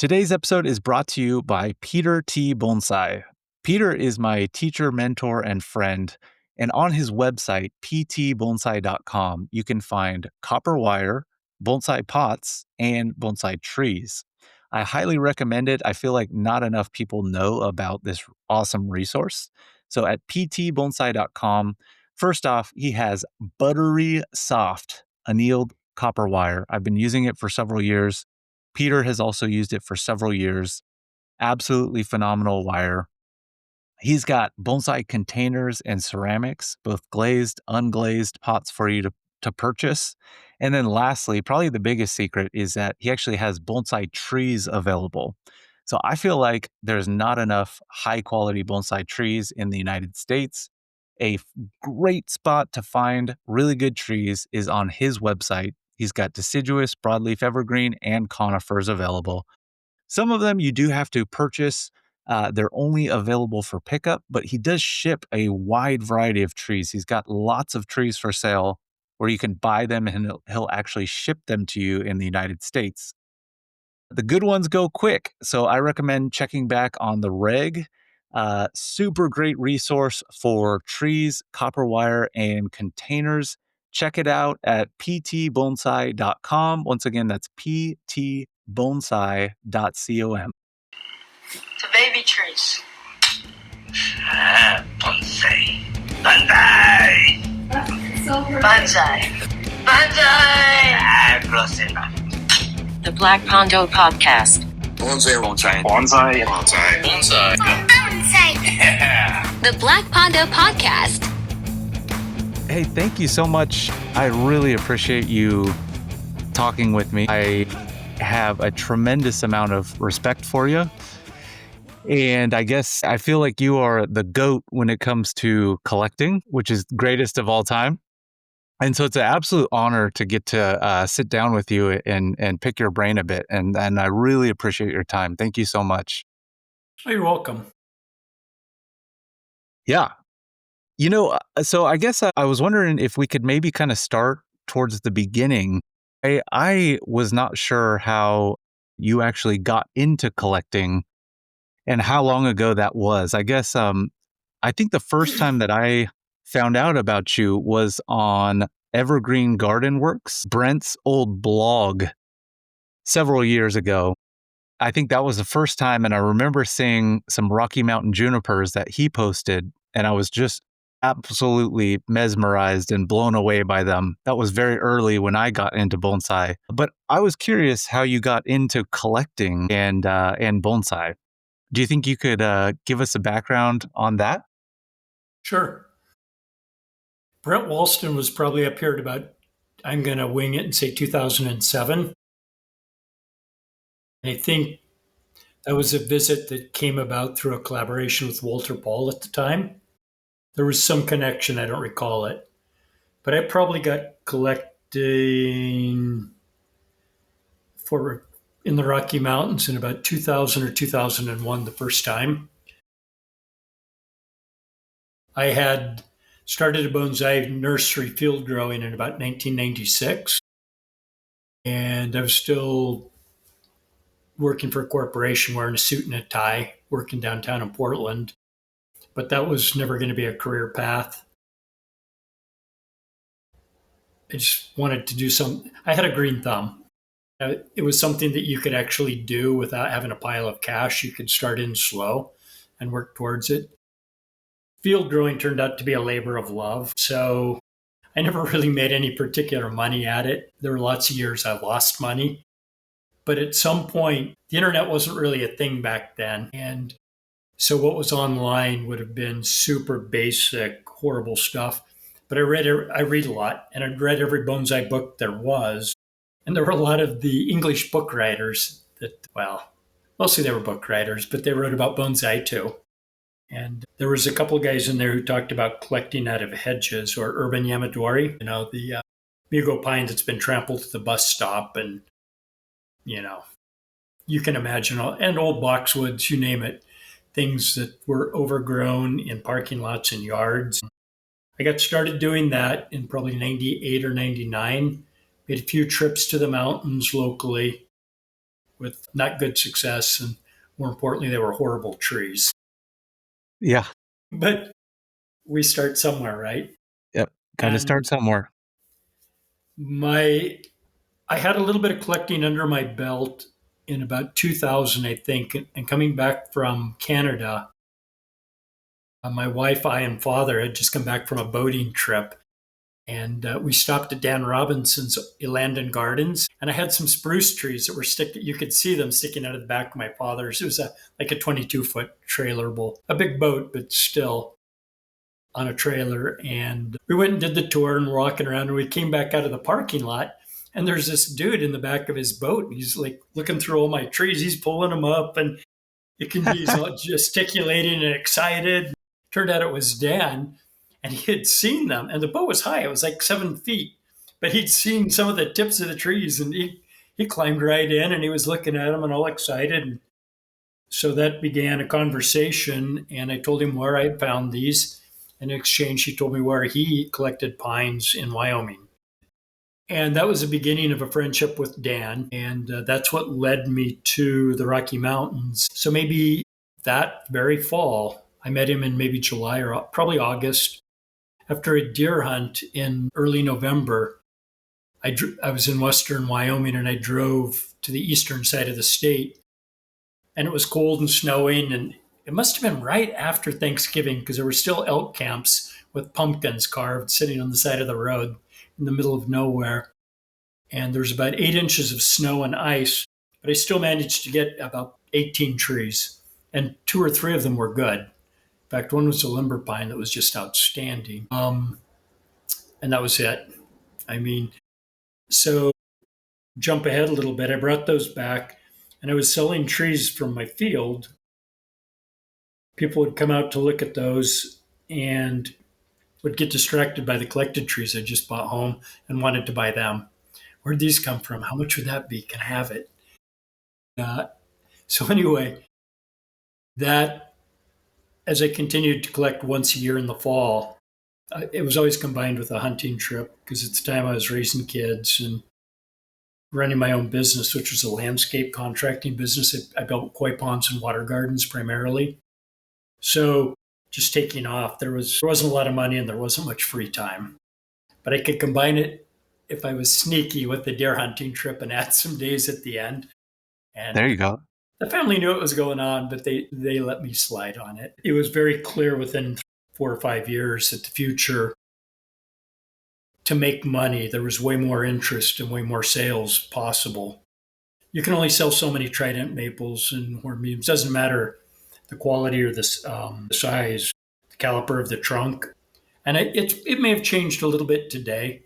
Today's episode is brought to you by Peter T. Bonsai. Peter is my teacher, mentor, and friend. And on his website, ptbonsai.com, you can find copper wire, bonsai pots, and bonsai trees. I highly recommend it. I feel like not enough people know about this awesome resource. So at ptbonsai.com, first off, he has buttery soft annealed copper wire. I've been using it for several years. Peter has also used it for several years. Absolutely phenomenal wire. He's got bonsai containers and ceramics, both glazed, unglazed pots for you to purchase. And then lastly, probably the biggest secret is that he actually has bonsai trees available. So I feel like there's not enough high quality bonsai trees in the United States. Great spot to find really good trees is on his website. He's got deciduous, broadleaf evergreen, and conifers available. Some of them you do have to purchase. They're only available for pickup, but he does ship a wide variety of trees. He's got lots of trees for sale where you can buy them and he'll actually ship them to you in the United States. The good ones go quick, so I recommend checking back on the reg. Super great resource for trees, copper wire, and containers. Check it out at ptbonsai.com. Once again, that's ptbonsai.com. To baby trees. Bonsai. Bonsai. Bonsai. Bonsai. Close enough. The Black Pondo Podcast. Bonsai. Bonsai. Bonsai. Bonsai. Bonsai. Bonsai. Yeah. The Black Pondo Podcast. Hey, thank you so much. I really appreciate you talking with me. I have a tremendous amount of respect for you. And I guess I feel like you are the GOAT when it comes to collecting, which is greatest of all time. And so it's an absolute honor to get to sit down with you and pick your brain a bit. And I really appreciate your time. Thank you so much. Oh, you're welcome. Yeah. So I guess I was wondering if we could maybe kind of start towards the beginning. I was not sure how you actually got into collecting and how long ago that was. I guess I think the first time that I found out about you was on Evergreen Garden Works, Brent's old blog several years ago. I think that was the first time, and I remember seeing some Rocky Mountain junipers that he posted, and I was just absolutely mesmerized and blown away by them. That was very early when I got into bonsai. But I was curious how you got into collecting and bonsai. Do you think you could give us a background on that? Sure. Brent Walston was probably up here at about, I'm going to wing it and say 2007. I think that was a visit that came about through a collaboration with Walter Paul at the time. There was some connection, I don't recall it. But I probably got collecting in the Rocky Mountains in about 2000 or 2001 the first time. I had started a bonsai nursery field growing in about 1996. And I was still working for a corporation wearing a suit and a tie, working downtown in Portland. But that was never going to be a career path. I just wanted to do I had a green thumb. It was something that you could actually do without having a pile of cash. You could start in slow and work towards it. Field growing turned out to be a labor of love. So I never really made any particular money at it. There were lots of years I lost money. But at some point, the internet wasn't really a thing back then. And so what was online would have been super basic, horrible stuff. But I read a lot, and I'd read every bonsai book there was. And there were a lot of the English book writers that, mostly they were book writers, but they wrote about bonsai too. And there was a couple of guys in there who talked about collecting out of hedges or urban yamadori, the Mugo pine that's been trampled to the bus stop. And, you can imagine, and old boxwoods, you name it, things that were overgrown in parking lots and yards. I got started doing that in probably 98 or 99. Made a few trips to the mountains locally with not good success. And more importantly, they were horrible trees. Yeah. But we start somewhere, right? Yep. Got to start And somewhere. I had a little bit of collecting under my belt in about 2000, I think. And coming back from Canada, my wife, I, and father had just come back from a boating trip. And we stopped at Dan Robinson's Elandon Gardens. And I had some spruce trees that were sticking. You could see them sticking out of the back of my father's. It was like a 22-foot trailer boat, a big boat, but still on a trailer. And we went and did the tour and we're walking around. And we came back out of the parking lot. And there's this dude in the back of his boat. And he's like looking through all my trees. He's pulling them up. And he's all gesticulating and excited. Turned out it was Dan. And he had seen them, and the boat was high. It was like 7 feet, but he'd seen some of the tips of the trees, and he climbed right in, and he was looking at them and all excited. And so that began a conversation, and I told him where I had found these. In exchange, he told me where he collected pines in Wyoming. And that was the beginning of a friendship with Dan, and that's what led me to the Rocky Mountains. So maybe that very fall, I met him in maybe July or probably August. After a deer hunt in early November, I was in western Wyoming and I drove to the eastern side of the state. And it was cold and snowing. And it must have been right after Thanksgiving because there were still elk camps with pumpkins carved sitting on the side of the road in the middle of nowhere. And there's about 8 inches of snow and ice. But I still managed to get about 18 trees. And 2 or 3 of them were good. In fact, one was a limber pine that was just outstanding. And that was it. I mean, so jump ahead a little bit. I brought those back and I was selling trees from my field. People would come out to look at those and would get distracted by the collected trees I just bought home and wanted to buy them. Where'd these come from? How much would that be? Can I have it? So anyway, that as I continued to collect once a year in the fall, it was always combined with a hunting trip because at the time I was raising kids and running my own business, which was a landscape contracting business. I built koi ponds and water gardens primarily. So just taking off, there wasn't a lot of money and there wasn't much free time. But I could combine it if I was sneaky with the deer hunting trip and add some days at the end. And There you go. the family knew what was going on, but they let me slide on it. It was very clear within 4 or 5 years that the future to make money, there was way more interest and way more sales possible. You can only sell so many trident maples and hornbeams. Doesn't matter the quality or the size, the caliper of the trunk. And it may have changed a little bit today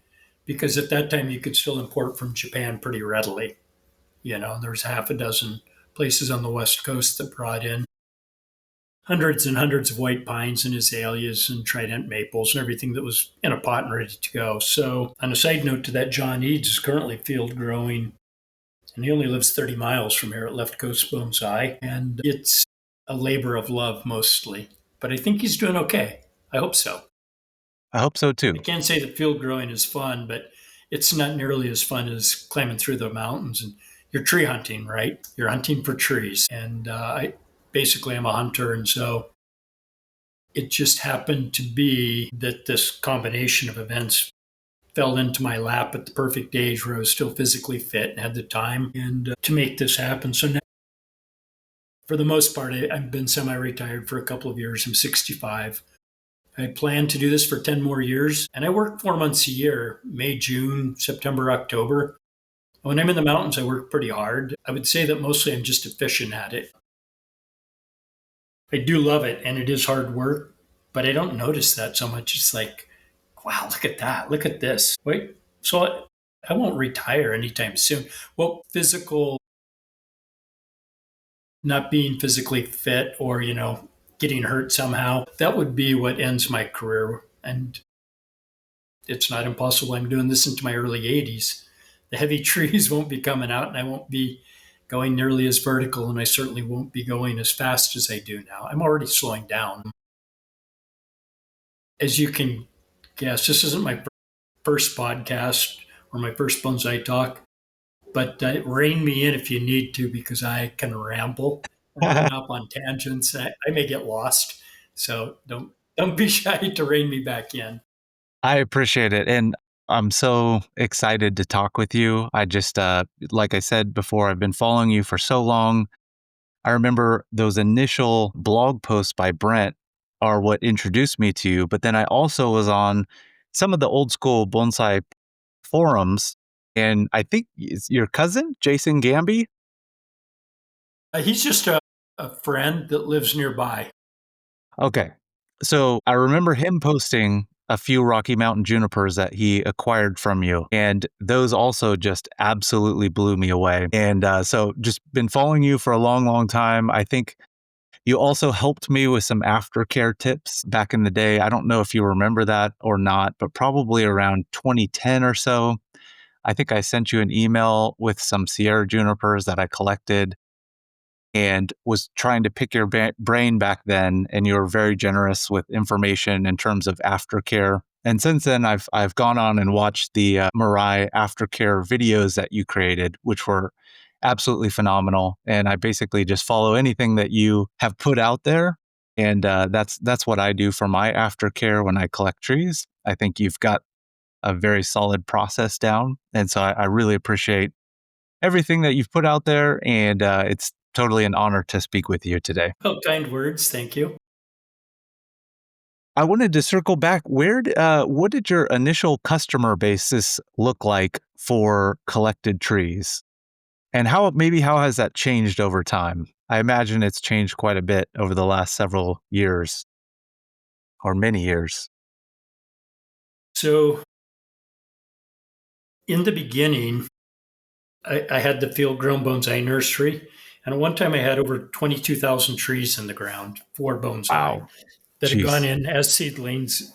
because at that time you could still import from Japan pretty readily. There's half a dozen places on the West Coast that brought in hundreds and hundreds of white pines and azaleas and trident maples and everything that was in a pot and ready to go. So on a side note to that, John Eads is currently field growing, and he only lives 30 miles from here at Left Coast Bonsai. And it's a labor of love mostly, but I think he's doing okay. I hope so. I hope so too. I can't say that field growing is fun, but it's not nearly as fun as climbing through the mountains and you're tree hunting, right? You're hunting for trees. And I'm a hunter. And so it just happened to be that this combination of events fell into my lap at the perfect age where I was still physically fit and had the time and to make this happen. So now, for the most part, I've been semi-retired for a couple of years. I'm 65. I plan to do this for 10 more years. And I work 4 months a year, May, June, September, October. When I'm in the mountains, I work pretty hard. I would say that mostly I'm just efficient at it. I do love it, and it is hard work, but I don't notice that so much. It's like, wow, look at that. Look at this. Wait, so I won't retire anytime soon. Well, not being physically fit or, getting hurt somehow, that would be what ends my career. And it's not impossible. I'm doing this into my early 80s. The heavy trees won't be coming out and I won't be going nearly as vertical and I certainly won't be going as fast as I do now. I'm already slowing down. As you can guess, this isn't my first podcast or my first bonsai talk. but rein me in if you need to because I can ramble and run off on tangents. I may get lost, so don't be shy to rein me back in. I appreciate it. And I'm so excited to talk with you. I just, like I said before, I've been following you for so long. I remember those initial blog posts by Brent are what introduced me to you. But then I also was on some of the old school bonsai forums. And I think it's your cousin, Jason Gamby. He's just a friend that lives nearby. Okay. So I remember him posting a few Rocky Mountain junipers that he acquired from you. And those also just absolutely blew me away. And so just been following you for a long, long time. I think you also helped me with some aftercare tips back in the day. I don't know if you remember that or not, but probably around 2010 or so. I think I sent you an email with some Sierra junipers that I collected and was trying to pick your brain back then, and you were very generous with information in terms of aftercare. And since then, I've gone on and watched the Mirai aftercare videos that you created, which were absolutely phenomenal. And I basically just follow anything that you have put out there, and that's what I do for my aftercare when I collect trees. I think you've got a very solid process down, and so I really appreciate everything that you've put out there, and it's totally an honor to speak with you today. Oh, kind words. Thank you. I wanted to circle back. What did your initial customer basis look like for collected trees? And how has that changed over time? I imagine it's changed quite a bit over the last several years or many years. So in the beginning, I had the field grown bonsai nursery. And at one time I had over 22,000 trees in the ground for bonsai Wow. that had gone Jeez. in as seedlings.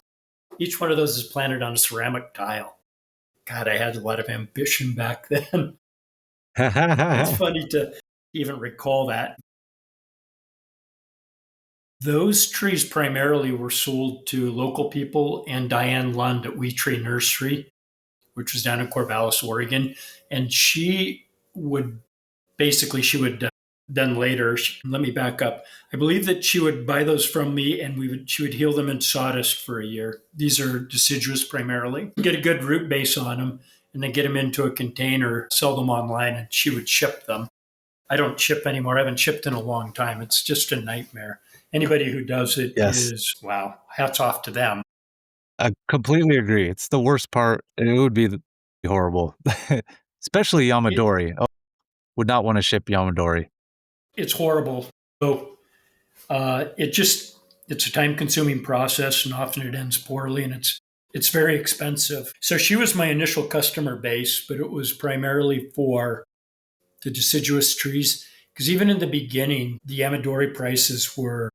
Each one of those is planted on a ceramic tile. God, I had a lot of ambition back then. It's funny to even recall that. Those trees primarily were sold to local people and Diane Lund at We Tree Nursery, which was down in Corvallis, Oregon. And she would then later, let me back up. I believe that she would buy those from me and she would heal them in sawdust for a year. These are deciduous primarily. Get a good root base on them and then get them into a container, sell them online, and she would ship them. I don't ship anymore. I haven't shipped in a long time. It's just a nightmare. Anybody who does it Yes, is, wow, hats off to them. I completely agree. It's the worst part. It would be horrible, especially It, Yamadori. Oh, would not want to ship Yamadori. it's horrible. So it's a time consuming process and often it ends poorly and it's very expensive. So she was my initial customer base, but it was primarily for the deciduous trees. Because even in the beginning, the Amadori prices were,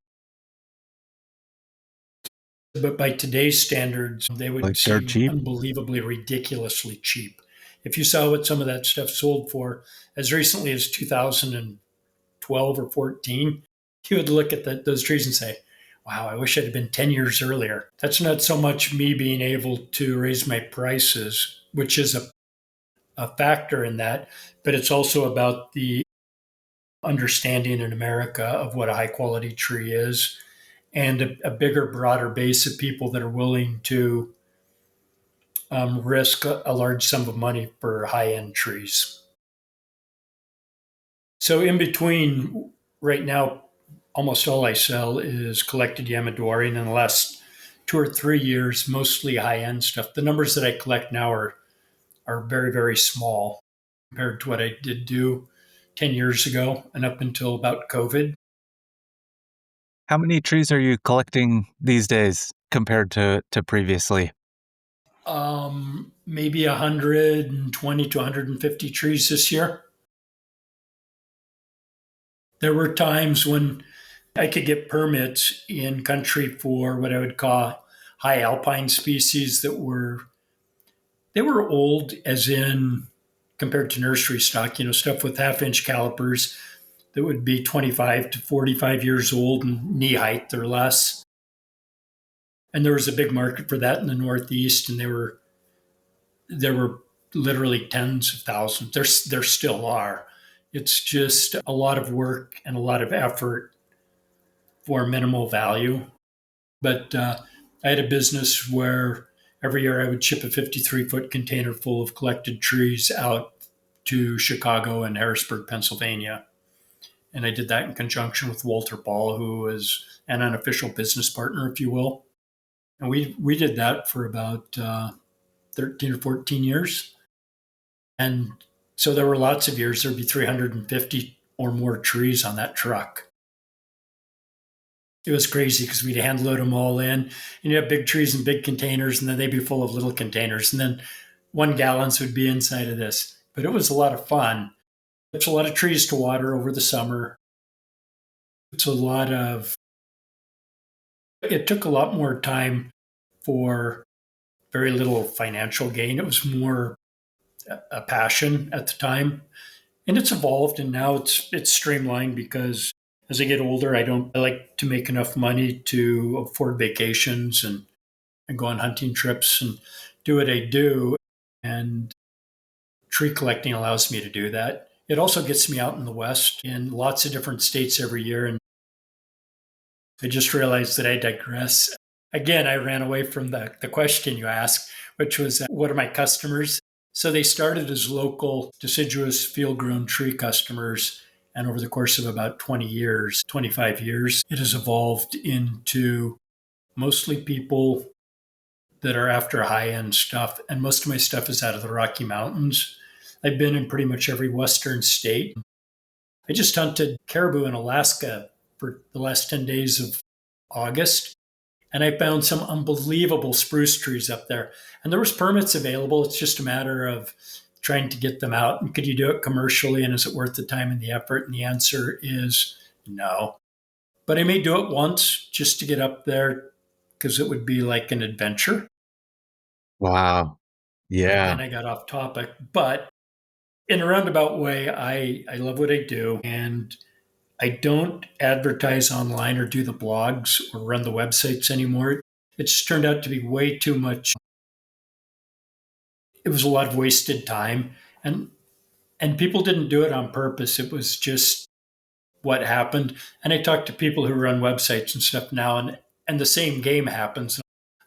but by today's standards, they would Like they're seem cheap. unbelievably ridiculously cheap. If you saw what some of that stuff sold for as recently as 2012 or 14, you would look at those trees and say, wow, I wish it had been 10 years earlier. That's not so much me being able to raise my prices, which is a factor in that, but it's also about the understanding in America of what a high quality tree is and a bigger, broader base of people that are willing to risk a large sum of money for high end trees. So, in between, right now, almost all I sell is collected Yamadori. And in the last 2 or 3 years, mostly high end stuff. The numbers that I collect now are very, very small compared to what I did do 10 years ago and up until about COVID. How many trees are you collecting these days compared to previously? Maybe 120 to 150 trees this year. There were times when I could get permits in country for what I would call high alpine species that they were old as in compared to nursery stock, stuff with half-inch calipers that would be 25 to 45 years old and knee height or less. And there was a big market for that in the Northeast, and they were literally tens of thousands. There still are. It's just a lot of work and a lot of effort for minimal value. But I had a business where every year I would ship a 53-foot container full of collected trees out to Chicago and Harrisburg, Pennsylvania. And I did that in conjunction with Walter Ball, who was an unofficial business partner, if you will. And we did that for about 13 or 14 years. And so there were lots of years, there'd be 350 or more trees on that truck. It was crazy because we'd hand load them all in, and you have big trees in big containers, and then they'd be full of little containers, and then 1 gallons would be inside of this. But it was a lot of fun. It's a lot of trees to water over the summer. It's a lot of, it took a lot more time for very little financial gain. It was more a passion at the time. And it's evolved, and now it's streamlined because as I get older, I like to make enough money to afford vacations and go on hunting trips and do what I do. And tree collecting allows me to do that. It also gets me out in the West in lots of different states every year. And I just realized that I digress. Again, I ran away from the question you asked, which was, what are my customers? So they started as local deciduous field-grown tree customers. And over the course of about 20 years, 25 years, it has evolved into mostly people that are after high-end stuff. And most of my stuff is out of the Rocky Mountains. I've been in pretty much every Western state. I just hunted caribou in Alaska for the last 10 days of August. And I found some unbelievable spruce trees up there. And there was permits available. It's just a matter of trying to get them out. And could you do it commercially? And is it worth the time and the effort? And the answer is no. But I may do it once just to get up there because it would be like an adventure. Wow. Yeah. And I got off topic. But in a roundabout way, I love what I do. And I don't advertise online or do the blogs or run the websites anymore. It just turned out to be way too much. It was a lot of wasted time. And people didn't do it on purpose. It was just what happened. And I talk to people who run websites and stuff now, and the same game happens.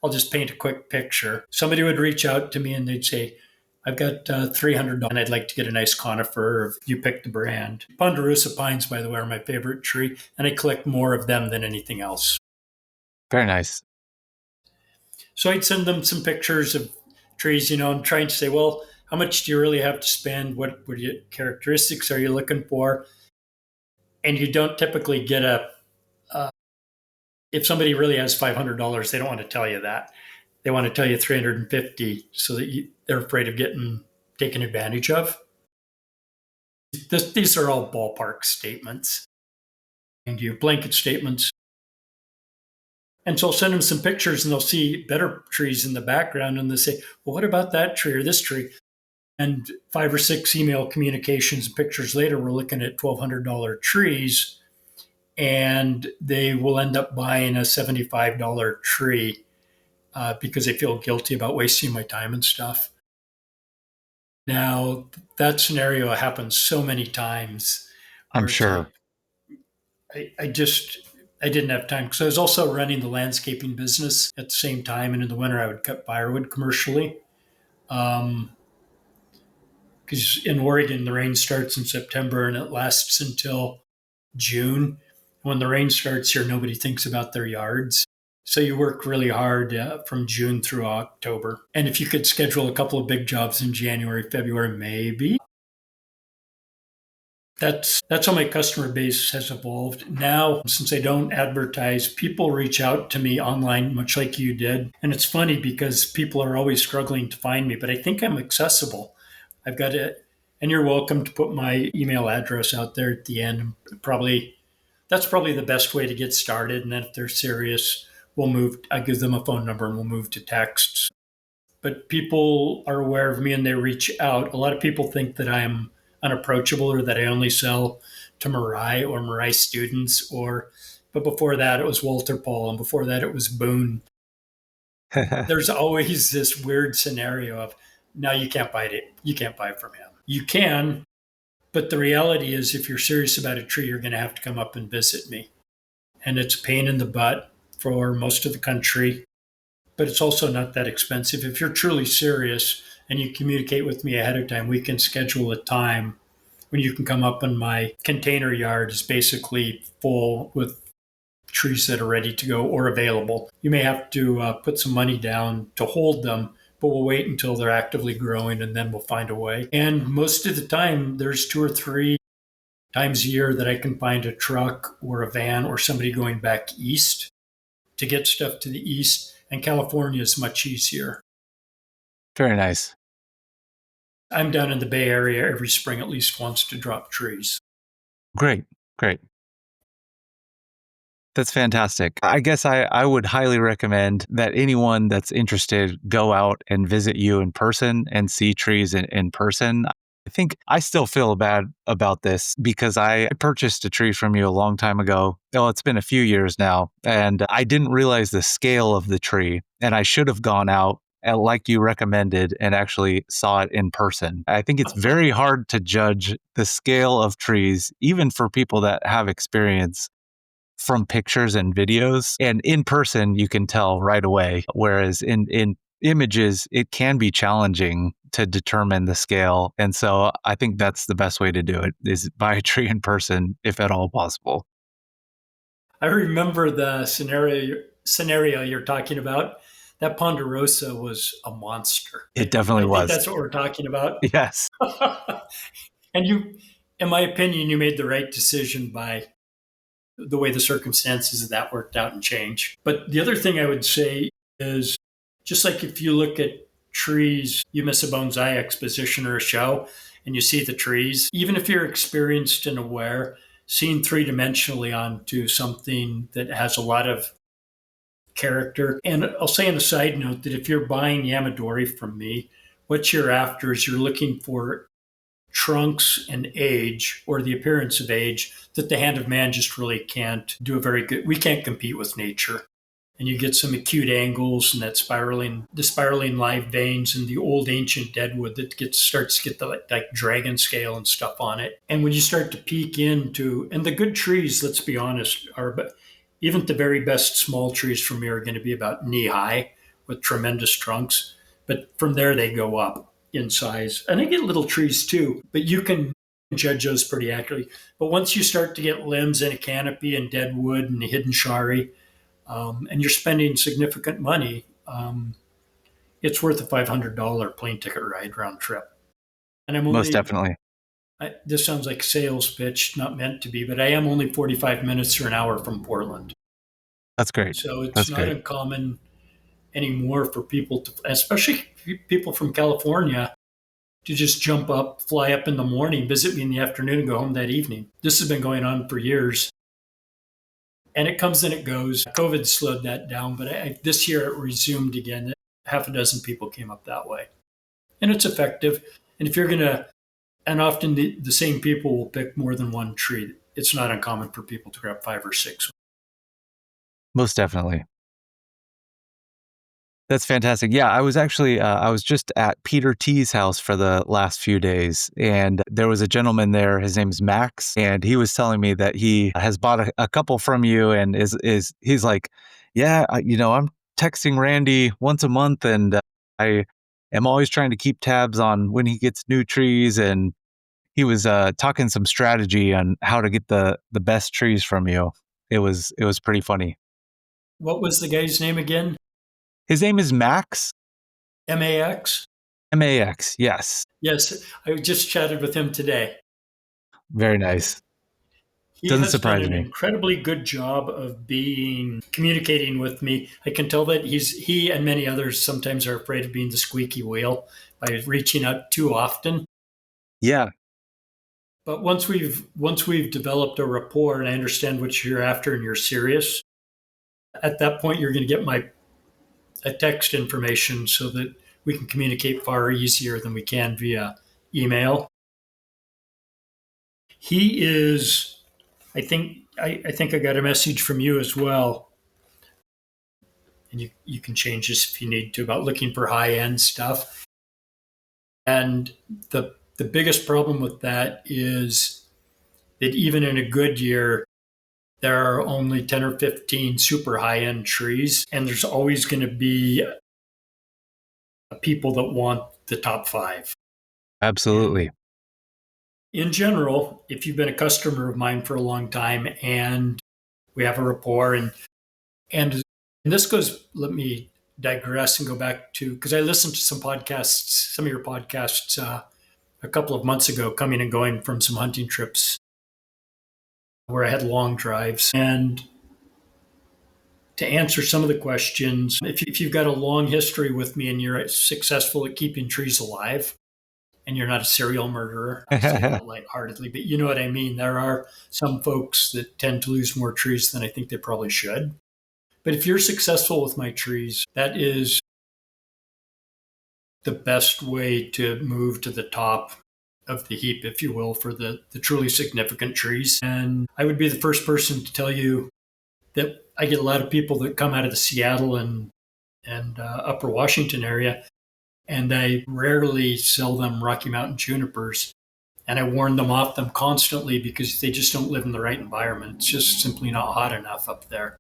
I'll just paint a quick picture. Somebody would reach out to me and they'd say, I've got $300 and I'd like to get a nice conifer. You pick the brand. Ponderosa pines, by the way, are my favorite tree, and I collect more of them than anything else. Very nice. So I'd send them some pictures of trees, and trying to say, well, how much do you really have to spend? What characteristics are you looking for? And you don't typically get if somebody really has $500, they don't want to tell you that. They want to tell you 350 so that they're afraid of getting taken advantage of. These are all ballpark statements. And you blanket statements. And so I'll send them some pictures and they'll see better trees in the background and they'll say, well, what about that tree or this tree? And 5 or 6 email communications and pictures later, we're looking at $1,200 trees, and they will end up buying a $75 tree because they feel guilty about wasting my time and stuff. Now, that scenario happens so many times. I'm sure. I didn't have time because I was also running the landscaping business at the same time. And in the winter, I would cut firewood commercially. Because in Oregon, the rain starts in September and it lasts until June. When the rain starts here, nobody thinks about their yards. So you work really hard from June through October. And if you could schedule a couple of big jobs in January, February, maybe. That's how my customer base has evolved. Now, since I don't advertise, people reach out to me online, much like you did. And it's funny because people are always struggling to find me, but I think I'm accessible. I've got it. And you're welcome to put my email address out there at the end. That's probably the best way to get started. And then if they're serious, I give them a phone number and we'll move to texts. But people are aware of me and they reach out. A lot of people think that I'm unapproachable or that I only sell to Marai or Marai students, but before that it was Walter Paul, and before that it was Boone. There's always this weird scenario of, No, you can't buy it. You can't buy it from him. You can, but the reality is, if you're serious about a tree, you're going to have to come up and visit me. And it's a pain in the butt for most of the country, but it's also not that expensive. If you're truly serious and you communicate with me ahead of time, we can schedule a time when you can come up, and my container yard is basically full with trees that are ready to go or available. You may have to put some money down to hold them, but we'll wait until they're actively growing and then we'll find a way. And most of the time, there's 2 or 3 times a year that I can find a truck or a van or somebody going back east to get stuff to the east. And California is much easier. Very nice. I'm down in the Bay Area every spring at least once to drop trees. Great. Great. That's fantastic. I guess I would highly recommend that anyone that's interested go out and visit you in person and see trees in person. I think I still feel bad about this because I purchased a tree from you a long time ago. Well, it's been a few years now, and I didn't realize the scale of the tree. And I should have gone out like you recommended and actually saw it in person. I think it's very hard to judge the scale of trees, even for people that have experience from pictures and videos. And in person, you can tell right away. Whereas in images, it can be challenging to determine the scale. And so I think that's the best way to do it is buy a tree in person, if at all possible. I remember the scenario you're talking about. That Ponderosa was a monster. It definitely I think was. that's what we're talking about. Yes. And you, in my opinion, you made the right decision by the way the circumstances of that worked out and changed. But the other thing I would say is just like if you look at trees, you miss a bonsai exposition or a show and you see the trees, even if you're experienced and aware, seeing 3-dimensionally onto something that has a lot of character. And I'll say on a side note that if you're buying Yamadori from me, what you're after is you're looking for trunks and age or the appearance of age that the hand of man just really can't do a very good. We can't compete with nature. And you get some acute angles and that the spiraling live veins and the old ancient deadwood that starts to get the like dragon scale and stuff on it. And when you start to peek into, and the good trees, let's be honest, are, but even the very best small trees from me are going to be about knee high with tremendous trunks. But from there, they go up in size. And I get little trees too, but you can judge those pretty accurately. But once you start to get limbs and a canopy and dead wood and hidden shari, and you're spending significant money, it's worth a $500 plane ticket ride round trip. And I'm Most only, definitely. this sounds like a sales pitch, not meant to be, but I am only 45 minutes or an hour from Portland. That's great. So it's That's not great. uncommon anymore for people to, especially people from California, to just jump up, fly up in the morning, visit me in the afternoon, and go home that evening. This has been going on for years. And it comes and it goes. COVID slowed that down, but this year it resumed again. Half a dozen people came up that way. And it's effective. And if you're going to, and often the same people will pick more than one tree. It's not uncommon for people to grab 5 or 6. Most definitely. That's fantastic. Yeah, I was actually, I was just at Peter T's house for the last few days, and there was a gentleman there. His name's Max, and he was telling me that he has bought a couple from you, and he's like, yeah, I'm texting Randy once a month, and I am always trying to keep tabs on when he gets new trees, and he was talking some strategy on how to get the best trees from you. It was pretty funny. What was the guy's name again? His name is Max. MAX? MAX, yes. Yes, I just chatted with him today. Very nice. He Doesn't has done surprise an me. incredibly good job of communicating with me. I can tell that he and many others sometimes are afraid of being the squeaky wheel by reaching out too often. Yeah, But once we've developed a rapport and I understand what you're after and you're serious, at that point you're going to get my text information so that we can communicate far easier than we can via email. He is, I think I got a message from you as well. And you can change this if you need to about looking for high end stuff. And the biggest problem with that is that even in a good year, there are only 10 or 15 super high end trees, and there's always going to be people that want the top five. And Absolutely. in general, if you've been a customer of mine for a long time and we have a rapport, and this goes, let me digress and go back to, because I listened to some podcasts, some of your podcasts a couple of months ago, coming and going from some hunting trips where I had long drives. And to answer some of the questions, if you've got a long history with me and you're successful at keeping trees alive and you're not a serial murderer, I say that lightheartedly, but you know what I mean. There are some folks that tend to lose more trees than I think they probably should. But if you're successful with my trees, that is the best way to move to the top of the heap, if you will, for the truly significant trees. And I would be the first person to tell you that I get a lot of people that come out of the Seattle and Upper Washington area, and I rarely sell them Rocky Mountain junipers. And I warn them off them constantly because they just don't live in the right environment. It's just simply not hot enough up there.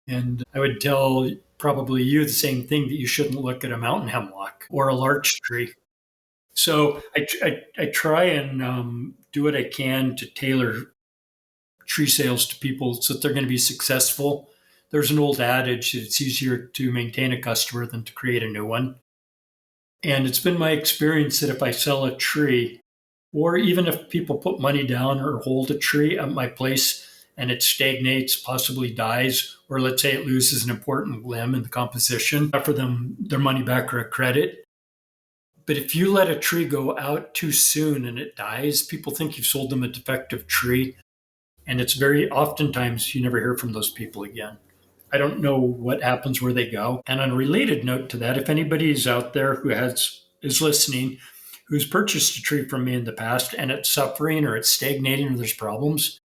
And I would tell probably you the same thing, that you shouldn't look at a mountain hemlock or a larch tree. So I try and do what I can to tailor tree sales to people so that they're going to be successful. There's an old adage that it's easier to maintain a customer than to create a new one. And it's been my experience that if I sell a tree, or even if people put money down or hold a tree at my place and it stagnates, possibly dies, or let's say it loses an important limb in the composition, I offer them their money back or a credit. But if you let a tree go out too soon and it dies, people think you've sold them a defective tree. And it's very oftentimes you never hear from those people again. I don't know what happens where they go. And on a related note to that, if anybody is out there who is listening, who's purchased a tree from me in the past and it's suffering or it's stagnating or there's problems,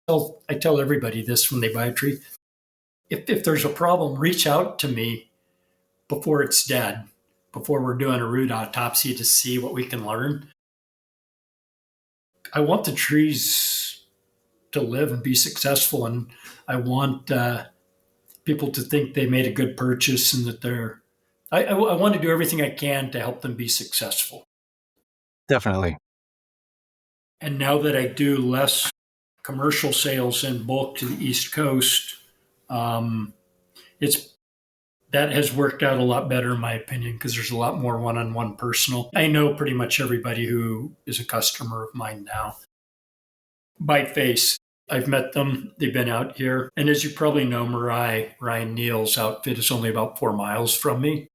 I tell everybody this when they buy a tree. If there's a problem, reach out to me before it's dead, before we're doing a root autopsy to see what we can learn. I want the trees to live and be successful, and I want people to think they made a good purchase and that I want to do everything I can to help them be successful. Definitely. And now that I do less commercial sales in bulk to the East Coast, it's that has worked out a lot better in my opinion, because there's a lot more one-on-one personal. I know pretty much everybody who is a customer of mine now by face. I've met them. They've been out here. And as you probably know, Ryan Neal's outfit is only about 4 miles from me.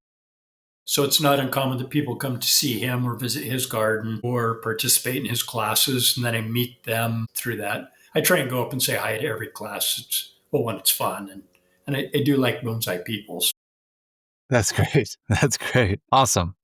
So it's not uncommon that people come to see him or visit his garden or participate in his classes, and then I meet them through that. I try and go up and say hi to every class. When it's fun. And I do like bonsai people. That's great. That's great. Awesome.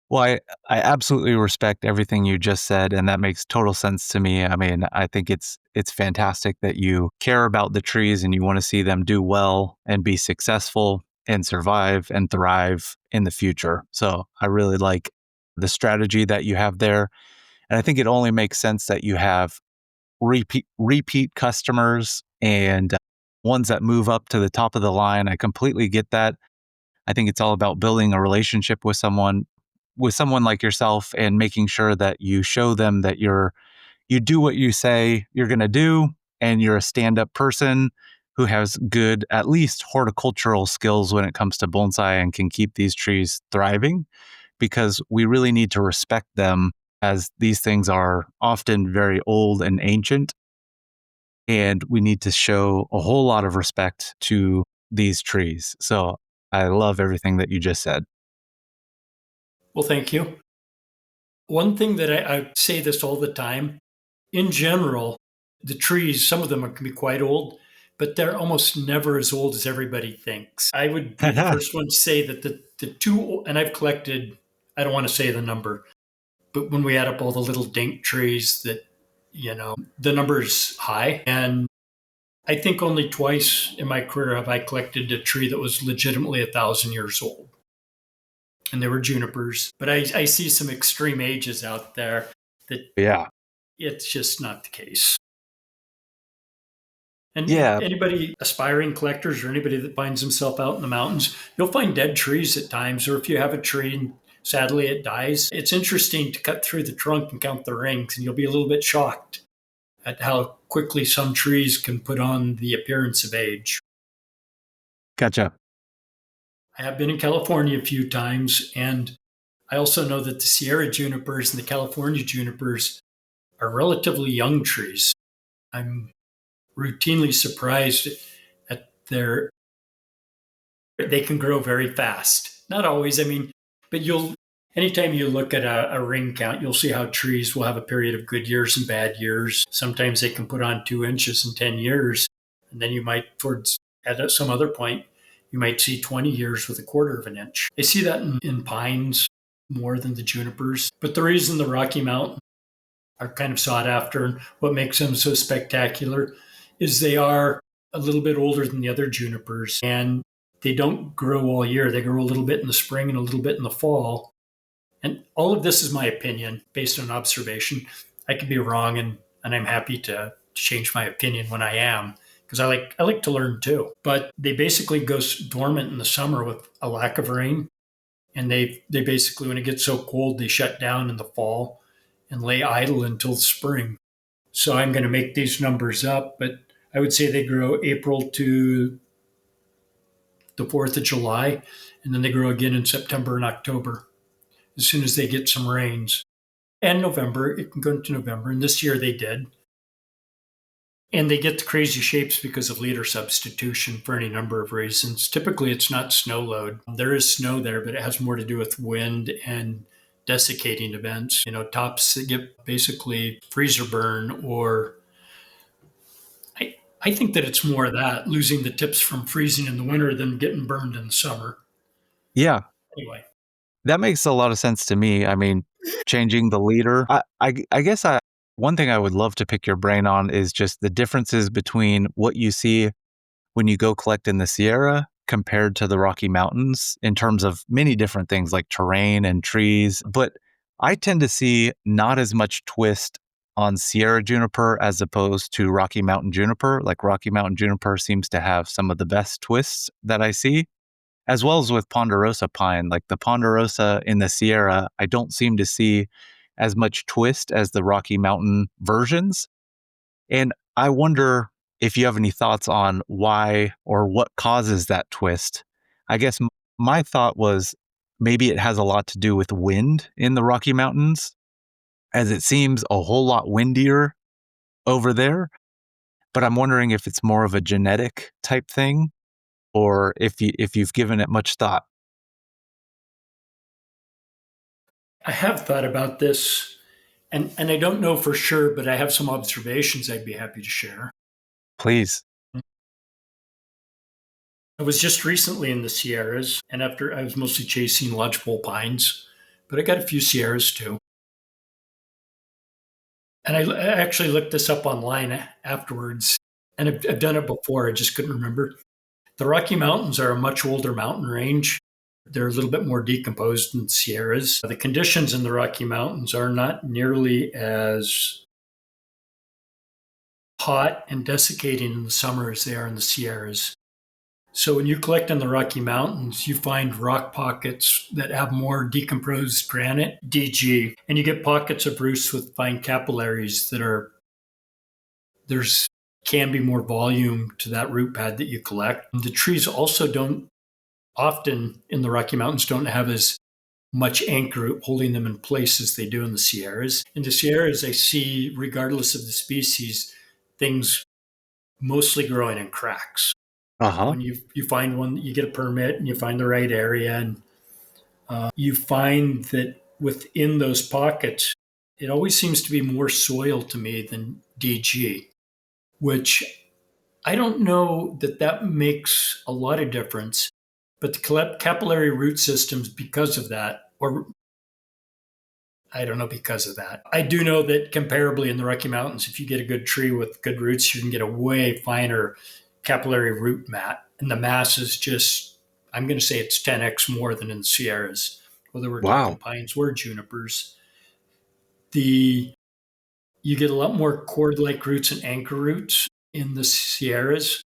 Well, I absolutely respect everything you just said, and that makes total sense to me. I mean, I think it's fantastic that you care about the trees and you want to see them do well and be successful and survive and thrive in the future. So I really like the strategy that you have there. And I think it only makes sense that you have repeat customers and ones that move up to the top of the line. I completely get that. I think it's all about building a relationship with someone like yourself and making sure that you show them that you do what you say you're going to do, and you're a stand-up person who has good, at least horticultural skills when it comes to bonsai and can keep these trees thriving, because we really need to respect them, as these things are often very old and ancient. And we need to show a whole lot of respect to these trees. So I love everything that you just said. Well, thank you. One thing that I say this all the time, in general, the trees, some of them can be quite old, but they're almost never as old as everybody thinks. I would be the first one to say that the two, and I've collected, I don't want to say the number, but when we add up all the little dink trees, that, the number is high. And I think only twice in my career have I collected a tree that was legitimately 1,000 years old. and they were junipers. But I see some extreme ages out there that Yeah. it's just not the case. And Yeah. anybody, aspiring collectors or anybody that finds himself out in the mountains, you'll find dead trees at times. Or if you have a tree and sadly it dies, it's interesting to cut through the trunk and count the rings, and you'll be a little bit shocked at how quickly some trees can put on the appearance of age. Gotcha. I have been in California a few times, and I also know that the Sierra junipers and the California junipers are relatively young trees. I'm routinely surprised at they can grow very fast. Not always, but anytime you look at a ring count, you'll see how trees will have a period of good years and bad years. Sometimes they can put on 2 inches in 10 years. And then you might, at some other point, you might see 20 years with a quarter of an inch. I see that in pines more than the junipers. But the reason the Rocky Mountains are kind of sought after and what makes them so spectacular is they are a little bit older than the other junipers, and they don't grow all year. They grow a little bit in the spring and a little bit in the fall. And all of this is my opinion based on observation. I could be wrong, and I'm happy to change my opinion when I am, because I like to learn too. But they basically go dormant in the summer with a lack of rain. And they basically, when it gets so cold, they shut down in the fall and lay idle until spring. So I'm going to make these numbers up, but I would say they grow April to the 4th of July, and then they grow again in September and October as soon as they get some rains. And November, it can go into November, and this year they did. And they get the crazy shapes because of leader substitution for any number of reasons. Typically, it's not snow load. There is snow there, but it has more to do with wind and desiccating events. Tops that get basically freezer burn, or I think that it's more of that, losing the tips from freezing in the winter than getting burned in the summer. Yeah. Anyway. That makes a lot of sense to me. Changing the leader. I guess one thing I would love to pick your brain on is just the differences between what you see when you go collect in the Sierra compared to the Rocky Mountains in terms of many different things like terrain and trees. But I tend to see not as much twist on Sierra juniper as opposed to Rocky Mountain juniper. Like Rocky Mountain juniper seems to have some of the best twists that I see, as well as with ponderosa pine. Like the ponderosa in the Sierra, I don't seem to see as much twist as the Rocky Mountain versions. And I wonder if you have any thoughts on why or what causes that twist. I guess my thought was maybe it has a lot to do with wind in the Rocky Mountains, as it seems a whole lot windier over there. But I'm wondering if it's more of a genetic type thing, or if you've given it much thought. I have thought about this, and I don't know for sure, but I have some observations I'd be happy to share. Please. I was just recently in the Sierras, and after I was mostly chasing lodgepole pines, but I got a few Sierras too. And I actually looked this up online afterwards, and I've done it before, I just couldn't remember. The Rocky Mountains are a much older mountain range. They're a little bit more decomposed than the Sierras. The conditions in the Rocky Mountains are not nearly as hot and desiccating in the summer as they are in the Sierras. So when you collect in the Rocky Mountains, you find rock pockets that have more decomposed granite, DG, and you get pockets of roots with fine capillaries there's can be more volume to that root pad that you collect. The trees also often in the Rocky Mountains don't have as much anchor holding them in place as they do in the Sierras. In the Sierras, I see, regardless of the species, things mostly growing in cracks. When you find one, you get a permit and you find the right area, and you find that within those pockets, it always seems to be more soil to me than DG, which I don't know that makes a lot of difference, but the capillary root systems, because of that, or I don't know because of that. I do know that comparably in the Rocky Mountains, if you get a good tree with good roots, you can get a way finer capillary root mat. And the mass is just, I'm going to say it's 10x more than in the Sierras. whether we're talking Wow. pines or junipers. You get a lot more cord-like roots and anchor roots in the Sierras.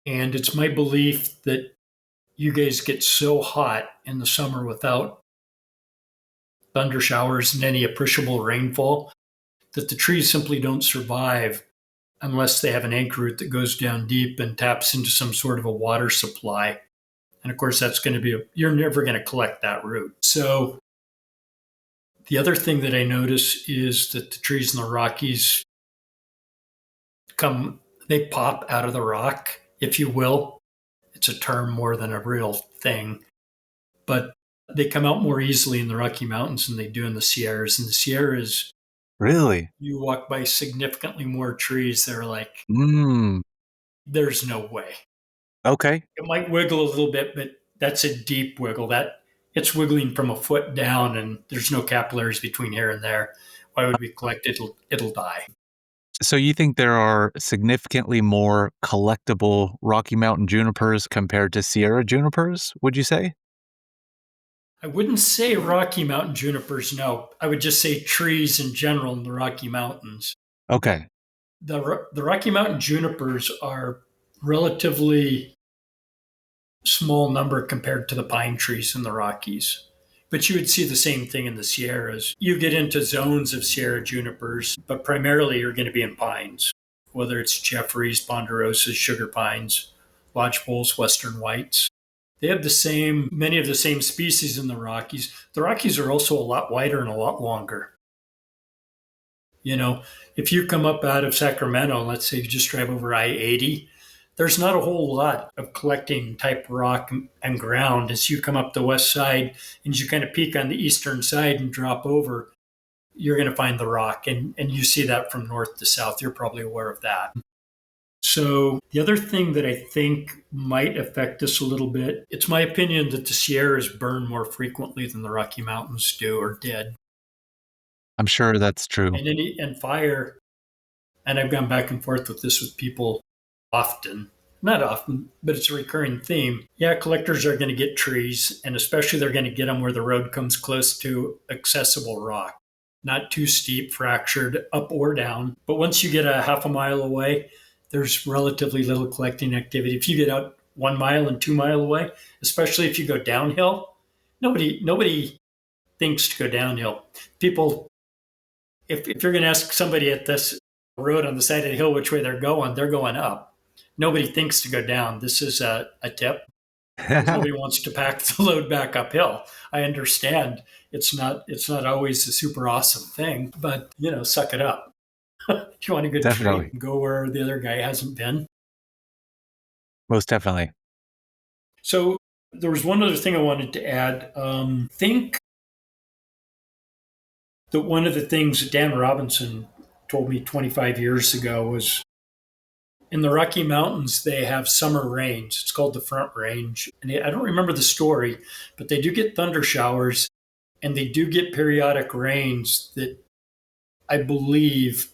And it's my belief that you guys get so hot in the summer without thunder showers and any appreciable rainfall that the trees simply don't survive unless they have an anchor root that goes down deep and taps into some sort of a water supply. And of course, that's going to be, you're never going to collect that root. So the other thing that I notice is that the trees in the Rockies they pop out of the rock, if you will. It's a term more than a real thing. But they come out more easily in the Rocky Mountains than they do in the Sierras. In the Sierras, Really? you walk by significantly more trees that are like, Mm. there's no way. Okay. It might wiggle a little bit, but that's a deep wiggle. That it's wiggling from a foot down, and there's no capillaries between here and there. Why would we collect it? It'll die. So you think there are significantly more collectible Rocky Mountain junipers compared to Sierra junipers, would you say? I wouldn't say Rocky Mountain junipers, no. I would just say trees in general in the Rocky Mountains. Okay. The Rocky Mountain junipers are relatively small number compared to the pine trees in the Rockies. But you would see the same thing in the Sierras. You get into zones of Sierra junipers, but primarily you're going to be in pines, whether it's Jeffreys, ponderosas, sugar pines, lodgepoles, western whites. They have many of the same species in the Rockies. The Rockies are also a lot wider and a lot longer. You know, if you come up out of Sacramento, let's say you just drive over I-80, there's not a whole lot of collecting type rock and ground as you come up the west side and you kind of peak on the eastern side and drop over, you're going to find the rock. And you see that from north to south. You're probably aware of that. So the other thing that I think might affect us a little bit, it's my opinion that the Sierras burn more frequently than the Rocky Mountains do or did. I'm sure that's true. And fire, and I've gone back and forth with this with people often, not often, but it's a recurring theme. Yeah, collectors are going to get trees, and especially they're going to get them where the road comes close to accessible rock, not too steep, fractured, up or down. But once you get a half a mile away, there's relatively little collecting activity. If you get out 1 mile and 2 mile away, especially if you go downhill, nobody thinks to go downhill. People, if you're going to ask somebody at this road on the side of the hill which way they're going up. Nobody thinks to go down. This is a tip. Nobody wants to pack the load back uphill. I understand it's not always a super awesome thing, but suck it up. If you want a good Definitely. treat, go where the other guy hasn't been. Most definitely. So there was one other thing I wanted to add. Think that one of the things that Dan Robinson told me 25 years ago was in the Rocky Mountains, they have summer rains. It's called the Front Range. And I don't remember the story, but they do get thunder showers and they do get periodic rains that I believe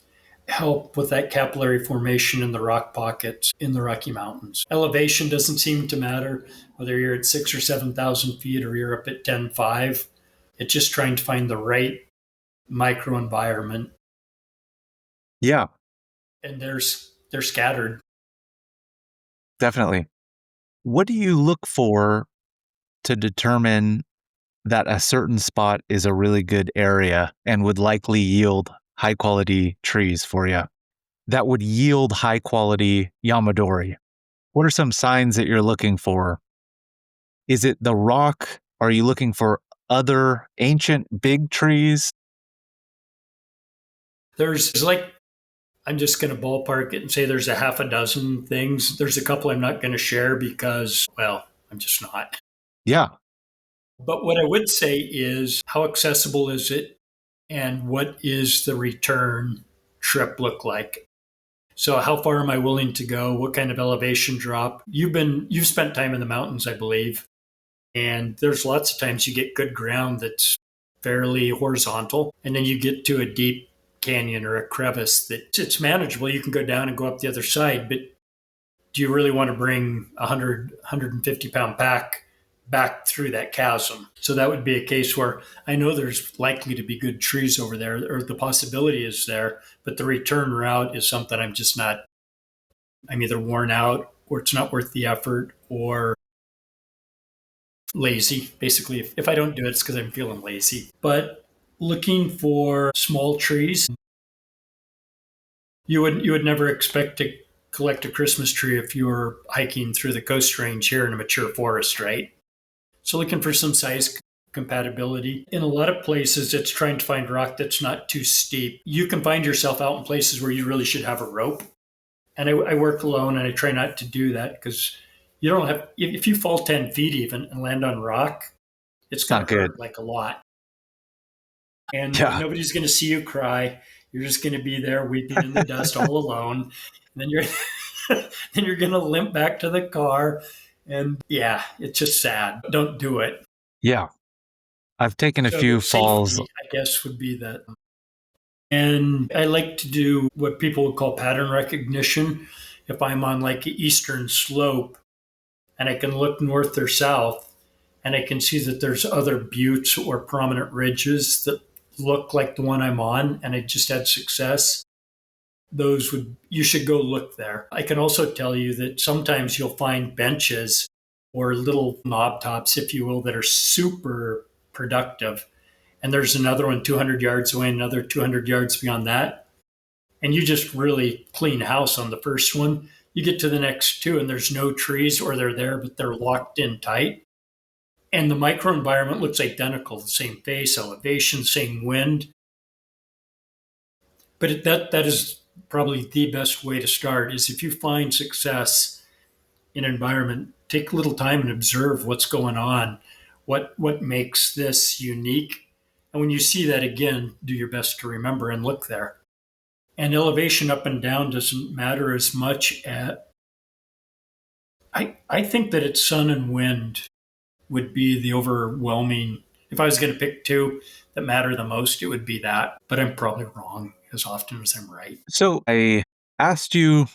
help with that capillary formation in the rock pockets in the Rocky Mountains. Elevation doesn't seem to matter, whether you're at 6,000 or 7,000 feet or you're up at 10,500. It's just trying to find the right microenvironment. Yeah, And they're scattered. definitely. What do you look for to determine that a certain spot is a really good area and would likely yield high quality trees for you that would yield high quality Yamadori? What are some signs that you're looking for? Is it the rock? Are you looking for other ancient big trees? There's like, I'm just going to ballpark it and say there's a half a dozen things. There's a couple I'm not going to share because, well, I'm just not. Yeah. But what I would say is how accessible is it and what is the return trip look like? So how far am I willing to go? What kind of elevation drop? You've spent time in the mountains, I believe. And there's lots of times you get good ground that's fairly horizontal. And then you get to a deep canyon or a crevice that it's manageable. You can go down and go up the other side. But do you really want to bring a 150 pound pack back through that chasm. So that would be a case where I know there's likely to be good trees over there, or the possibility is there, but the return route is something I'm either worn out, or it's not worth the effort, or lazy. Basically, if I don't do it, it's because I'm feeling lazy. But looking for small trees, you would never expect to collect a Christmas tree if you were hiking through the Coast Range here in a mature forest, right? So looking for some size compatibility. In a lot of places, it's trying to find rock that's not too steep. You can find yourself out in places where you really should have a rope. And I work alone, and I try not to do that because you don't have, if you fall 10 feet even and land on rock, it's It's going not to good. hurt like a lot. And Yeah. nobody's going to see you cry. You're just going to be there weeping in the dust all alone. And then you're then you're going to limp back to the car. And yeah, it's just sad. Don't do it. Yeah. I've taken a So few falls. safety, I guess, would be that. And I like to do what people would call pattern recognition. If I'm on like an eastern slope and I can look north or south and I can see that there's other buttes or prominent ridges that look like the one I'm on and I just had success, you should go look there. I can also tell you that sometimes you'll find benches or little knob tops, if you will, that are super productive. And there's another one 200 yards away, another 200 yards beyond that. And you just really clean house on the first one. You get to the next two and there's no trees, or they're there, but they're locked in tight. And the microenvironment looks identical, the same face, elevation, same wind. But that is probably the best way to start is if you find success in an environment, take a little time and observe what's going on, what makes this unique. And when you see that again, do your best to remember and look there. And elevation up and down doesn't matter as much at I think that it's sun and wind would be the overwhelming. If I was going to pick two that matter the most, it would be that. But I'm probably wrong as often as I'm right. So I asked you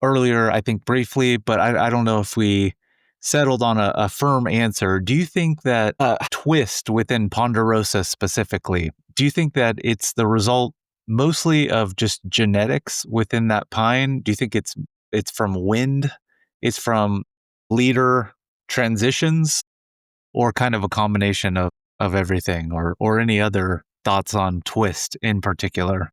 earlier, I think briefly, but I don't know if we settled on a firm answer. Do you think that a twist within Ponderosa specifically, do you think that it's the result mostly of just genetics within that pine? Do you think it's from wind? It's from leader transitions, or kind of a combination of everything, or any other thoughts on twist in particular?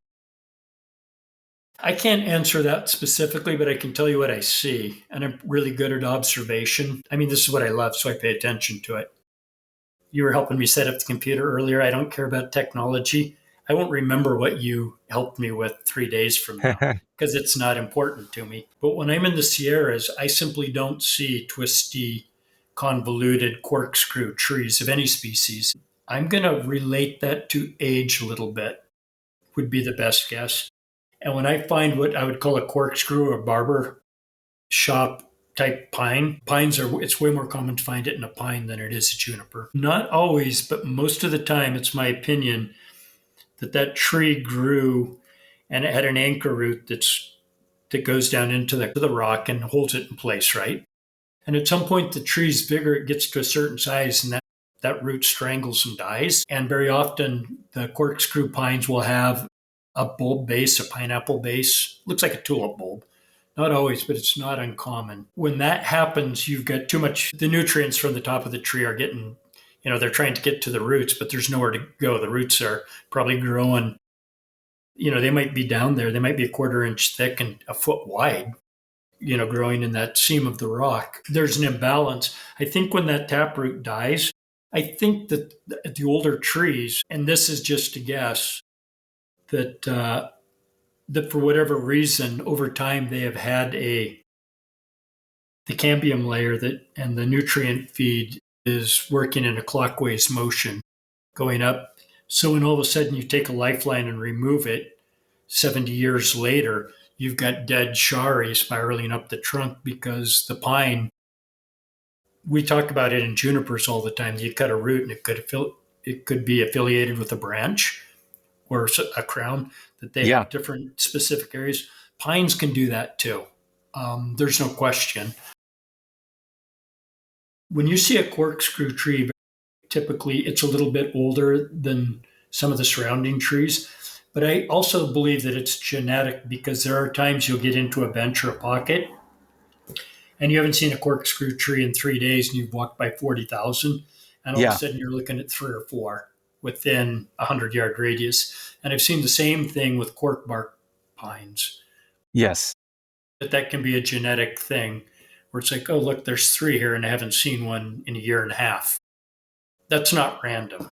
I can't answer that specifically, but I can tell you what I see. And I'm really good at observation. I mean, this is what I love, so I pay attention to it. You were helping me set up the computer earlier. I don't care about technology. I won't remember what you helped me with 3 days from now because it's not important to me. But when I'm in the Sierras, I simply don't see twisty, convoluted corkscrew trees of any species. I'm going to relate that to age a little bit, would be the best guess. And when I find what I would call a corkscrew or barber shop type pine, it's way more common to find it in a pine than it is a juniper. Not always, but most of the time, it's my opinion that tree grew and it had an anchor root that goes down into the rock and holds it in place, right? And at some point, the tree's bigger, it gets to a certain size, and that root strangles and dies. And very often, the corkscrew pines will have a bulb base, a pineapple base. Looks like a tulip bulb. Not always, but it's not uncommon. When that happens, you've got too much, the nutrients from the top of the tree are getting, they're trying to get to the roots, but there's nowhere to go. The roots are probably growing, they might be down there. They might be a 1/4 inch thick and a foot wide, growing in that seam of the rock. There's an imbalance. I think when that taproot dies, I think that the older trees, and this is just a guess, that for whatever reason, over time, they have had the cambium layer and the nutrient feed is working in a clockwise motion going up. So when all of a sudden you take a lifeline and remove it 70 years later, you've got dead shari spiraling up the trunk because the pine, we talk about it in junipers all the time. You cut a root and it could be affiliated with a branch or a crown, that they Yeah. have different specific areas. Pines can do that too. There's no question. When you see a corkscrew tree, typically it's a little bit older than some of the surrounding trees. But I also believe that it's genetic because there are times you'll get into a bench or a pocket and you haven't seen a corkscrew tree in 3 days and you've walked by 40,000, and all of a Yeah. sudden you're looking at three or four within a 100-yard radius. And I've seen the same thing with cork bark pines, Yes. that can be a genetic thing where it's like, oh, look, there's three here and I haven't seen one in a year and a half. That's not random.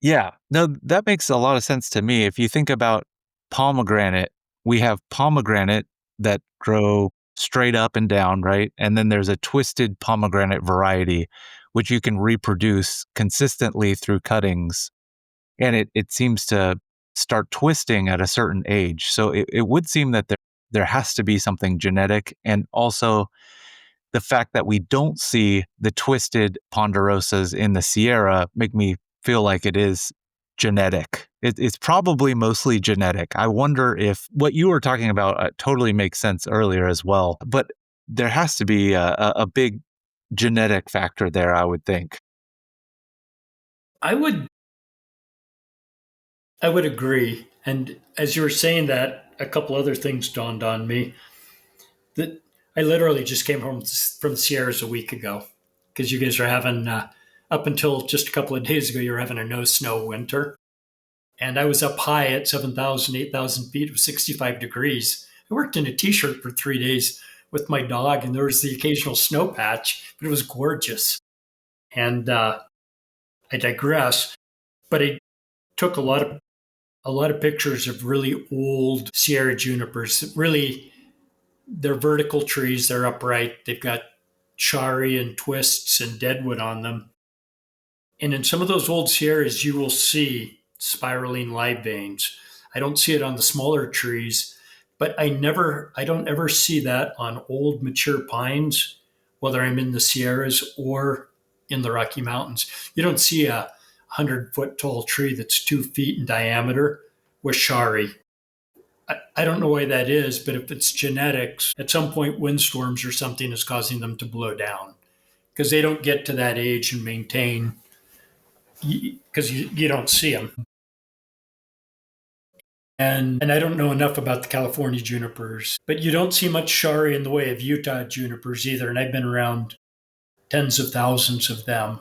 Yeah. No, that makes a lot of sense to me. If you think about pomegranate, we have pomegranate that grow straight up and down, right? And then there's a twisted pomegranate variety, which you can reproduce consistently through cuttings. And it seems to start twisting at a certain age. So it would seem that there has to be something genetic. And also the fact that we don't see the twisted ponderosas in the Sierra make me feel like it is genetic. It's probably mostly genetic. I wonder if what you were talking about totally makes sense earlier as well. But there has to be a big genetic factor there, I would think. I would I would agree. And as you were saying that, a couple other things dawned on me. That I literally just came home from the Sierras a week ago because you guys are having up until just a couple of days ago, you were having a no snow winter, and I was up high at 7,000, 8,000 feet. It was 65 degrees. I worked in a t-shirt for 3 days with my dog, and there was the occasional snow patch, but it was gorgeous. And I digress, but I took a lot of pictures of really old Sierra junipers. Really, they're vertical trees. They're upright. They've got shari and twists and deadwood on them. And in some of those old Sierras, you will see spiraling live veins. I don't see it on the smaller trees, but I don't ever see that on old mature pines, whether I'm in the Sierras or in the Rocky Mountains. You don't see a 100-foot tall tree that's 2 feet in diameter with shari. I don't know why that is, but if it's genetics, at some point windstorms or something is causing them to blow down because they don't get to that age and maintain because you don't see them. And I don't know enough about the California junipers, but you don't see much shari in the way of Utah junipers either. And I've been around tens of thousands of them.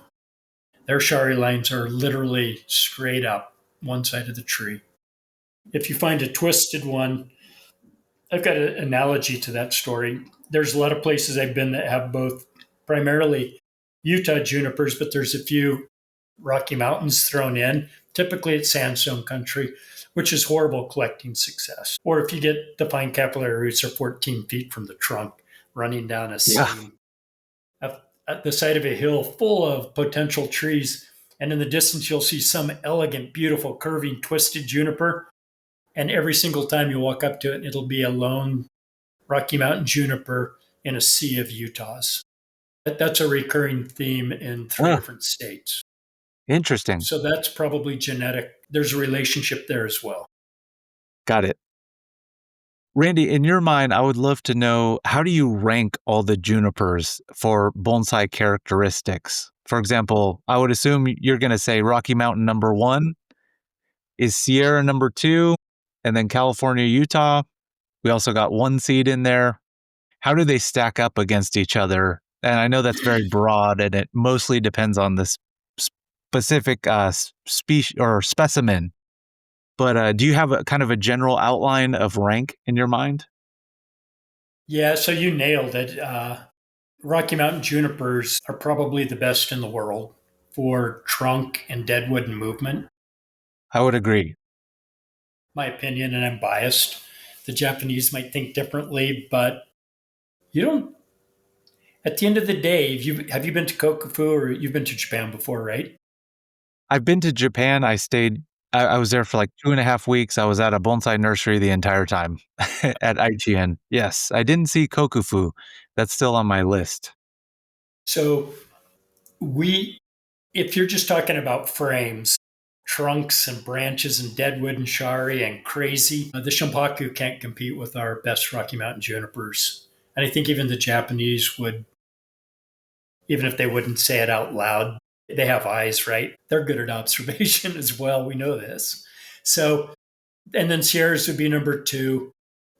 Their shari lines are literally straight up one side of the tree. If you find a twisted one, I've got an analogy to that story. There's a lot of places I've been that have both primarily Utah junipers, but there's a few Rocky Mountains thrown in. Typically it's sandstone country, which is horrible collecting success. Or if you get the fine capillary roots are 14 feet from the trunk running down a Yeah. seam at the side of a hill full of potential trees. And in the distance, you'll see some elegant, beautiful, curving, twisted juniper. And every single time you walk up to it, it'll be a lone Rocky Mountain juniper in a sea of Utahs. That's a recurring theme in three Ah, different states. interesting. So that's probably genetic. There's a relationship there as well. Got it. Randy, in your mind, I would love to know, how do you rank all the junipers for bonsai characteristics? For example, I would assume you're going to say Rocky Mountain number one, is Sierra number two, and then California, Utah. We also got one seed in there. How do they stack up against each other? And I know that's very broad and it mostly depends on this specific species or specimen. But do you have a kind of a general outline of rank in your mind? Yeah, so you nailed it. Rocky Mountain junipers are probably the best in the world for trunk and deadwood and movement. I would agree. My opinion, and I'm biased. The Japanese might think differently, but you don't. At the end of the day, have you been to Kokufu or you've been to Japan before, right? I've been to Japan. I was there for like 2.5 weeks. I was at a bonsai nursery the entire time at Aichien. Yes, I didn't see Kokufu. That's still on my list. So we, if you're just talking about frames, trunks and branches and deadwood and shari and crazy, the Shimpaku can't compete with our best Rocky Mountain junipers. And I think even the Japanese would even if they wouldn't say it out loud. They have eyes, right? They're good at observation as well. We know this. So, and then Sierras would be number two.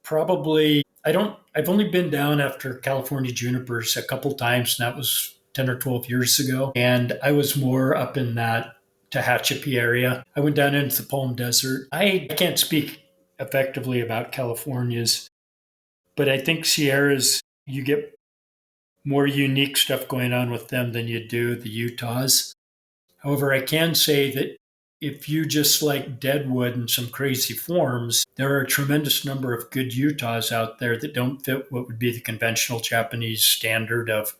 Probably, I've only been down after California Junipers a couple times, and that was 10 or 12 years ago. And I was more up in that Tehachapi area. I went down into the Palm Desert. I can't speak effectively about California's, but I think Sierras, you get more unique stuff going on with them than you do the Utahs. However, I can say that if you just like deadwood and some crazy forms, there are a tremendous number of good Utahs out there that don't fit what would be the conventional Japanese standard of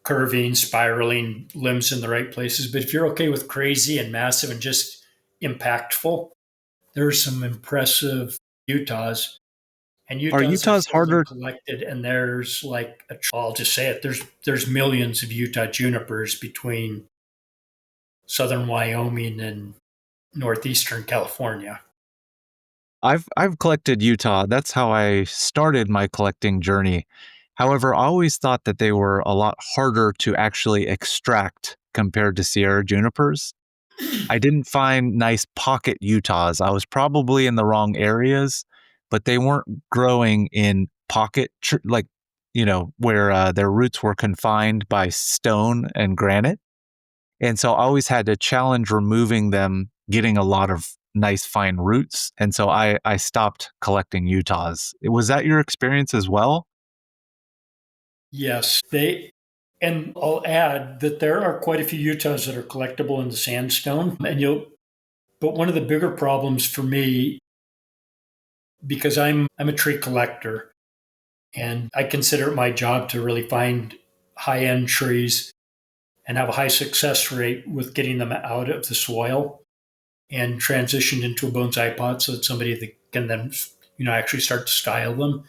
curving, spiraling limbs in the right places. But if you're okay with crazy and massive and just impactful, there are some impressive Utahs. And Are Utahs are Utahs seldom harder? collected, and there's like I'll just say it. There's millions of Utah junipers between southern Wyoming and northeastern California. I've collected Utah. That's how I started my collecting journey. However, I always thought that they were a lot harder to actually extract compared to Sierra junipers. I didn't find nice pocket Utahs. I was probably in the wrong areas, but they weren't growing in like, where their roots were confined by stone and granite. And so I always had to challenge removing them, getting a lot of nice fine roots. And so I stopped collecting Utahs. Was that your experience as well? Yes, and I'll add that there are quite a few Utahs that are collectible in the sandstone. But one of the bigger problems for me, because I'm a tree collector, and I consider it my job to really find high end trees and have a high success rate with getting them out of the soil and transitioned into a bonsai pot so that somebody that can then actually start to style them.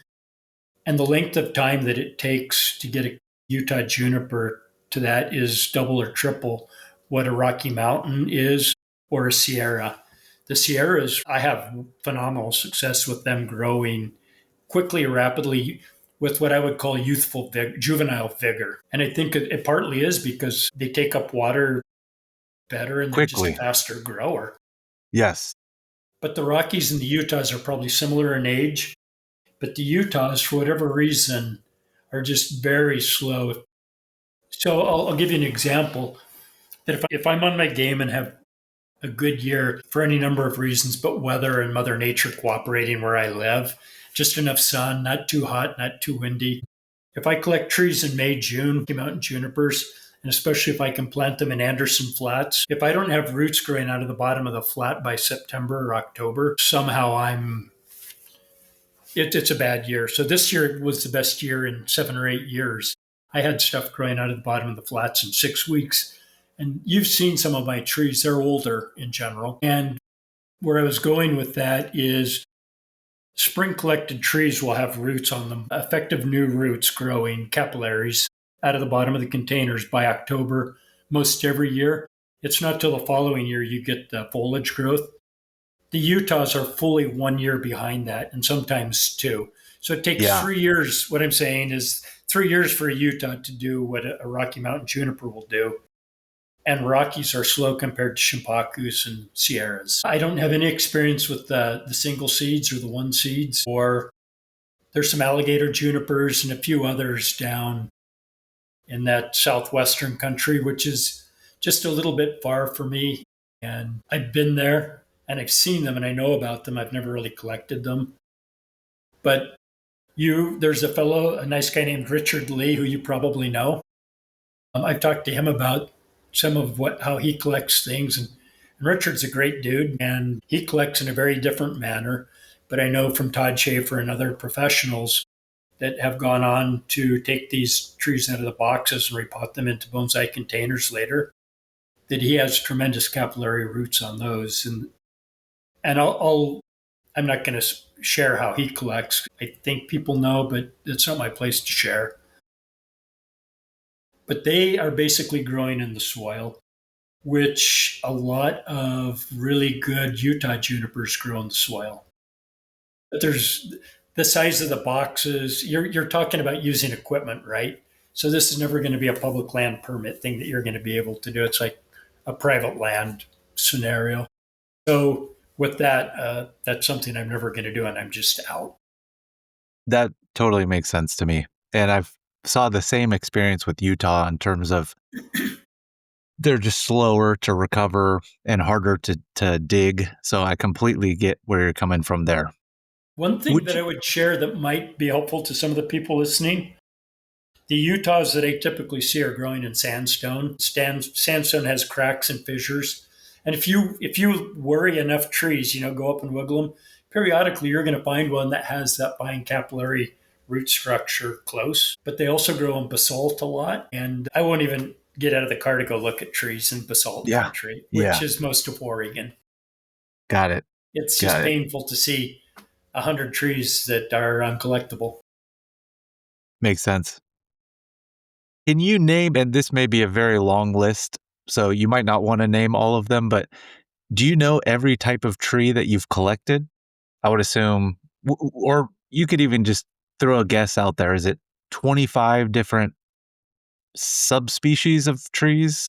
And the length of time that it takes to get a Utah juniper to that is double or triple what a Rocky Mountain is or a Sierra. The Sierras, I have phenomenal success with them growing quickly, rapidly, with what I would call juvenile vigor. And I think it partly is because they take up water better and they're just a Quickly. faster grower. Yes. But the Rockies and the Utahs are probably similar in age. But the Utahs, for whatever reason, are just very slow. So I'll give you an example that if I'm on my game and have a good year for any number of reasons, but weather and Mother Nature cooperating where I live, just enough sun, not too hot, not too windy. If I collect trees in May, June, mountain junipers, and especially if I can plant them in Anderson Flats, if I don't have roots growing out of the bottom of the flat by September or October, somehow it's a bad year. So this year was the best year in 7 or 8 years. I had stuff growing out of the bottom of the flats in 6 weeks. And you've seen some of my trees, they're older in general. And where I was going with that is spring collected trees will have roots on them, effective new roots growing, capillaries out of the bottom of the containers by October, most every year. It's not till the following year you get the foliage growth. The Utahs are fully 1 year behind that, and sometimes two. So it takes 3 years. What I'm saying is 3 years for a Utah to do what a Rocky Mountain juniper will do. And Rockies are slow compared to Shimpakus and Sierras. I don't have any experience with the single seeds or the one seeds, or there's some alligator junipers and a few others down in that southwestern country, which is just a little bit far for me. And I've been there and I've seen them and I know about them. I've never really collected them. But there's a nice guy named Richard Lee, who you probably know. I've talked to him about some of how he collects things. And Richard's a great dude and he collects in a very different manner. But I know from Todd Schaefer and other professionals that have gone on to take these trees out of the boxes and repot them into bonsai containers later, that he has tremendous capillary roots on those. And I'm not going to share how he collects. I think people know, but it's not my place to share. But they are basically growing in the soil, which a lot of really good Utah junipers grow in the soil. But there's the size of the boxes. You're talking about using equipment, right? So this is never going to be a public land permit thing that you're going to be able to do. It's like a private land scenario. So with that, that's something I'm never going to do, and I'm just out. That totally makes sense to me. And I've saw the same experience with Utah in terms of they're just slower to recover and harder to dig. So I completely get where you're coming from there. One thing Would that you, I would share that might be helpful to some of the people listening, the Utahs that I typically see are growing in sandstone. Sandstone has cracks and fissures, and if you worry enough trees, go up and wiggle them. Periodically, you're going to find one that has that fine capillary root structure close. But they also grow in basalt a lot, and I won't even get out of the car to go look at trees in basalt yeah. country, which Yeah. is most of Oregon. Got it. It's just Got it. painful to see 100 trees that are uncollectible. Makes sense. Can you name, and this may be a very long list, so you might not want to name all of them, but do you know every type of tree that you've collected? I would assume, or you could even just throw a guess out there. Is it 25 different subspecies of trees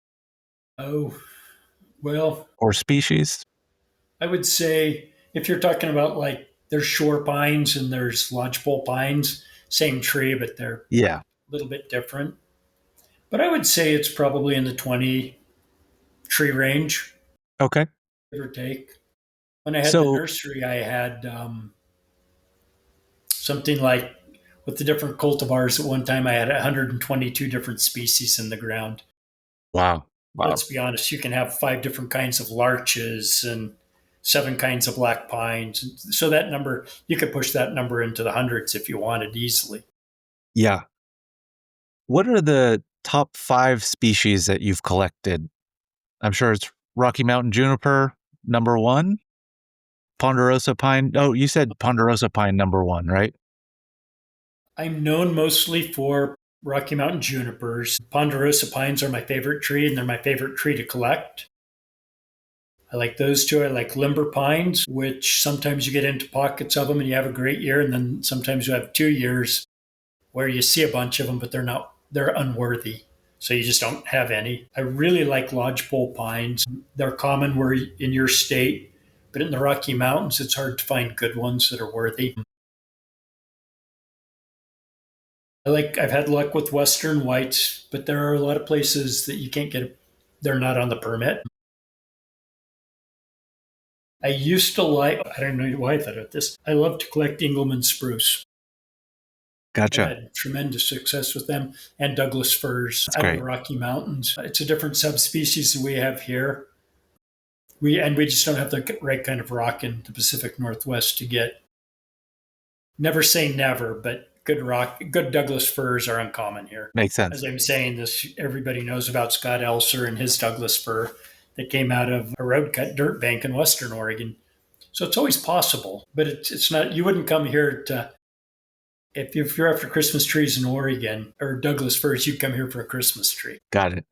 Oh, well, or species? I would say if you're talking about like there's shore pines and there's lodgepole pines, same tree, but they're Yeah. a little bit different. But I would say it's probably in the 20 tree range, Okay. give or take. When I had the So, nursery, I had something like with the different cultivars at one time, I had 122 different species in the ground. wow. Wow. Let's be honest, you can have 5 different kinds of larches and 7 kinds of black pines. So that number, you could push that number into the hundreds if you wanted easily. Yeah. What are the top 5 species that you've collected? I'm sure it's Rocky Mountain juniper, number 1, ponderosa pine. Oh, you said ponderosa pine number 1, right? I'm known mostly for Rocky Mountain junipers. Ponderosa pines are my favorite tree, and they're my favorite tree to collect. I like those two. I like limber pines, which sometimes you get into pockets of them and you have a great year, and then sometimes you have 2 years where you see a bunch of them, but they're unworthy. So you just don't have any. I really like lodgepole pines. They're common where in your state, but in the Rocky Mountains, it's hard to find good ones that are worthy. I've had luck with Western whites, but there are a lot of places that you can't get. They're not on the permit. I used to like. I don't know why I thought of this. I love to collect Engelmann spruce. I've Gotcha. had tremendous success with them, and Douglas firs That's out of great. the Rocky Mountains. It's a different subspecies that we have here. We just don't have the right kind of rock in the Pacific Northwest to get. Never say never, but good Douglas firs are uncommon here. Makes As sense. I'm saying this, everybody knows about Scott Elser and his Douglas fir that came out of a road cut dirt bank in Western Oregon. So it's always possible, but it's not. You wouldn't come here to if you're after Christmas trees in Oregon or Douglas firs, you come here for a Christmas tree. Got it.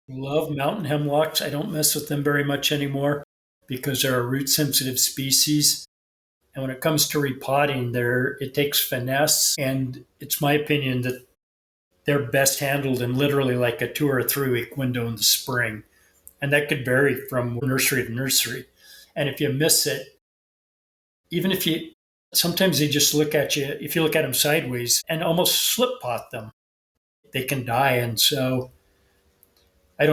Love mountain hemlocks. I don't mess with them very much anymore because they're a root sensitive species. And when it comes to repotting, it takes finesse. And it's my opinion that they're best handled in literally like a 2 or 3 week window in the spring. And that could vary from nursery to nursery. And if you miss it, even if you, sometimes they just look at you, if you look at them sideways and almost slip pot them, they can die. And so I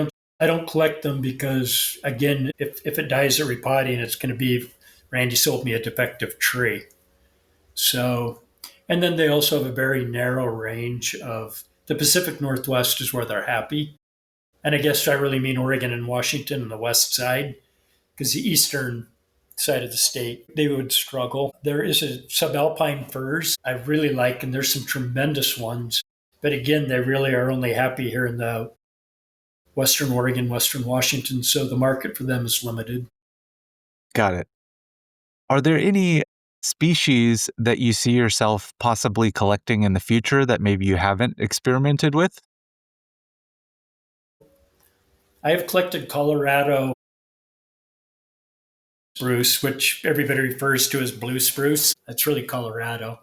don't collect them because again, if it dies at repotting, it's going to be Randy sold me a defective tree. So, and then they also have a very narrow range of the Pacific Northwest is where they're happy. And I guess I really mean Oregon and Washington and the west side, because the eastern side of the state, they would struggle. There is a subalpine firs I really like, and there's some tremendous ones. But again, they really are only happy here in the Western Oregon, Western Washington, so the market for them is limited. Got it. Are there any species that you see yourself possibly collecting in the future that maybe you haven't experimented with? I have collected Colorado spruce, which everybody refers to as blue spruce. That's really Colorado.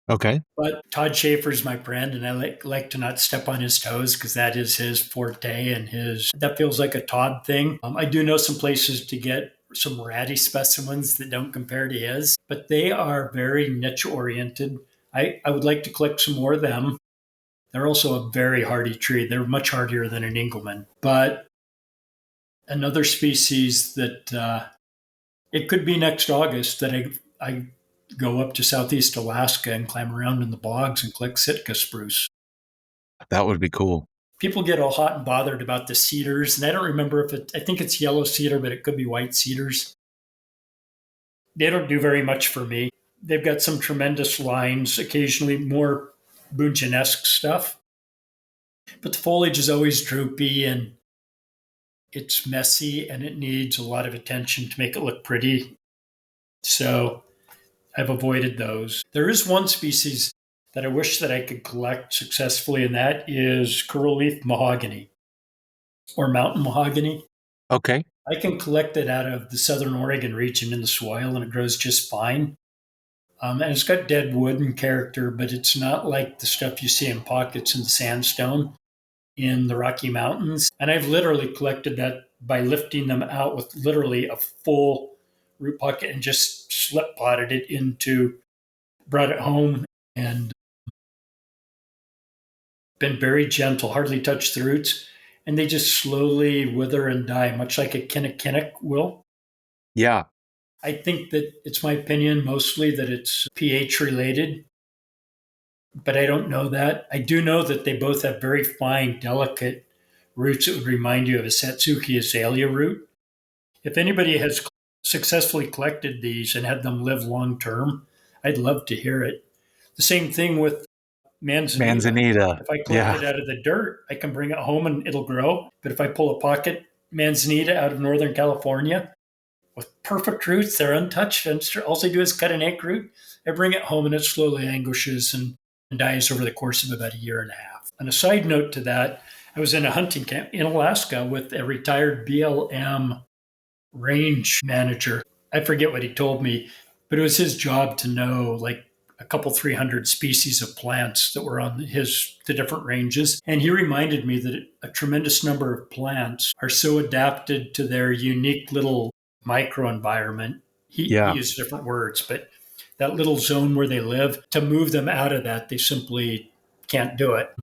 Okay. But Todd Schaefer's my friend, and I like to not step on his toes because that is his forte and his that feels like a Todd thing. I do know some places to get some ratty specimens that don't compare to his, but they are very niche oriented. I would like to collect some more of them. They're also a very hardy tree. They're much hardier than an Engelmann. But another species that it could be next August that I go up to Southeast Alaska and climb around in the bogs and collect Sitka spruce. That would be cool. People get all hot and bothered about the cedars, and I don't remember I think it's yellow cedar, but it could be white cedars. They don't do very much for me. They've got some tremendous lines, occasionally more Bunchen-esque stuff, but the foliage is always droopy and it's messy and it needs a lot of attention to make it look pretty. So I've avoided those. There is one species that I wish that I could collect successfully, and that is coral leaf mahogany or mountain mahogany. Okay. I can collect it out of the southern Oregon region in the soil, and it grows just fine. And it's got dead wood and character, but it's not like the stuff you see in pockets in the sandstone in the Rocky Mountains. And I've literally collected that by lifting them out with literally a full root pocket and just slip potted it into, brought it home and been very gentle, hardly touched the roots. And they just slowly wither and die, much like a kinnikinnick will. Yeah. I think that it's my opinion mostly that it's pH related, but I don't know that. I do know that they both have very fine, delicate roots that would remind you of a Satsuki azalea root. If anybody has successfully collected these and had them live long term, I'd love to hear it. The same thing with manzanita. Manzanita. If I collect Yeah. it out of the dirt, I can bring it home and it'll grow. But if I pull a pocket manzanita out of Northern California with perfect roots, they're untouched, and all they do is cut an egg root. I bring it home and it slowly languishes and dies over the course of about a year and a half. On a side note to that, I was in a hunting camp in Alaska with a retired BLM range manager. I forget what he told me, but it was his job to know like a couple 300 species of plants that were on the different ranges. And he reminded me that a tremendous number of plants are so adapted to their unique little microenvironment. He Yeah. used different words, but that little zone where they live, to move them out of that, they simply can't do it.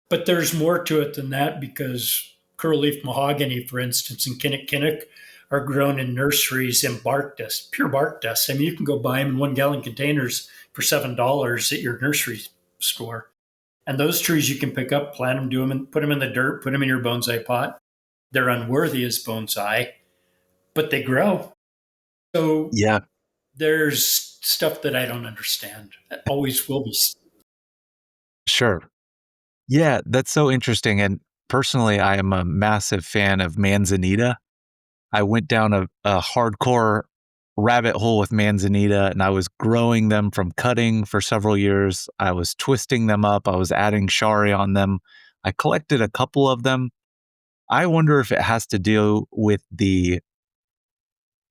But there's more to it than that because curl leaf mahogany, for instance, and kinnikinnick are grown in nurseries in bark dust, pure bark dust. I mean, you can go buy them in 1 gallon containers for $7 at your nursery store. And those trees you can pick up, plant them, do them, and put them in the dirt, put them in your bonsai pot. They're unworthy as bonsai, but they grow. So Yeah. there's stuff that I don't understand. Always will be. Sure. Yeah, that's so interesting. And personally, I am a massive fan of manzanita. I went down a hardcore rabbit hole with manzanita, and I was growing them from cutting for several years. I was twisting them up. I was adding shari on them. I collected a couple of them. I wonder if it has to do with the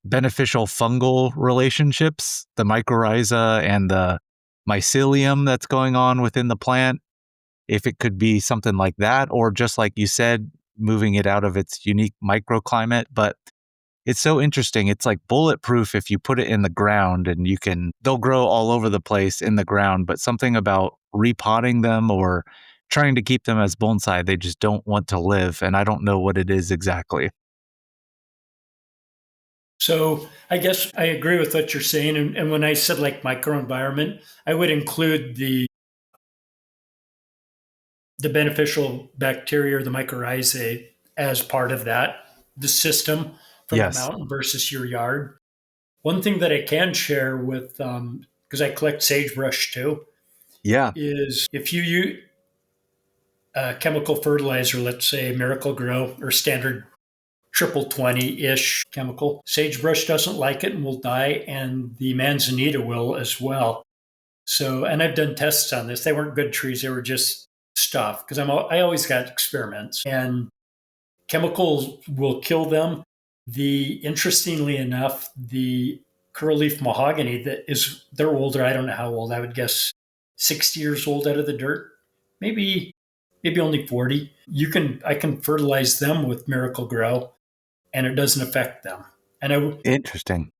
beneficial fungal relationships, the mycorrhiza and the mycelium that's going on within the plant. If it could be something like that, or just like you said, moving it out of its unique microclimate. But it's so interesting. It's like bulletproof if you put it in the ground and they'll grow all over the place in the ground, but something about repotting them or trying to keep them as bonsai, they just don't want to live. And I don't know what it is exactly. So I guess I agree with what you're saying. And when I said like microenvironment, I would include the beneficial bacteria or the mycorrhizae as part of that, the system from the Yes. mountain versus your yard. One thing that I can share with, because I collect sagebrush too, Yeah. is if you use chemical fertilizer, let's say Miracle Grow or standard triple 20-ish chemical, sagebrush doesn't like it and will die, and the manzanita will as well. So, and I've done tests on this. They weren't good trees; they were just stuff because I always got experiments, and chemicals will kill them. Interestingly enough, the curl-leaf mahogany they're older. I don't know how old. I would guess 60 years old out of the dirt. Maybe only 40. I can fertilize them with Miracle Grow and it doesn't affect them. And Interesting.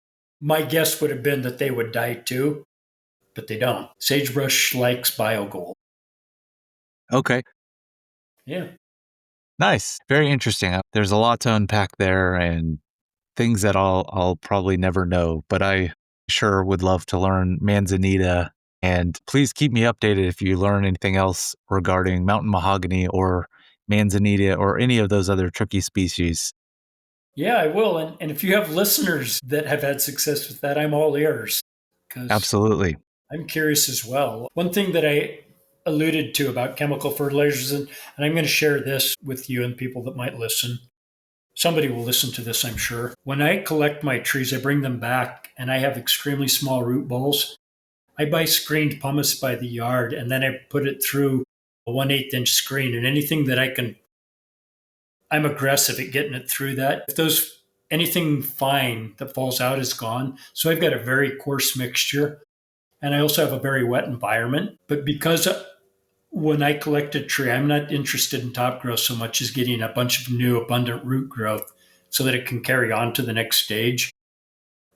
my guess would have been that they would die too, but they don't. Sagebrush likes BioGold. Okay. Yeah. Nice. Very interesting. There's a lot to unpack there and things that I'll probably never know, but I sure would love to learn manzanita. And please keep me updated if you learn anything else regarding mountain mahogany or manzanita or any of those other tricky species. Yeah, I will. And if you have listeners that have had success with that, I'm all ears because Absolutely. I'm curious as well. One thing that I alluded to about chemical fertilizers, and I'm going to share this with you and people that might listen. Somebody will listen to this, I'm sure. When I collect my trees, I bring them back and I have extremely small root balls. I buy screened pumice by the yard and then I put it through a 1/8 inch screen, and anything that I'm aggressive at getting it through that. If anything fine that falls out is gone. So I've got a very coarse mixture, and I also have a very wet environment. But because when I collect a tree, I'm not interested in top growth so much as getting a bunch of new abundant root growth so that it can carry on to the next stage.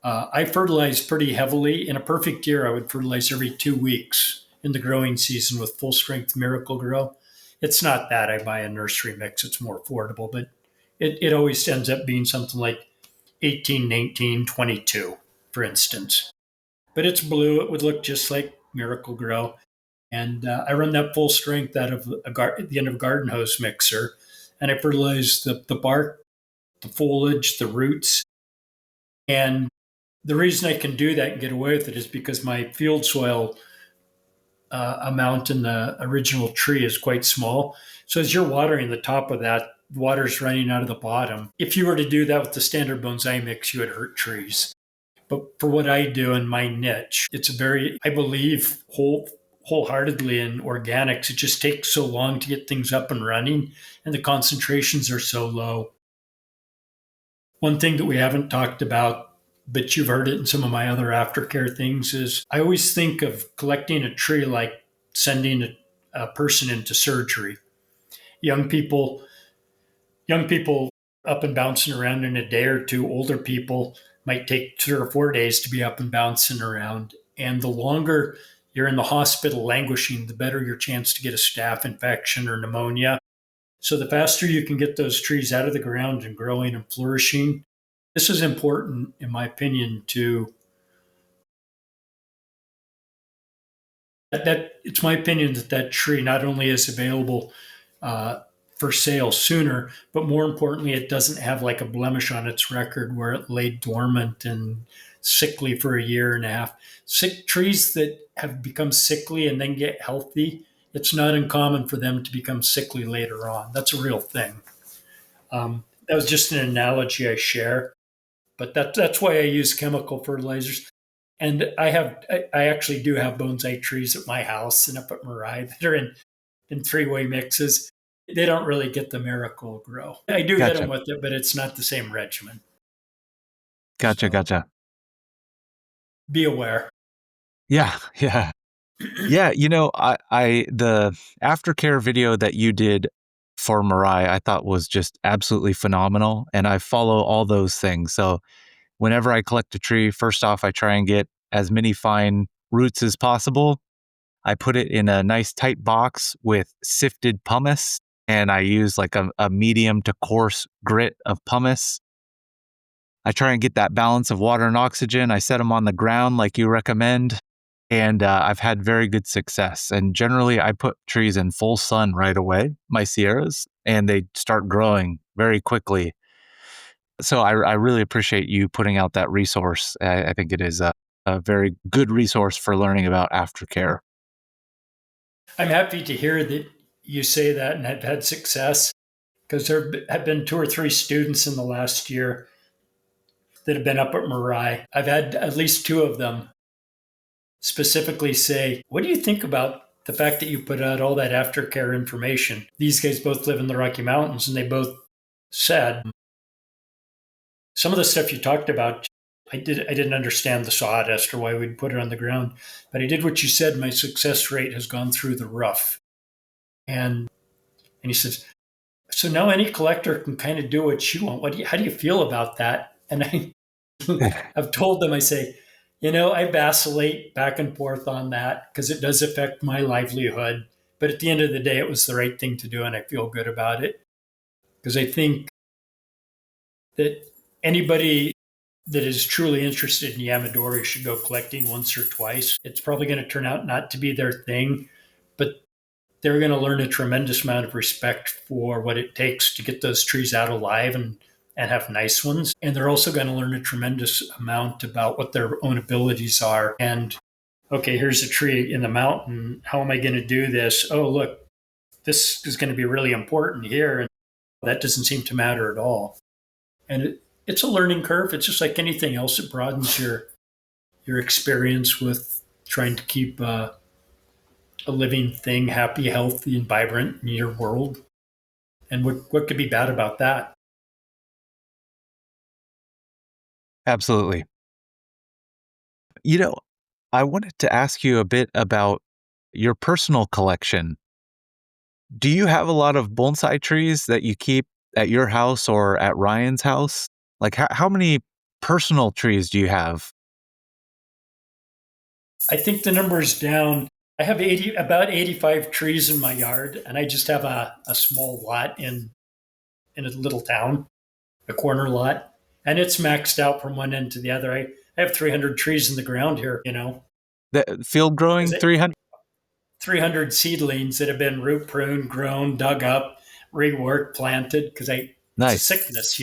I fertilize pretty heavily. In a perfect year, I would fertilize every 2 weeks in the growing season with full strength Miracle Grow. It's not that I buy a nursery mix, it's more affordable, but it always ends up being something like 18, 19, 22, for instance. But it's blue. It would look just like Miracle Grow. And I run that full strength out of the end of a garden hose mixer. And I fertilize the bark, the foliage, the roots. And the reason I can do that and get away with it is because my field soil amount in the original tree is quite small. So as you're watering the top of that, water's running out of the bottom. If you were to do that with the standard bonsai mix, you would hurt trees. But for what I do in my niche, it's I believe wholeheartedly in organics. It just takes so long to get things up and running, and the concentrations are so low. One thing that we haven't talked about, but you've heard it in some of my other aftercare things, is I always think of collecting a tree like sending a person into surgery. Young people up and bouncing around in a day or two. Older people might take 3 or 4 days to be up and bouncing around. And the longer you're in the hospital languishing, the better your chance to get a staph infection or pneumonia. So the faster you can get those trees out of the ground and growing and flourishing. This is important, in my opinion, it's my opinion that tree not only is available for sale sooner, but more importantly, it doesn't have like a blemish on its record where it lay dormant and sickly for a year and a half. Sick trees that have become sickly and then get healthy, it's not uncommon for them to become sickly later on. That's a real thing. That was just an analogy I share, but that's why I use chemical fertilizers. And I actually do have bonsai trees at my house and up at Marai that are in three-way mixes. They don't really get the Miracle Grow. I do get them Gotcha. with it, but it's not the same regimen. Gotcha. So Gotcha. be aware. Yeah. Yeah. Yeah. The aftercare video that you did for Mariah, I thought was just absolutely phenomenal. And I follow all those things. So whenever I collect a tree, first off, I try and get as many fine roots as possible. I put it in a nice tight box with sifted pumice, and I use like a medium to coarse grit of pumice. I try and get that balance of water and oxygen. I set them on the ground like you recommend, and I've had very good success. And generally, I put trees in full sun right away, my Sierras, and they start growing very quickly. So I really appreciate you putting out that resource. I think it is a very good resource for learning about aftercare. I'm happy to hear that you say that and have had success, because there have been 2 or 3 students in the last year that have been up at Marai. I've had at least 2 of them specifically say, "What do you think about the fact that you put out all that aftercare information?" These guys both live in the Rocky Mountains, and they both said, "Some of the stuff you talked about, I didn't understand the sawdust or why we'd put it on the ground, but I did what you said. My success rate has gone through the roof. And he says, so now any collector can kind of do what you want. How do you feel about that? And I've told them, I say, I vacillate back and forth on that because it does affect my livelihood. But at the end of the day, it was the right thing to do, and I feel good about it. Because I think that anybody that is truly interested in Yamadori should go collecting once or twice. It's probably going to turn out not to be their thing, but they're going to learn a tremendous amount of respect for what it takes to get those trees out alive and have nice ones. And they're also going to learn a tremendous amount about what their own abilities are. And okay, here's a tree in the mountain. How am I going to do this? Oh, look, this is going to be really important here. And that doesn't seem to matter at all. And it's a learning curve. It's just like anything else. It broadens your experience with trying to keep a living thing happy, healthy, and vibrant in your world. And what could be bad about that? Absolutely. You know, I wanted to ask you a bit about your personal collection. Do you have a lot of bonsai trees that you keep at your house or at Ryan's house? Like, how many personal trees do you have? I think the number is down. I have about 85 trees in my yard, and I just have a small lot in a little town, a corner lot, and it's maxed out from one end to the other. I have 300 trees in the ground here, The field growing 300? 300 seedlings that have been root pruned, grown, dug up, reworked, planted, because it's a Nice. sickness,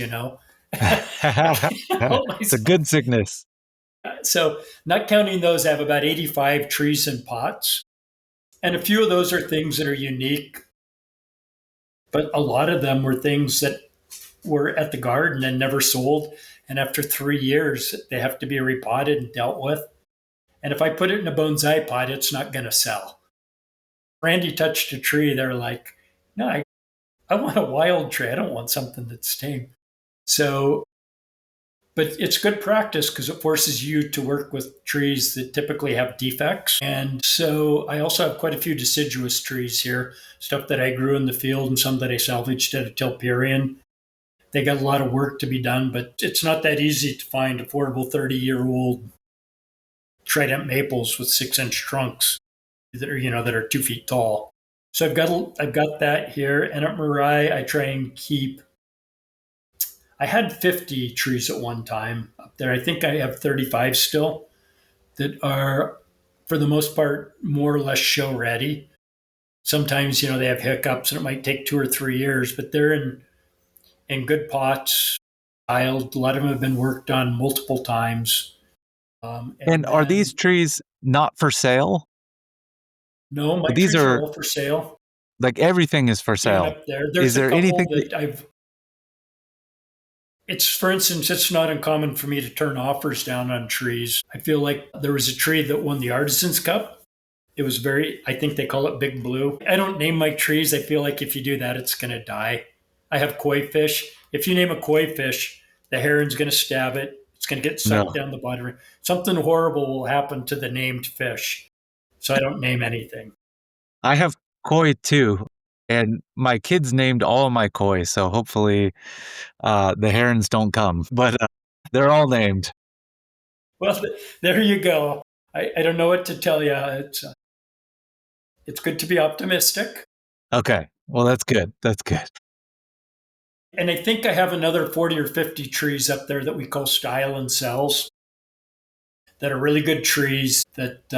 It's a good sickness. So, not counting those, I have about 85 trees in pots. And a few of those are things that are unique, but a lot of them were things that were at the garden and never sold. And after 3 years, they have to be repotted and dealt with. And if I put it in a bonsai pot, it's not going to sell. Randy touched a tree. They're like, no, I want a wild tree. I don't want something that's tame. So, but it's good practice because it forces you to work with trees that typically have defects. And so I also have quite a few deciduous trees here, stuff that I grew in the field and some that I salvaged at a Tilperian. They got a lot of work to be done, but it's not that easy to find affordable 30-year-old trident maples with 6-inch trunks that are 2 feet tall. So I've got that here. And at Marai, I try and keep. I had 50 trees at one time up there. I think I have 35 still that are, for the most part, more or less show ready. Sometimes, they have hiccups and it might take 2 or 3 years, but they're in good pots, tiled. A lot of them have been worked on multiple times. And are these trees not for sale? No, my These trees are are all for sale. like everything is for Even sale. up there, there's Is there a couple anything that I've. For instance, it's not uncommon for me to turn offers down on trees. I feel like there was a tree that won the Artisan's Cup. It was I think they call it Big Blue. I don't name my trees. I feel like if you do that, it's going to die. I have koi fish. If you name a koi fish, the heron's going to stab it. It's going to get sucked down the bottom. Something horrible will happen to the named fish. So I don't name anything. I have koi too, and my kids named all of my koi, so hopefully the herons don't come, but they're all named. Well, there you go. I don't know what to tell you. It's good to be optimistic. Okay, well, that's good. That's good. And I think I have another 40 or 50 trees up there that we call style and cells that are really good trees that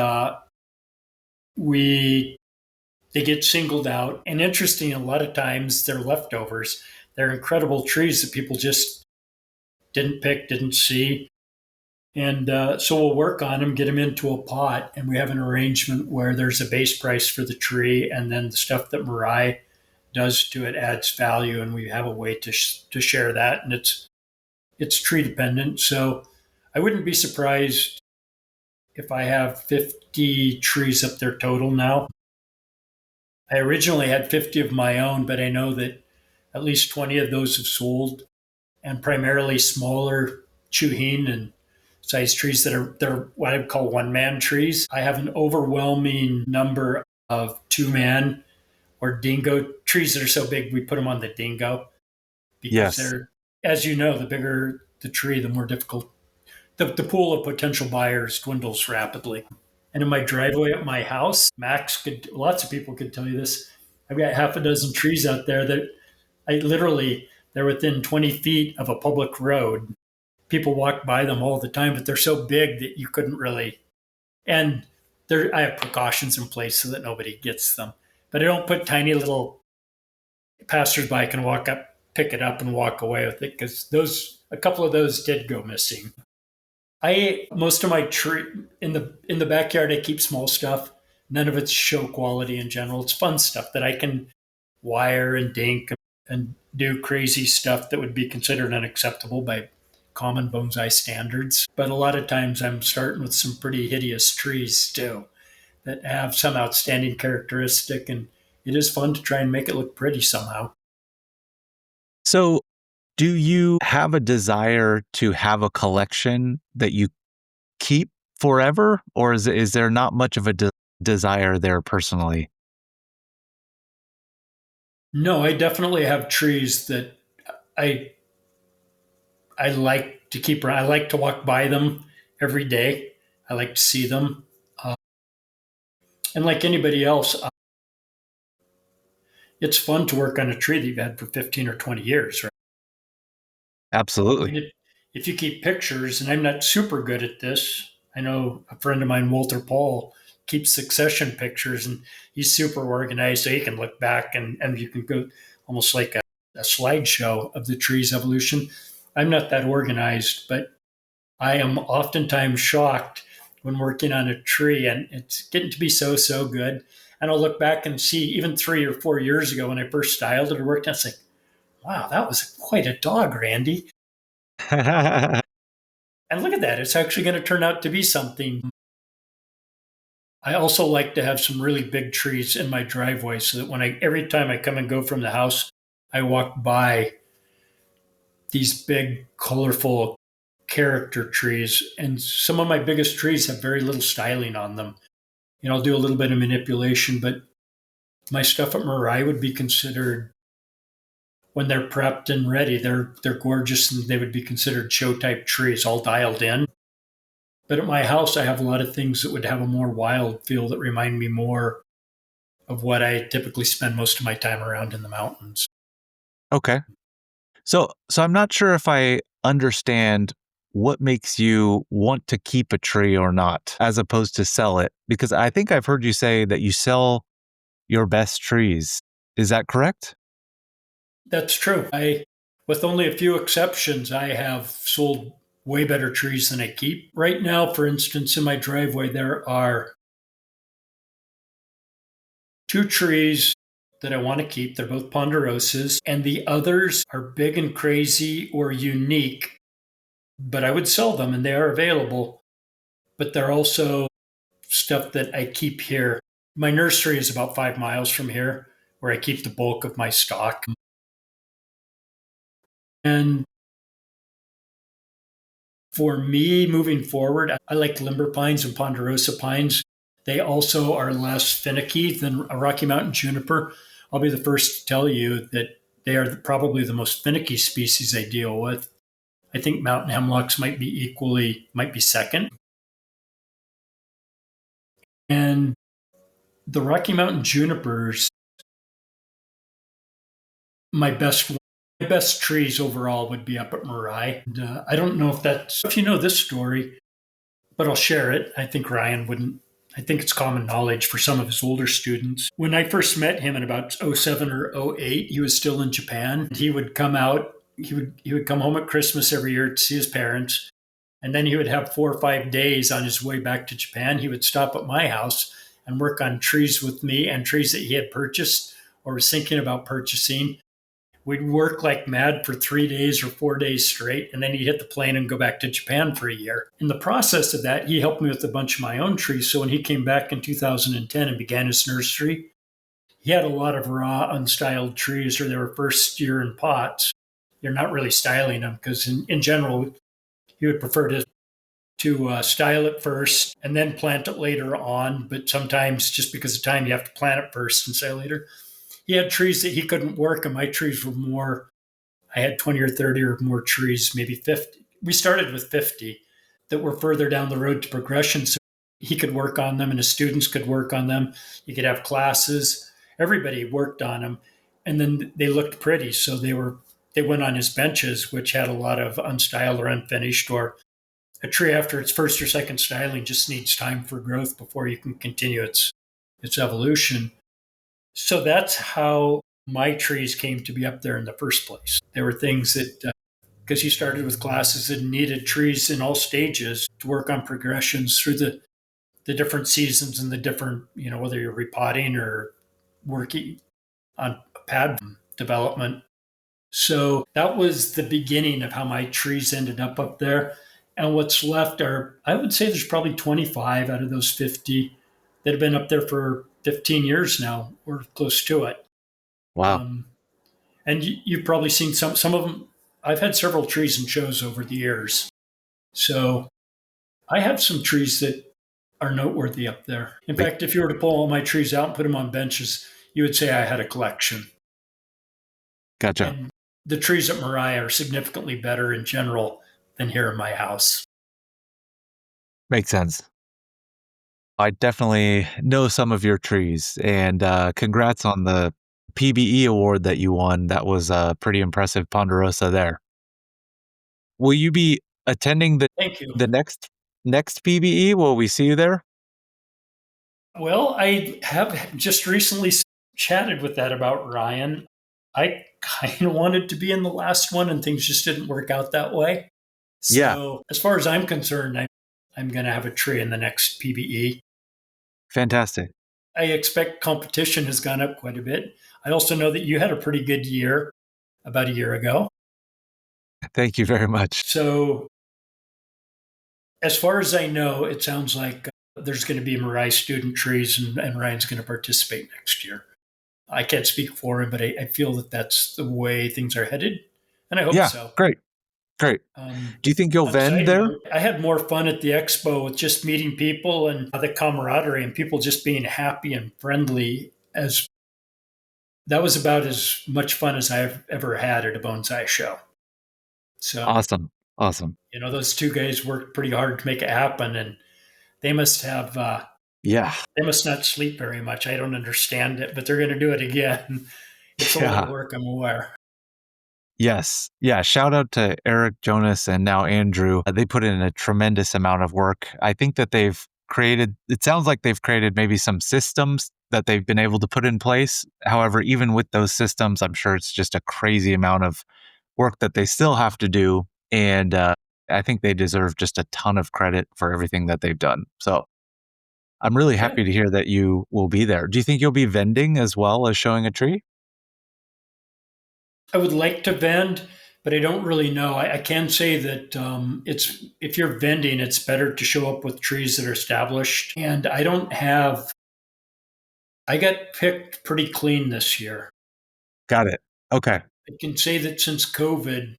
they get singled out. And interesting, a lot of times they're leftovers. They're incredible trees that people just didn't pick, didn't see. And so we'll work on them, get them into a pot, and we have an arrangement where there's a base price for the tree, and then the stuff that Marai does to it adds value, and we have a way to share that. And it's tree dependent. So I wouldn't be surprised if I have 50 trees up there total now. I originally had 50 of my own, but I know that at least 20 of those have sold, and primarily smaller chewing and size trees they're what I would call one-man trees. I have an overwhelming number of two-man or dingo trees that are so big we put them on the dingo because Yes. they're, as you know, the bigger the tree, the more difficult. The pool of potential buyers dwindles rapidly. And in my driveway at my house, lots of people could tell you this. I've got half a dozen trees out there that they're within 20 feet of a public road. People walk by them all the time, but they're so big that you couldn't really. And I have precautions in place so that nobody gets them. But I don't put tiny little passersby can walk up, pick it up, and walk away with it because a couple of those did go missing. Most of my tree in the backyard. I keep small stuff. None of it's show quality in general. It's fun stuff that I can wire and dink and do crazy stuff that would be considered unacceptable by common bonsai standards. But a lot of times I'm starting with some pretty hideous trees too that have some outstanding characteristic, and it is fun to try and make it look pretty somehow. So, do you have a desire to have a collection that you keep forever, or is there not much of a desire there personally? No, I definitely have trees that I I like to keep around. I like to walk by them every day. I like to see them. Uh, and like anybody else, it's fun to work on a tree that you've had for 15 or 20 years, right? I Absolutely. mean, if you keep pictures, and I'm not super good at this, I know a friend of mine, Walter Paul, keeps succession pictures and he's super organized so he can look back and you can go almost like a slideshow of the tree's evolution. I'm not that organized, but I am oftentimes shocked when working on a tree and it's getting to be so good. And I'll look back and see even 3 or 4 years ago when I first styled it or worked on it, it's like, wow, that was quite a dog, Randy. And look at that. It's actually going to turn out to be something. I also like to have some really big trees in my driveway so that every time I come and go from the house, I walk by these big, colorful character trees. And some of my biggest trees have very little styling on them. I'll do a little bit of manipulation, but my stuff at Marai would be considered, when they're prepped and ready, they're gorgeous and they would be considered show type trees, all dialed in. But at my house, I have a lot of things that would have a more wild feel that remind me more of what I typically spend most of my time around in the mountains. Okay. So I'm not sure if I understand what makes you want to keep a tree or not, as opposed to sell it, because I think I've heard you say that you sell your best trees. Is that correct? That's true. With only a few exceptions, I have sold way better trees than I keep. Right now, for instance, in my driveway, there are two trees that I want to keep. They're both ponderosas, and the others are big and crazy or unique, but I would sell them and they are available. But they're also stuff that I keep here. My nursery is about 5 miles from here, where I keep the bulk of my stock. And for me, moving forward, I like limber pines and ponderosa pines. They also are less finicky than a Rocky Mountain juniper. I'll be the first to tell you that they are probably the most finicky species I deal with. I think mountain hemlocks might be second. And the Rocky Mountain junipers, my best trees overall would be up at Marai. And, I don't know if you know this story, but I'll share it. I think Ryan wouldn't. I think it's common knowledge for some of his older students. When I first met him in about '07 or '08, he was still in Japan. He would come out. He would come home at Christmas every year to see his parents, and then he would have 4 or 5 days on his way back to Japan. He would stop at my house and work on trees with me and trees that he had purchased or was thinking about purchasing. We'd work like mad for 3 days or 4 days straight, and then he'd hit the plane and go back to Japan for a year. In the process of that, he helped me with a bunch of my own trees. So when he came back in 2010 and began his nursery, he had a lot of raw, unstyled trees, or they were first year in pots. You're not really styling them because in general, he would prefer to to style it first and then plant it later on. But sometimes, just because of time, you have to plant it first and style later. He had trees that he couldn't work, and my trees were more. I had 20 or 30 or more trees, maybe 50. We started with 50 that were further down the road to progression. So he could work on them and his students could work on them. You could have classes. Everybody worked on them. And then they looked pretty. So they went on his benches, which had a lot of unstyled or unfinished, or a tree after its first or second styling just needs time for growth before you can continue its evolution. So that's how my trees came to be up there in the first place. There were things that, because he started with classes and needed trees in all stages to work on progressions through the different seasons and the different, whether you're repotting or working on pad development. So that was the beginning of how my trees ended up there. And what's left are, I would say there's probably 25 out of those 50 that have been up there for 15 years now or close to it. Wow. And you've probably seen some of them. I've had several trees in shows over the years. So I have some trees that are noteworthy up there. In fact, if you were to pull all my trees out and put them on benches, you would say I had a collection. Gotcha. And the trees at Mariah are significantly better in general than here in my house. Makes sense. I definitely know some of your trees, and congrats on the PBE award that you won. That was pretty impressive, Ponderosa there. Will you be attending Thank you. the next PBE? Will we see you there? Well, I have just recently chatted with that about Ryan. I kind of wanted to be in the last one, and things just didn't work out that way. So, Yeah. as far as I'm concerned, I'm going to have a tree in the next PBE. Fantastic. I expect competition has gone up quite a bit. I also know that you had a pretty good year about a year ago. Thank you very much. So, as far as I know, it sounds like there's going to be Mariah student trees, and Ryan's going to participate next year. I can't speak for him, but I feel that that's the way things are headed, and I hope so. Great. Do you think you'll vend there? I had more fun at the expo with just meeting people and the camaraderie and people just being happy and friendly. As that was about as much fun as I've ever had at a bonsai show. So Awesome. those two guys worked pretty hard to make it happen, and they must have. They must not sleep very much. I don't understand it, but they're going to do it again. It's a lot of work, I'm aware. Yes. Yeah. Shout out to Eric, Jonas, and now Andrew. They put in a tremendous amount of work. I think that it sounds like they've created maybe some systems that they've been able to put in place. However, even with those systems, I'm sure it's just a crazy amount of work that they still have to do. And I think they deserve just a ton of credit for everything that they've done. So I'm really happy to hear that you will be there. Do you think you'll be vending as well as showing a tree? I would like to vend, but I don't really know. I can say that if you're vending, it's better to show up with trees that are established. And I got picked pretty clean this year. Got it. Okay. I can say that since COVID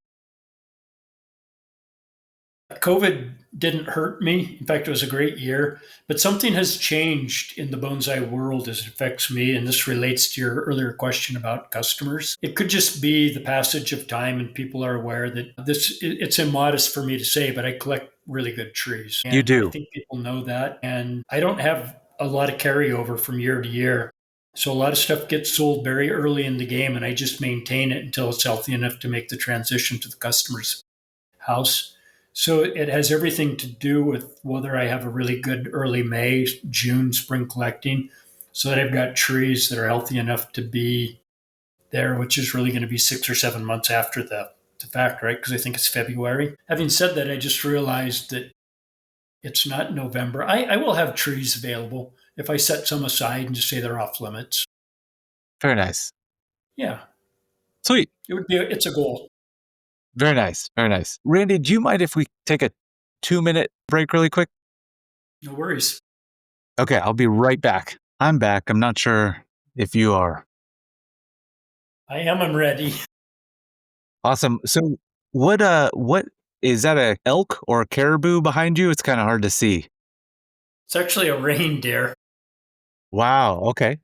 didn't hurt me. In fact, it was a great year. But something has changed in the bonsai world as it affects me. And this relates to your earlier question about customers. It could just be the passage of time and people are aware that it's immodest for me to say, but I collect really good trees. And You do. I think people know that. And I don't have a lot of carryover from year to year. So a lot of stuff gets sold very early in the game, and I just maintain it until it's healthy enough to make the transition to the customer's house. So it has everything to do with whether I have a really good early May, June, spring collecting, so that I've got trees that are healthy enough to be there, which is really going to be 6 or 7 months after the fact, right? Because I think it's February. Having said that, I just realized that it's not November. I will have trees available if I set some aside and just say they're off limits. Very nice. Yeah. Sweet. It's a goal. Very nice. Randy, do you mind if we take a 2-minute break really quick? No worries. Okay, I'll be right back. I'm back. I'm not sure if you are. I'm ready. Awesome. So what Is that a elk or a caribou behind you? It's kind of hard to see. It's actually a reindeer. Wow. Okay.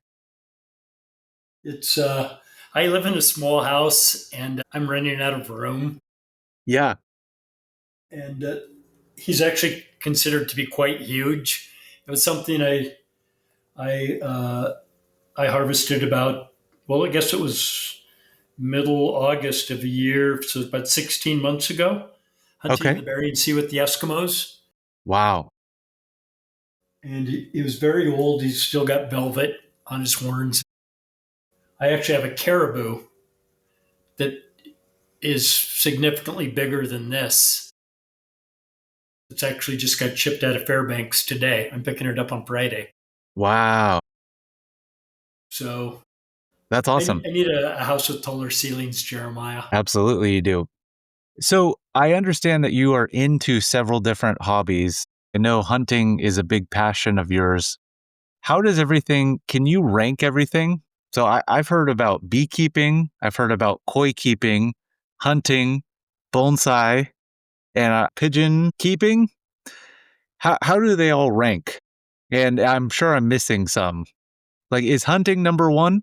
It's I live in a small house and I'm running out of room. Yeah. And he's actually considered to be quite huge. It was something I I harvested about, well, I guess it was middle August of a year, so about 16 months ago, hunting in Okay. the Bering Sea with the Eskimos. Wow. And he was very old. He's still got velvet on his horns. I actually have a caribou that is significantly bigger than this. It's actually just got shipped out of Fairbanks today. I'm picking it up on Friday. Wow. So That's I, awesome. I need a house with taller ceilings, Jeremiah. Absolutely, you do. So I understand that you are into several different hobbies. I know hunting is a big passion of yours. How does everything, can you rank everything? So I've heard about beekeeping, I've heard about koi keeping, hunting, bonsai, and pigeon keeping. How do they all rank? And I'm sure I'm missing some. Like, is hunting number one?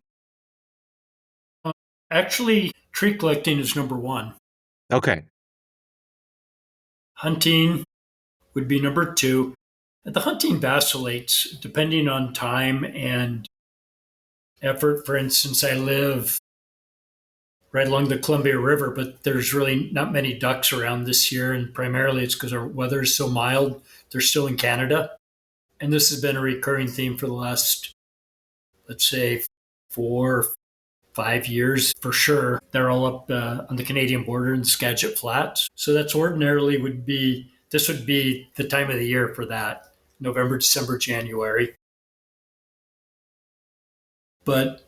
Uh, Actually, tree collecting is number one. Okay. Hunting would be number two. The hunting vacillates depending on time and effort. For instance, I live right along the Columbia River, but there's really not many ducks around this year, and primarily it's because our weather is so mild. They're still in Canada. And this has been a recurring theme for the last, let's say, 4 or 5 years for sure. They're all up on the Canadian border in the Skagit Flats. So that's ordinarily this would be the time of the year for that, November, December, January. But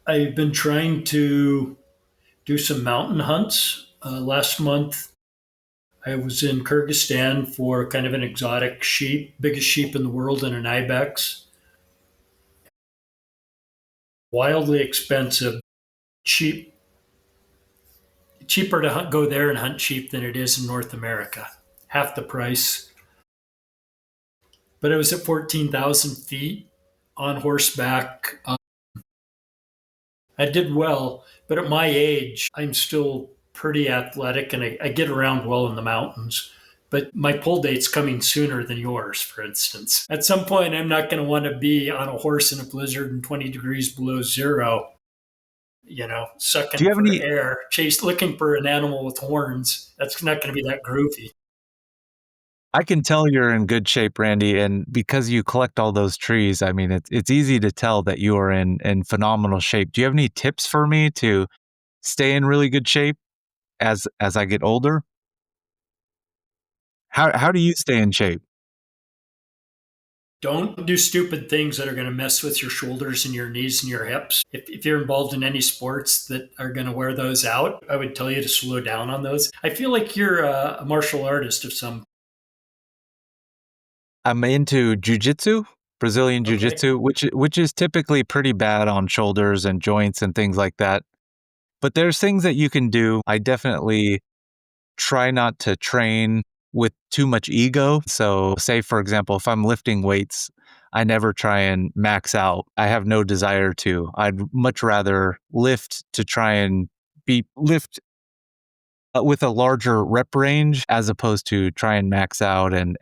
I've been trying to do some mountain hunts. Last month, I was in Kyrgyzstan for kind of an exotic sheep, biggest sheep in the world, and an ibex. Wildly expensive, cheap, cheaper to go there and hunt sheep than it is in North America. Half the price. But I was at 14,000 feet on horseback. I did well, but at my age, I'm still pretty athletic and I get around well in the mountains. But my pull date's coming sooner than yours, for instance. At some point, I'm not going to want to be on a horse in a blizzard and 20 degrees below zero, Do you sucking have for any air, looking for an animal with horns. That's not going to be that groovy. I can tell you're in good shape, Randy, and because you collect all those trees, I mean, it's easy to tell that you are in phenomenal shape. Do you have any tips for me to stay in really good shape as I get older? How do you stay in shape? Don't do stupid things that are going to mess with your shoulders and your knees and your hips. If you're involved in any sports that are going to wear those out, I would tell you to slow down on those. I feel like you're a martial artist of some. I'm into jujitsu, Brazilian Okay. jiu-jitsu, which is typically pretty bad on shoulders and joints and things like that. But there's things that you can do. I definitely try not to train with too much ego. So, say, for example, if I'm lifting weights, I never try and max out. I have no desire to. I'd much rather lift to try and lift with a larger rep range as opposed to try and max out and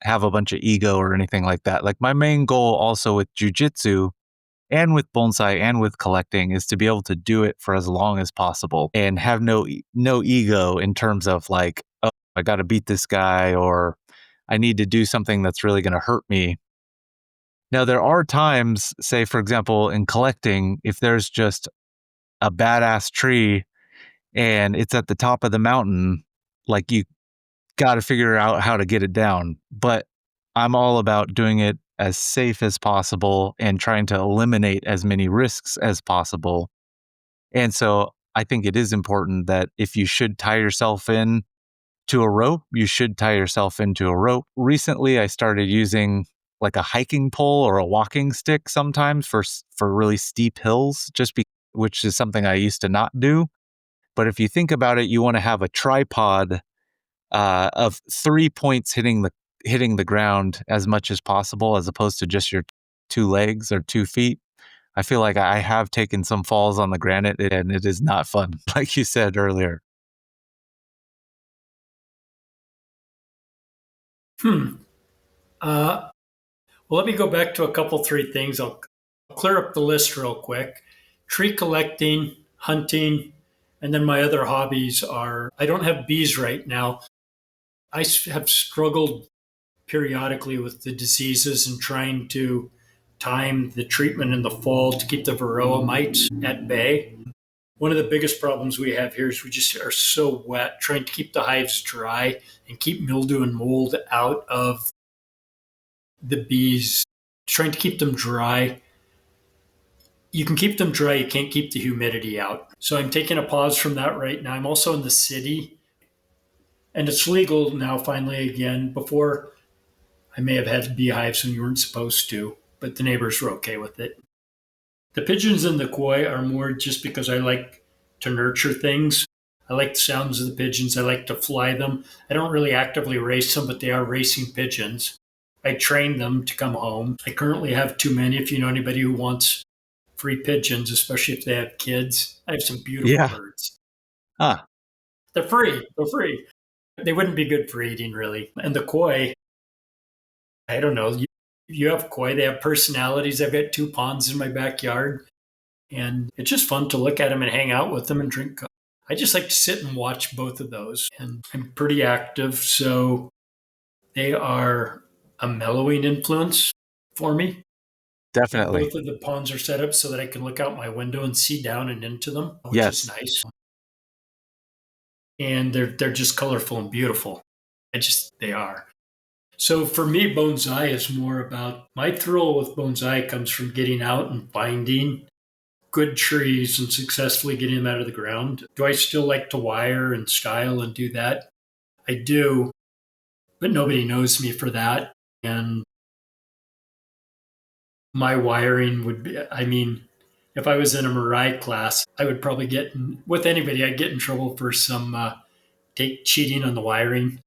have a bunch of ego or anything like that. Like my main goal also with jujitsu and with bonsai and with collecting is to be able to do it for as long as possible and have no ego in terms of like, oh, I got to beat this guy or I need to do something that's really going to hurt me. Now there are times, say for example in collecting, if there's just a badass tree and it's at the top of the mountain, like you got to figure out how to get it down. But I'm all about doing it as safe as possible and trying to eliminate as many risks as possible. And so I think it is important that if you should tie yourself in to a rope, you should tie yourself into a rope. Recently, I started using like a hiking pole or a walking stick sometimes for really steep hills, which is something I used to not do. But if you think about it, you want to have a tripod of 3 points hitting the ground as much as possible, as opposed to just your 2 legs or 2 feet. I feel like I have taken some falls on the granite, and it is not fun, like you said earlier. Hmm. Uh, well, let me go back to a couple, three things. I'll clear up the list real quick. Tree collecting, hunting, and then my other hobbies are I don't have bees right now. Have struggled periodically with the diseases and trying to time the treatment in the fall to keep the varroa mites at bay. One of the biggest problems we have here is we just are so wet, trying to keep the hives dry and keep mildew and mold out of the bees, trying to keep them dry. You can keep them dry, you can't keep the humidity out. So I'm taking a pause from that right now. I'm also in the city, and it's legal now finally again. Before, I may have had beehives when you weren't supposed to, but the neighbors were okay with it. The pigeons and the koi are more just because I like to nurture things. I like the sounds of the pigeons. I like to fly them. I don't really actively race them, but they are racing pigeons. I train them to come home. I currently have too many. If you know anybody who wants free pigeons, especially if they have kids, I have some beautiful Yeah. birds. Huh. They're free. They're free. They wouldn't be good for eating, really. And the koi, I don't know. You have koi. They have personalities. I've got 2 ponds in my backyard, and it's just fun to look at them and hang out with them and drink. I just like to sit and watch both of those, and I'm pretty active, so they are a mellowing influence for me. And Definitely. both of the ponds are set up so that I can look out my window and see down and into them, which is Yes. nice. And they're just colorful and beautiful. They are. So for me, bonsai is more about my thrill with bonsai comes from getting out and finding good trees and successfully getting them out of the ground. Do I still like to wire and style and do that? I do, but nobody knows me for that. And my wiring would be, I mean, if I was in a Mirai class, I would probably with anybody, I'd get in trouble for some take cheating on the wiring.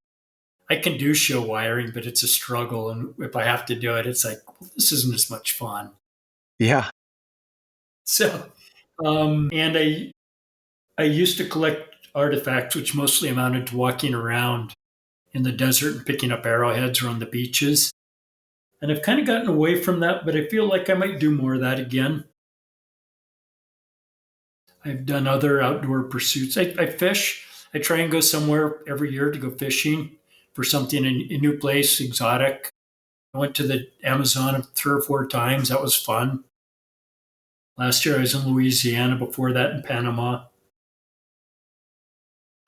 I can do show wiring, but it's a struggle. And if I have to do it, it's like, well, this isn't as much fun. Yeah. So, and I used to collect artifacts, which mostly amounted to walking around in the desert and picking up arrowheads or on the beaches. And I've kind of gotten away from that, but I feel like I might do more of that again. I've done other outdoor pursuits. I fish. I try and go somewhere every year to go fishing for something in a new place, exotic. I went to the Amazon 3 or 4 times. That was fun. Last year I was in Louisiana, before that in Panama.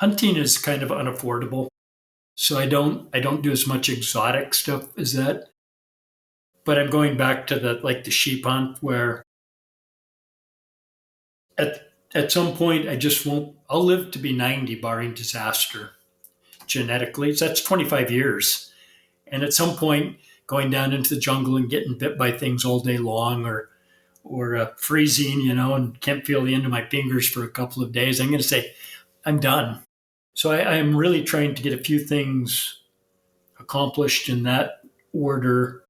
Hunting is kind of unaffordable, so I don't do as much exotic stuff as that. But I'm going back to the sheep hunt where at some point I just won't. I'll live to be 90 barring disaster genetically. So that's 25 years. And at some point, going down into the jungle and getting bit by things all day long, or freezing, and can't feel the end of my fingers for a couple of days, I'm going to say I'm done. So I am really trying to get a few things accomplished in that order.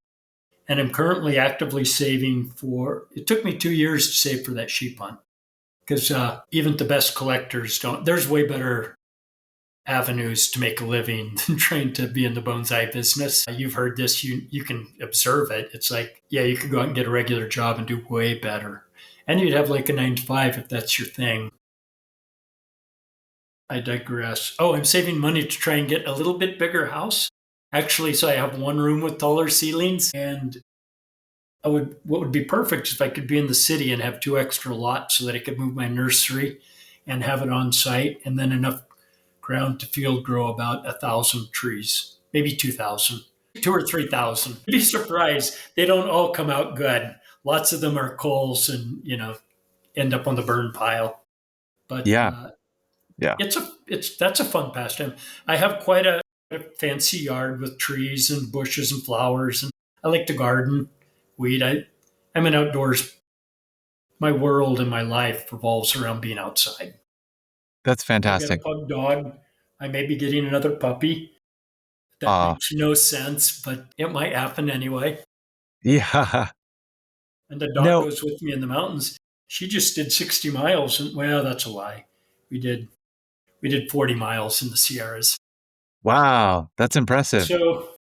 And I'm currently actively saving for. It took me 2 years to save for that sheep hunt, because even the best collectors don't. There's way better avenues to make a living than trying to be in the bonsai business. You've heard this, you can observe it. It's like, yeah, you could go out and get a regular job and do way better. And you'd have like a 9 to 5 if that's your thing. I digress. Oh, I'm saving money to try and get a little bit bigger house. Actually, so I have one room with taller ceilings, and what would be perfect is if I could be in the city and have 2 extra lots so that I could move my nursery and have it on site, and then enough ground to field grow about 1,000 trees, maybe 2,000, 2 or 3,000. You'd be surprised. They don't all come out good. Lots of them are coals and, end up on the burn pile. But Yeah. Yeah. that's a fun pastime. I have quite a fancy yard with trees and bushes and flowers, and I like to garden, weed. I'm an outdoors. My world and my life revolves around being outside. That's I've got a fantastic. pug dog. I may be getting another puppy. That Uh, makes no sense, but it might happen anyway. yeah. And the dog No, goes with me in the mountains. She just did 60 miles, and well, that's a lie. We did 40 miles in the Sierras. wow, that's impressive. So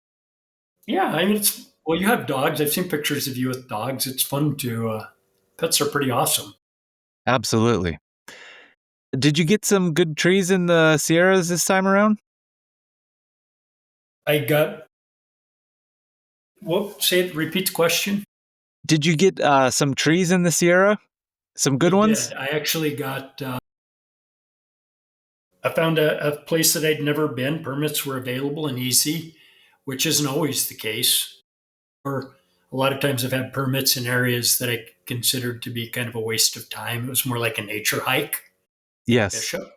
yeah, I mean, it's well, you have dogs. I've seen pictures of you with dogs. It's fun to. Pets are pretty awesome. Absolutely. Did you get some good trees in the Sierras this time around? I got. Well, repeat the question. Did you get some trees in the Sierra? Some I good ones? did. I actually got. I found a place that I'd never been. Permits were available and easy, which isn't always the case. Or a lot of times I've had permits in areas that I considered to be kind of a waste of time. It was more like a nature hike. Yes. Bishop.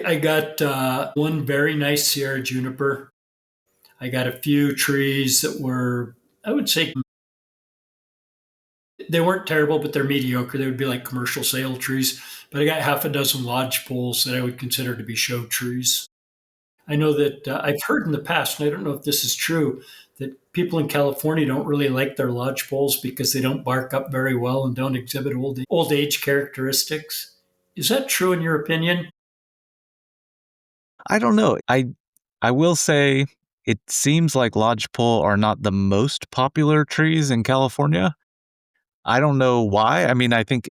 I got one very nice Sierra juniper. I got a few trees that were, I would say, they weren't terrible, but they're mediocre. They would be like commercial sale trees. But I got half a dozen lodge poles that I would consider to be show trees. I know that I've heard in the past, and I don't know if this is true, that people in California don't really like their lodge poles because they don't bark up very well and don't exhibit old age characteristics. Is that true in your opinion? I don't know. I will say it seems like lodgepole are not the most popular trees in California. I don't know why. I mean, I think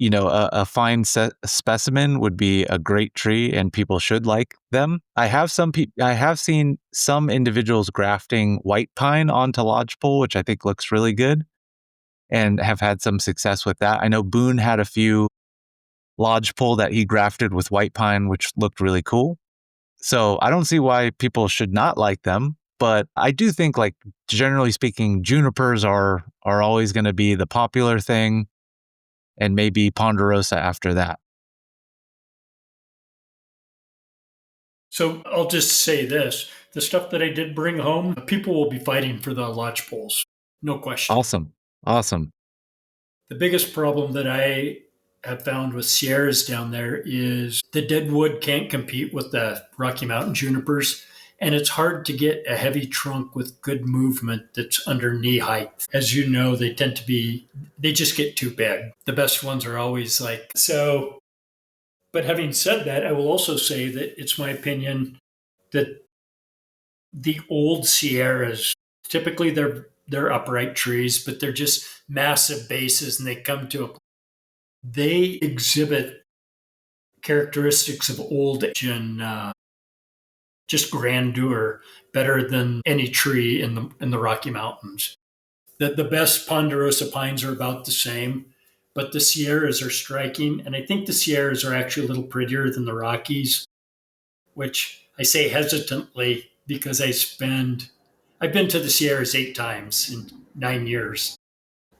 a fine specimen would be a great tree, and people should like them. I have seen some individuals grafting white pine onto lodgepole, which I think looks really good, and have had some success with that. I know Boone had a few lodgepole that he grafted with white pine, which looked really cool. So I don't see why people should not like them, but I do think, like, generally speaking, junipers are always going to be the popular thing, and maybe ponderosa after that. So I'll just say this: the stuff that I did bring home, people will be fighting for the lodge poles, no question. Awesome. Awesome. The biggest problem that I have found with Sierras down there is the dead wood can't compete with the Rocky Mountain junipers. And it's hard to get a heavy trunk with good movement that's under knee height. As you know, they just get too big. The best ones are always like, so. But having said that, I will also say that it's my opinion that the old Sierras, typically they're upright trees, but they're just massive bases and they exhibit characteristics of old age and just grandeur better than any tree in the Rocky Mountains. The best ponderosa pines are about the same, but the Sierras are striking, and I think the Sierras are actually a little prettier than the Rockies, which I say hesitantly because I've been to the Sierras 8 times in 9 years,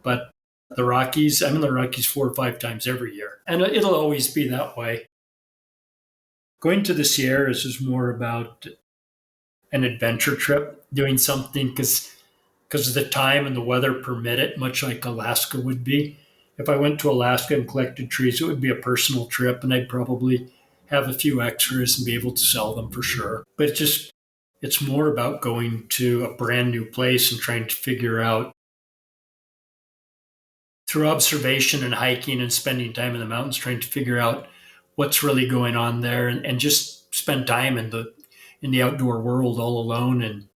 but I'm in the Rockies 4 or 5 times every year, and it'll always be that way. Going to the Sierras is more about an adventure trip, doing something because of the time and the weather permit it, much like Alaska would be. If I went to Alaska and collected trees, it would be a personal trip, and I'd probably have a few extras and be able to sell them for sure. But it's more about going to a brand new place and trying to figure out through observation and hiking and spending time in the mountains, trying to figure out what's really going on there and just spend time in the outdoor world all alone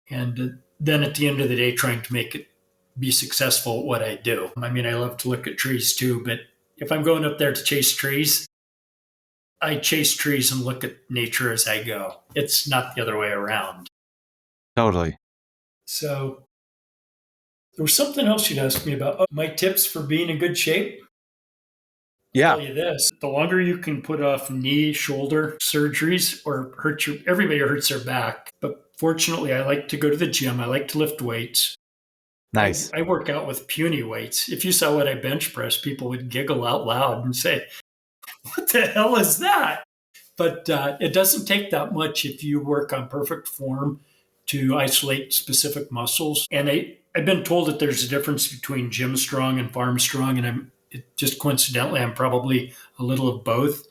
and then at the end of the day trying to make it be successful at what I do. I mean, I love to look at trees too, but if I'm going up there to chase trees, I chase trees and look at nature as I go. It's not the other way around. Totally. So there was something else you'd asked me about. Oh, my tips for being in good shape. Yeah. I'll tell you this: the longer you can put off knee, shoulder surgeries or everybody hurts their back. But fortunately, I like to go to the gym. I like to lift weights. Nice. I work out with puny weights. If you saw what I bench press, people would giggle out loud and say, "What the hell is that?" But it doesn't take that much if you work on perfect form to isolate specific muscles. And I've been told that there's a difference between gym strong and farm strong, and just coincidentally, I'm probably a little of both.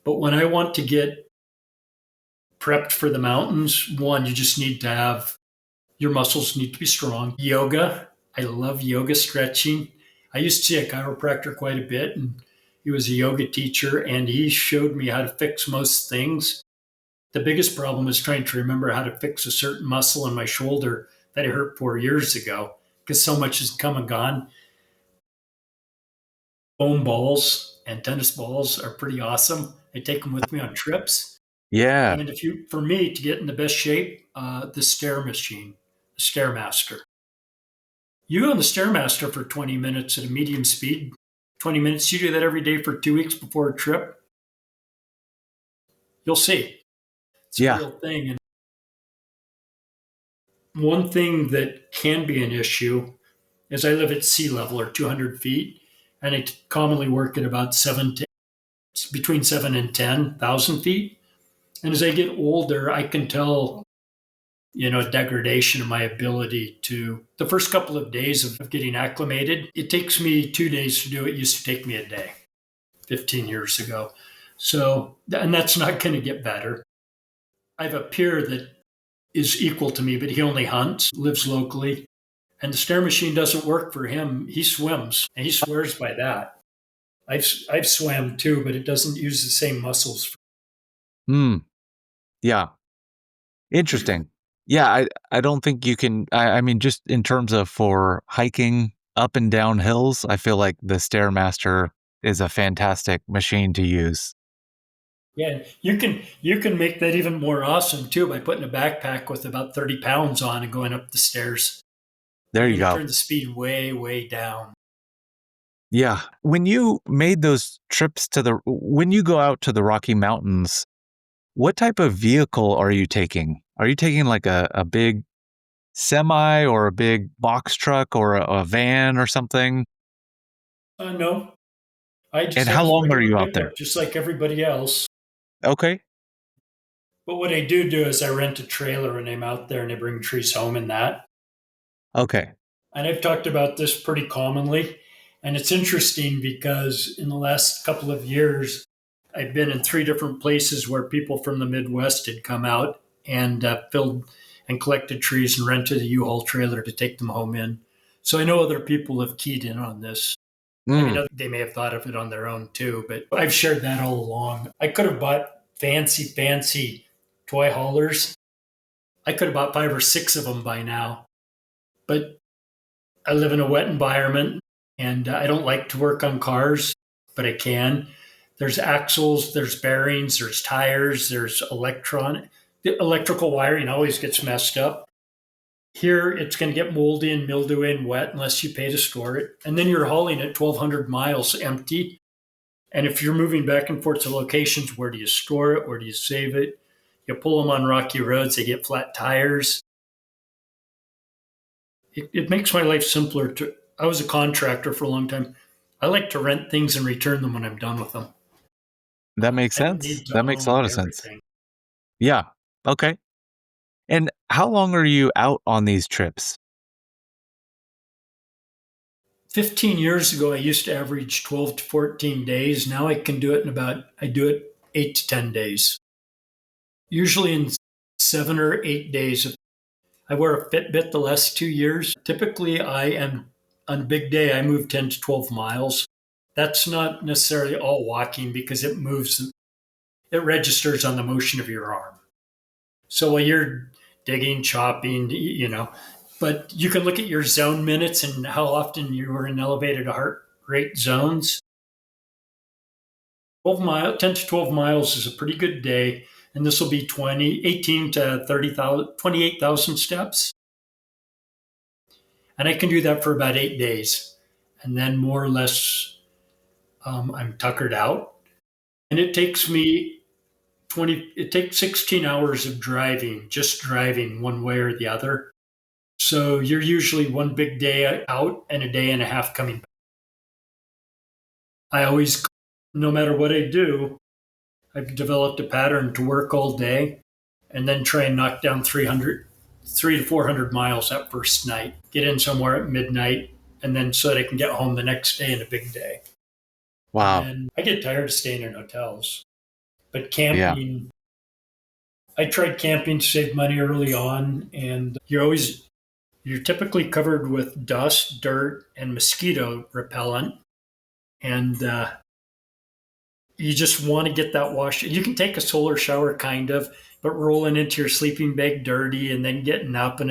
But when I want to get prepped for the mountains, one, you just need to have your muscles need to be strong. Yoga. I love yoga stretching. I used to see a chiropractor quite a bit, and he was a yoga teacher, and he showed me how to fix most things. The biggest problem is trying to remember how to fix a certain muscle in my shoulder that I hurt 4 years ago because so much has come and gone. Foam balls and tennis balls are pretty awesome. I take them with me on trips. Yeah. And for me to get in the best shape, the stair machine, the Stairmaster. You go on the Stairmaster for 20 minutes at a medium speed, 20 minutes. You do that every day for 2 weeks before a trip. You'll see. It's a Yeah. real thing. And one thing that can be an issue is I live at sea level or 200 feet, and I commonly work at about between 7 and 10,000 feet. And as I get older, I can tell, degradation of my ability to the first couple of days of getting acclimated. It takes me 2 days to do it. It used to take me a day 15 years ago. So, and that's not going to get better. I have a peer that is equal to me, but he only hunts, lives locally, and the stair machine doesn't work for him. He swims, and he swears by that. I've swam too, but it doesn't use the same muscles. Hmm. Yeah. Interesting. Yeah, I don't think you can. I mean, just in terms of for hiking up and down hills, I feel like the Stairmaster is a fantastic machine to use. Yeah, you can make that even more awesome too by putting a backpack with about 30 pounds on and going up the stairs. There You're you going to go. turn the speed way, way down. Yeah. When you made those trips when you go out to the Rocky Mountains, what type of vehicle are you taking? Are you taking like a big semi or a big box truck or a van or something? No, I just And have how a long are regular you out there? pickup, just like everybody else. Okay. But what I do is I rent a trailer and I'm out there and I bring trees home in that. Okay. And I've talked about this pretty commonly. And it's interesting because in the last couple of years, I've been in 3 different places where people from the Midwest had come out and filled and collected trees and rented a U-Haul trailer to take them home in. So I know other people have keyed in on this. I Mm, mean, they may have thought of it on their own too, but I've shared that all along. I could have bought fancy toy haulers. I could have bought 5 or 6 of them by now, but I live in a wet environment and I don't like to work on cars, but I can. There's axles, there's bearings, there's tires, there's the electrical wiring always gets messed up. Here, it's going to get moldy and mildewy and wet unless you pay to store it. And then you're hauling it 1,200 miles empty. And if you're moving back and forth to locations, where do you store it? Where do you save it? You pull them on rocky roads, they get flat tires. It makes my life simpler. I was a contractor for a long time. I like to rent things and return them when I'm done with them. that makes I don't sense. need to That makes a own lot of sense. everything. Yeah. Okay. And how long are you out on these trips? 15 years ago, I used to average 12 to 14 days. Now I can do it I do it 8 to 10 days. Usually in 7 or 8 days. I wear a Fitbit the last 2 years. Typically, on a big day, I move 10 to 12 miles. That's not necessarily all walking because it registers on the motion of your arm. So while you're digging, chopping, but you can look at your zone minutes and how often you were in elevated heart rate zones. 10 to 12 miles is a pretty good day. And this will be 18 to 30,000, 28,000 steps. And I can do that for about 8 days. And then more or less, I'm tuckered out. And it takes 16 hours of driving, just driving one way or the other. So you're usually one big day out and a day and a half coming back. No matter what I do, I've developed a pattern to work all day and then try and knock down 3 to 400 miles that first night, get in somewhere at midnight, and then so that I can get home the next day in a big day. And Wow. then I get tired of staying in hotels. But Yeah. camping, I tried camping to save money early on, and you're typically covered with dust, dirt, and mosquito repellent, and you just want to get that wash. You can take a solar shower, kind of, but rolling into your sleeping bag dirty and then getting up, and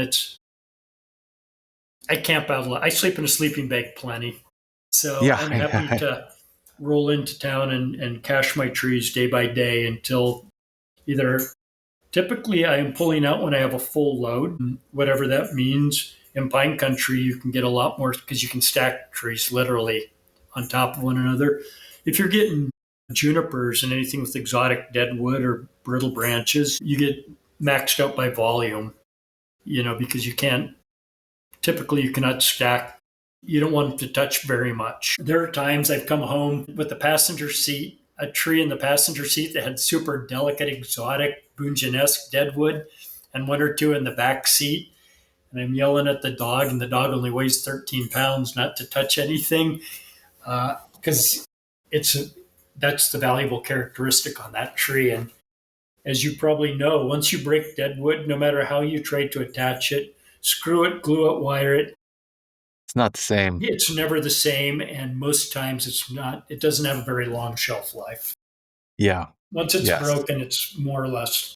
I camp out a lot. I sleep in a sleeping bag plenty, so Yeah. I'm happy Yeah. to roll into town and cash my trees day by day until either typically I am pulling out when I have a full load, whatever that means. In pine country, you can get a lot more because you can stack trees literally on top of one another. If you're getting junipers and anything with exotic dead wood or brittle branches, you get maxed out by volume, because you cannot stack. You don't want to touch very much. There are times I've come home with the passenger seat, a tree in the passenger seat that had super delicate, exotic, Bungenesque deadwood, and one or two in the back seat. And I'm yelling at the dog, and the dog only weighs 13 pounds not to touch anything because that's the valuable characteristic on that tree. And as you probably know, once you break deadwood, no matter how you try to attach it, screw it, glue it, wire it, It's not the same. it's never the same, and most times it doesn't have a very long shelf life. Yeah. Once it's Yes. broken, it's more or less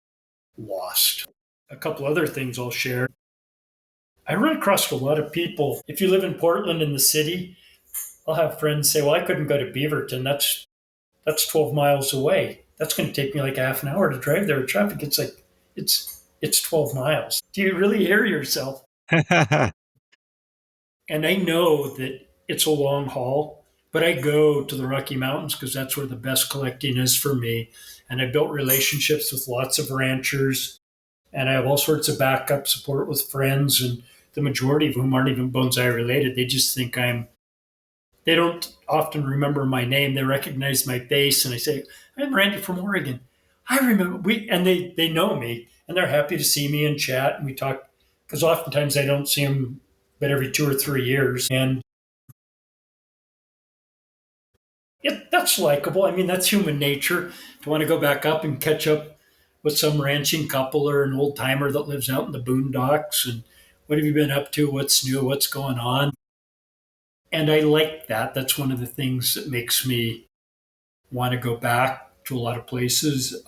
lost. A couple other things I'll share. I run across a lot of people. If you live in Portland in the city, I'll have friends say, "Well, I couldn't go to Beaverton. That's 12 miles away. That's going to take me like a half an hour to drive there with traffic." It's like it's 12 miles. Do you really hear yourself? And I know that it's a long haul, but I go to the Rocky Mountains because that's where the best collecting is for me. And I've built relationships with lots of ranchers, and I have all sorts of backup support with friends, and the majority of whom aren't even bonsai related. They just think they don't often remember my name. They recognize my face, and I say, "I'm Randy from Oregon." I remember and they know me, and they're happy to see me and chat, and we talk because oftentimes I don't see them but every 2 or 3 years, and that's likable. I mean, that's human nature to want to go back up and catch up with some ranching couple or an old timer that lives out in the boondocks, and what have you been up to? What's new? What's going on? And I like that. That's one of the things that makes me want to go back to a lot of places.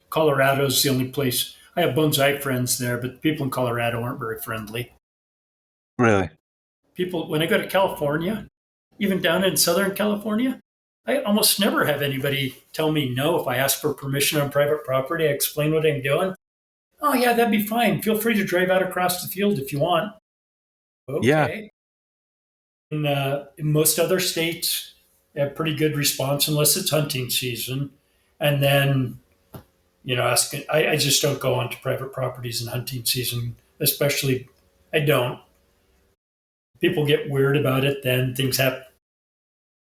Colorado's the only place. I have bonsai friends there, but people in Colorado aren't very friendly. Really? People, when I go to California, even down in Southern California, I almost never have anybody tell me no if I ask for permission on private property. I explain what I'm doing. "Oh, yeah, that'd be fine. Feel free to drive out across the field if you want." Yeah. Okay. In most other states, they have pretty good response unless it's hunting season. And then, I just don't go onto private properties in hunting season, especially, I don't. People get weird about it, then things happen.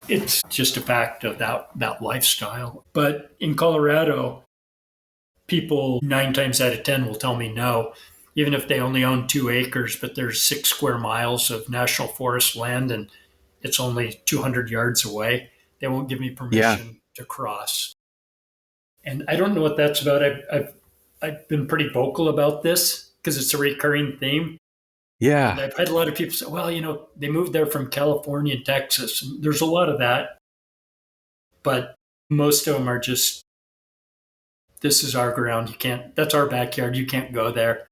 It's just a fact of that lifestyle. But in Colorado, people 9 times out of 10 will tell me no, even if they only own 2 acres, but there's 6 square miles of national forest land and it's only 200 yards away. They won't give me Yeah. permission to cross. And I don't know what that's about. I've been pretty vocal about this because it's a recurring theme. And Yeah. I've had a lot of people say, "Well, they moved there from California and Texas." And there's a lot of that, but most of them are just, "This is our ground. That's our backyard. You can't go there."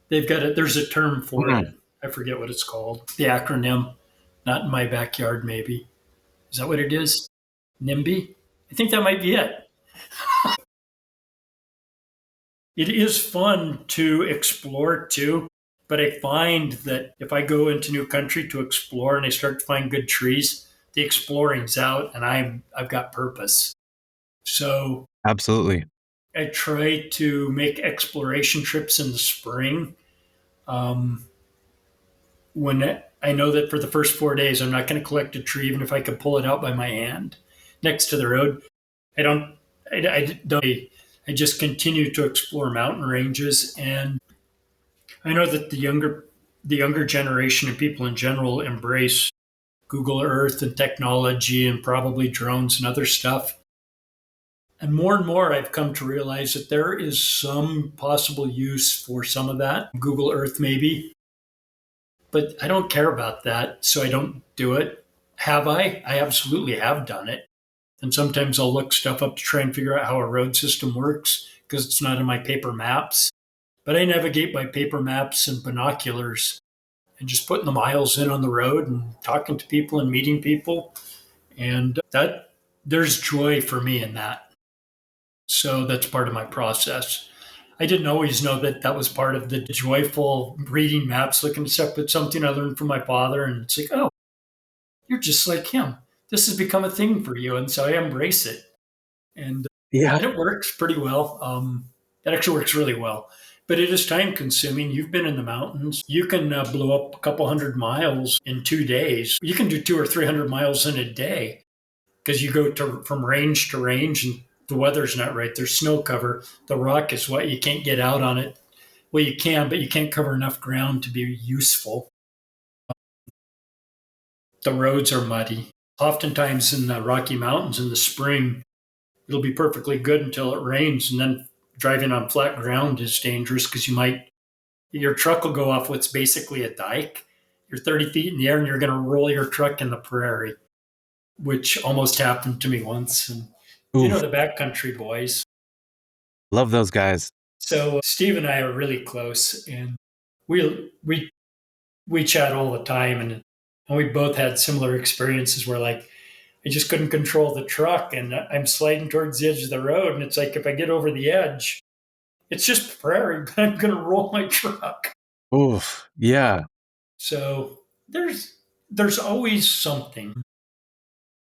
There's a term for it. Mhm. I forget what it's called. The acronym, "Not in my backyard," maybe. Is that what it is? NIMBY? I think that might be it. It is fun to explore too, but I find that if I go into new country to explore and I start to find good trees, the exploring's out and I've got purpose. So Absolutely. I try to make exploration trips in the spring. Um, when I know that for the first 4 days, I'm not going to collect a tree, even if I could pull it out by my hand next to the road. I don't, I don't, I just continue to explore mountain ranges. And I know that the younger generation and people in general embrace Google Earth and technology and probably drones and other stuff. And more I've come to realize that there is some possible use for some of that. Google Earth, maybe. But I don't care about that, so I don't do it. Have I? I absolutely have done it. And sometimes I'll look stuff up to try and figure out how a road system works because it's not in my paper maps. But I navigate by paper maps and binoculars and just putting the miles in on the road and talking to people and meeting people. And that there's joy for me in that. So that's part of my process. I didn't always know that that was part of the joyful reading maps, looking at stuff, but something I learned from my father. And it's like, oh, you're just like him. This has become a thing for you. And so I embrace it. And, Yeah. and it works pretty well. It actually works really well. But it is time consuming. You've been in the mountains. You can blow up a couple 100 miles in 2 days. You can do 200 or 300 miles in a day because you go from range to range and the weather's not right. There's snow cover. The rock is what you can't get out on it. Well, you can, but you can't cover enough ground to be useful. The roads are muddy. Oftentimes in the Rocky Mountains in the spring, it'll be perfectly good until it rains. And then driving on flat ground is dangerous because your truck will go off what's basically a dike. You're 30 feet in the air and you're going to roll your truck in the prairie, which almost happened to me once. And Oof. the backcountry boys. Love those guys. So Steve and I are really close, and we chat all the time, and we both had similar experiences where like I just couldn't control the truck, and I'm sliding towards the edge of the road, and it's like if I get over the edge, it's just prairie, but I'm going to roll my truck. Oof. Yeah. So there's always something.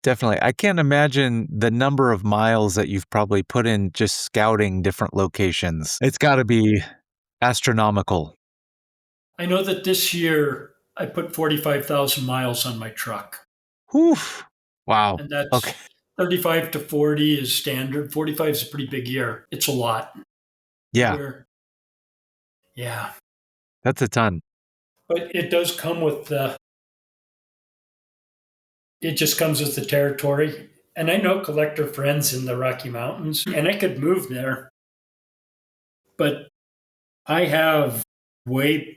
Definitely. I can't imagine the number of miles that you've probably put in just scouting different locations. It's got to be astronomical. I know that this year I put 45,000 miles on my truck. Whew. Wow. And that's Okay. 35 to 40 is standard. 45 is a pretty big year. It's a lot. Yeah. Yeah. That's a ton. But it does come with it just comes with the territory. And I know collector friends in the Rocky Mountains, and I could move there. But I have I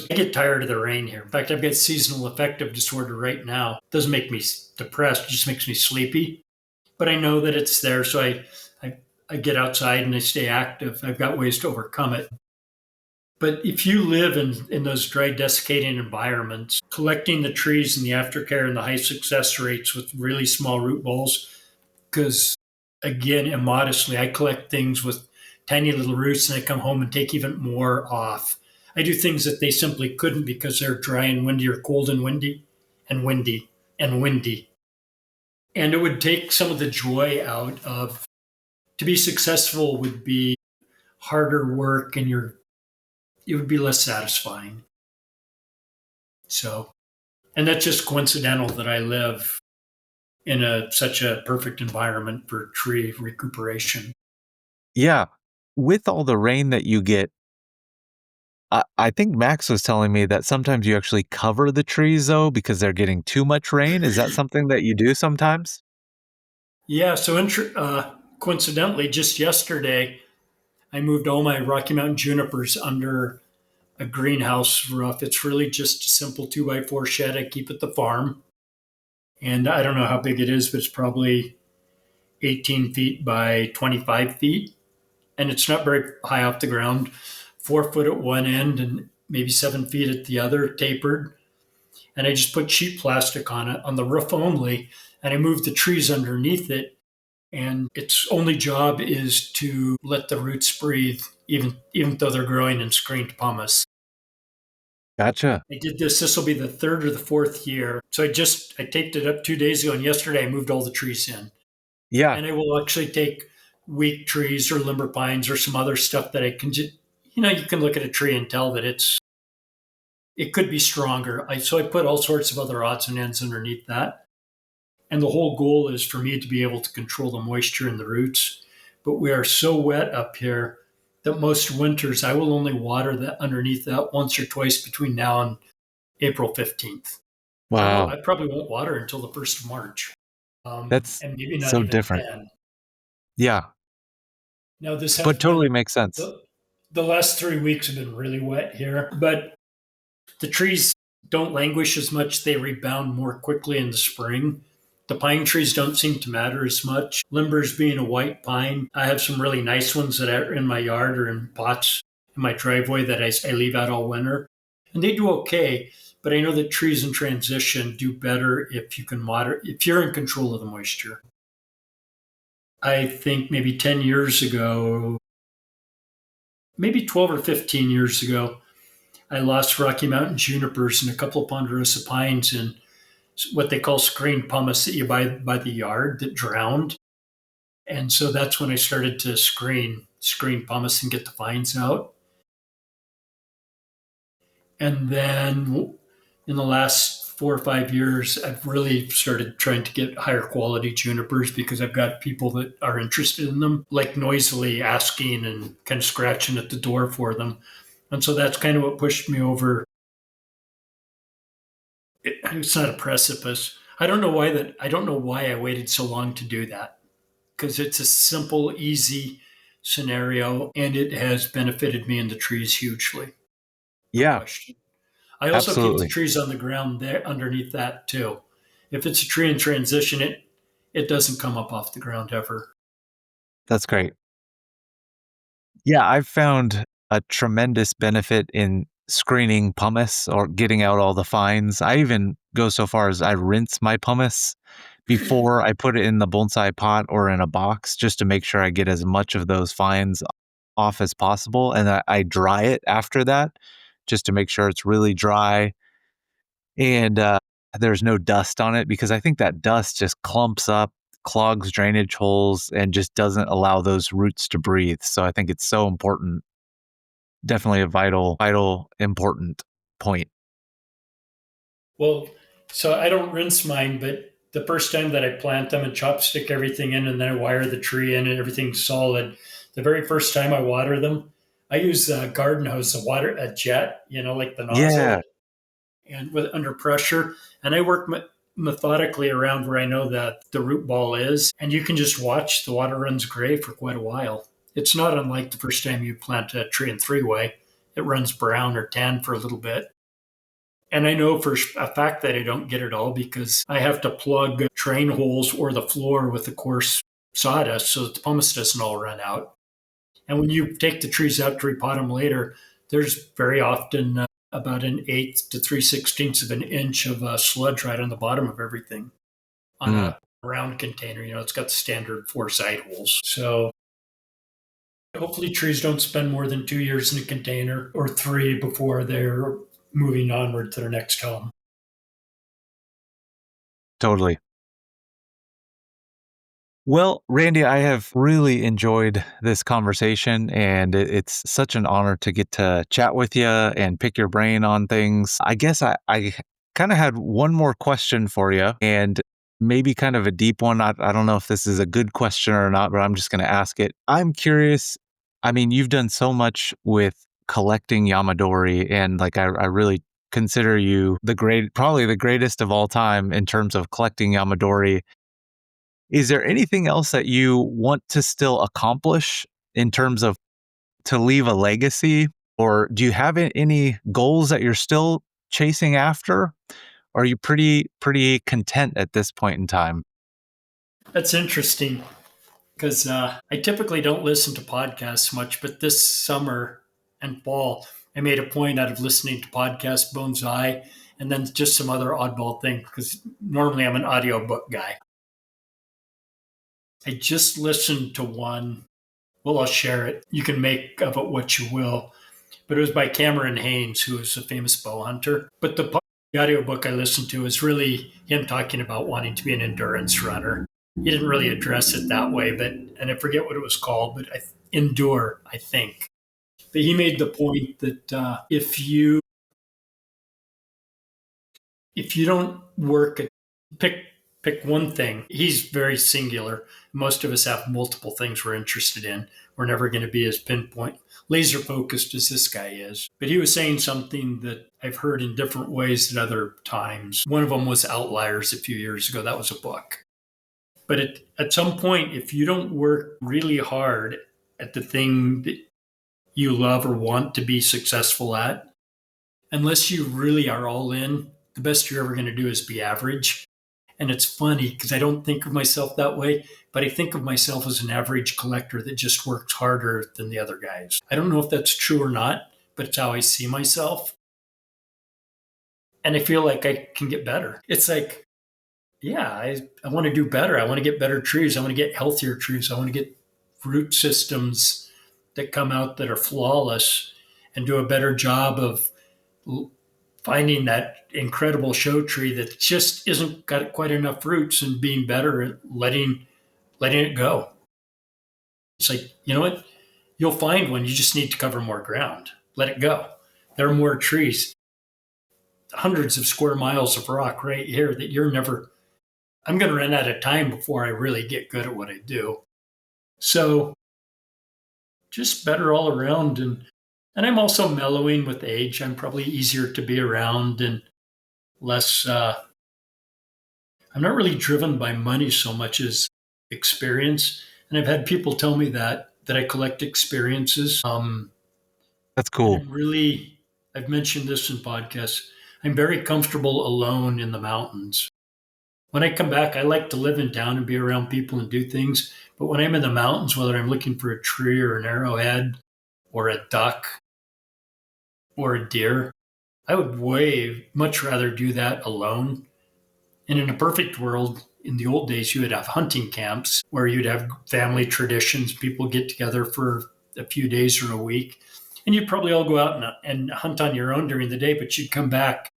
get tired of the rain here. In fact, I've got seasonal affective disorder right now. It doesn't make me depressed, it just makes me sleepy. But I know that it's there, so I get outside and I stay active. I've got ways to overcome it. But if you live in those dry, desiccating environments, collecting the trees and the aftercare and the high success rates with really small root balls, because again, immodestly, I collect things with tiny little roots and I come home and take even more off. I do things that they simply couldn't because they're dry and windy or cold and windy and windy and windy. And it would take some of the joy out of, to be successful would be harder work and it would be less satisfying. So, and that's just coincidental that I live in such a perfect environment for tree recuperation. Yeah. With all the rain that you get, I think Max was telling me that sometimes you actually cover the trees though because they're getting too much rain. Is that something that you do sometimes? Yeah. So coincidentally, just yesterday, I moved all my Rocky Mountain junipers under a greenhouse roof. It's really just a simple 2x4 shed I keep at the farm. And I don't know how big it is, but it's probably 18 feet by 25 feet. And it's not very high off the ground, 4 foot at one end and maybe 7 feet at the other, tapered. And I just put sheet plastic on it, on the roof only, and I moved the trees underneath it. And its only job is to let the roots breathe, even though they're growing in screened pumice. Gotcha. I did this. This will be the third or the fourth year. So I taped it up 2 days ago, and yesterday I moved all the trees in. Yeah. And I will actually take weak trees or limber pines or some other stuff that I can just, you can look at a tree and tell that it could be stronger. So I put all sorts of other odds and ends underneath that. And the whole goal is for me to be able to control the moisture in the roots. But we are so wet up here that most winters I will only water that underneath that once or twice between now and April 15th. Wow. I probably won't water until the 1st of March. That's and maybe not so even different. then. Yeah, Now, this has but totally been makes sense. the last 3 weeks have been really wet here, but the trees don't languish as much. They rebound more quickly in the spring. The pine trees don't seem to matter as much. Limbers being a white pine, I have some really nice ones that are in my yard or in pots in my driveway that I leave out all winter. And they do okay, but I know that trees in transition do better if you can if you're in control of the moisture. I think maybe 10 years ago, maybe 12 or 15 years ago, I lost Rocky Mountain junipers and a couple of ponderosa pines and what they call screen pumice that you buy by the yard that drowned. And so that's when I started to screen pumice and get the vines out. And then in the last 4 or 5 years, I've really started trying to get higher quality junipers because I've got people that are interested in them, like noisily asking and kind of scratching at the door for them. And so that's kind of what pushed me over. It's not a precipice. I don't know why I waited so long to do that because it's a simple, easy scenario and it has benefited me and the trees hugely. No Yeah, question. I also keep the absolutely. trees on the ground there underneath that too. If it's a tree in transition, it doesn't come up off the ground ever. That's great. Yeah, I've found a tremendous benefit in screening pumice or getting out all the fines. I even go so far as I rinse my pumice before I put it in the bonsai pot or in a box just to make sure I get as much of those fines off as possible. And I dry it after that just to make sure it's really dry and there's no dust on it because I think that dust just clumps up, clogs drainage holes, and just doesn't allow those roots to breathe. So I think it's so important. Definitely a vital, important point. Well, so I don't rinse mine, but the first time that I plant them and chopstick everything in and then I wire the tree in and everything's solid, the very first time I water them, I use a garden hose, a jet, like the Yeah. nozzle, and with under pressure, and I work methodically around where I know that the root ball is, and you can just watch the water runs gray for quite a while. It's not unlike the first time you plant a tree in three-way; it runs brown or tan for a little bit. And I know for a fact that I don't get it all because I have to plug drain holes or the floor with the coarse sawdust so that the pumice doesn't all run out. And when you take the trees out to repot them later, there's very often about an eighth to 3/16 of an inch of sludge right on the bottom of everything on Mm, a round container. It's got the standard four side holes. So hopefully trees don't spend more than 2 years in a container or three before they're moving onward to their next home. totally. Well, Randy, I have really enjoyed this conversation, and it's such an honor to get to chat with you and pick your brain on things. I guess I kind of had one more question for you, and maybe kind of a deep one. I don't know if this is a good question or not, but I'm just going to ask it. I'm curious. I mean, you've done so much with collecting Yamadori, and like I really consider you probably the greatest of all time in terms of collecting Yamadori. Is there anything else that you want to still accomplish in terms of to leave a legacy? Or do you have any goals that you're still chasing after? Or are you pretty content at this point in time? That's interesting because I typically don't listen to podcasts much, but this summer and fall, I made a point out of listening to podcast bonsai and then just some other oddball thing because normally I'm an audiobook guy. I just listened to one. Well, I'll share it. You can make of it what you will. But it was by Cameron Haynes, who is a famous bow hunter. But the audiobook I listened to is really him talking about wanting to be an endurance runner. He didn't really address it that way, and I forget what it was called, but Endure, I think. But he made the point that if you don't work at pick one thing. He's very singular. Most of us have multiple things we're interested in. We're never going to be as pinpoint, laser focused as this guy is. But he was saying something that I've heard in different ways at other times. One of them was Outliers a few years ago. That was a book. But at some point, if you don't work really hard at the thing that you love or want to be successful at, unless you really are all in, the best you're ever going to do is be average. And it's funny because I don't think of myself that way, but I think of myself as an average collector that just works harder than the other guys. I don't know if that's true or not, but it's how I see myself. And I feel like I can get better. It's like, yeah, I want to do better. I want to get better trees. I want to get healthier trees. I want to get root systems that come out that are flawless and do a better job of finding that incredible show tree that just isn't got quite enough roots and being better at letting it go. It's like, you know what? You'll find one. You just need to cover more ground. Let it go. There are more trees, hundreds of square miles of rock right here that you're never. I'm going to run out of time before I really get good at what I do. So just better all around. And I'm also mellowing with age. I'm probably easier to be around and less. I'm not really driven by money so much as experience. And I've had people tell me that I collect experiences. That's And cool. I've mentioned this in podcasts. I'm very comfortable alone in the mountains. When I come back, I like to live in town and be around people and do things. But when I'm in the mountains, whether I'm looking for a tree or an arrowhead or a duck or a deer, I would way much rather do that alone. And in a perfect world, in the old days, you would have hunting camps where you'd have family traditions. People get together for a few days or a week. And you'd probably all go out and hunt on your own during the day, but you'd come back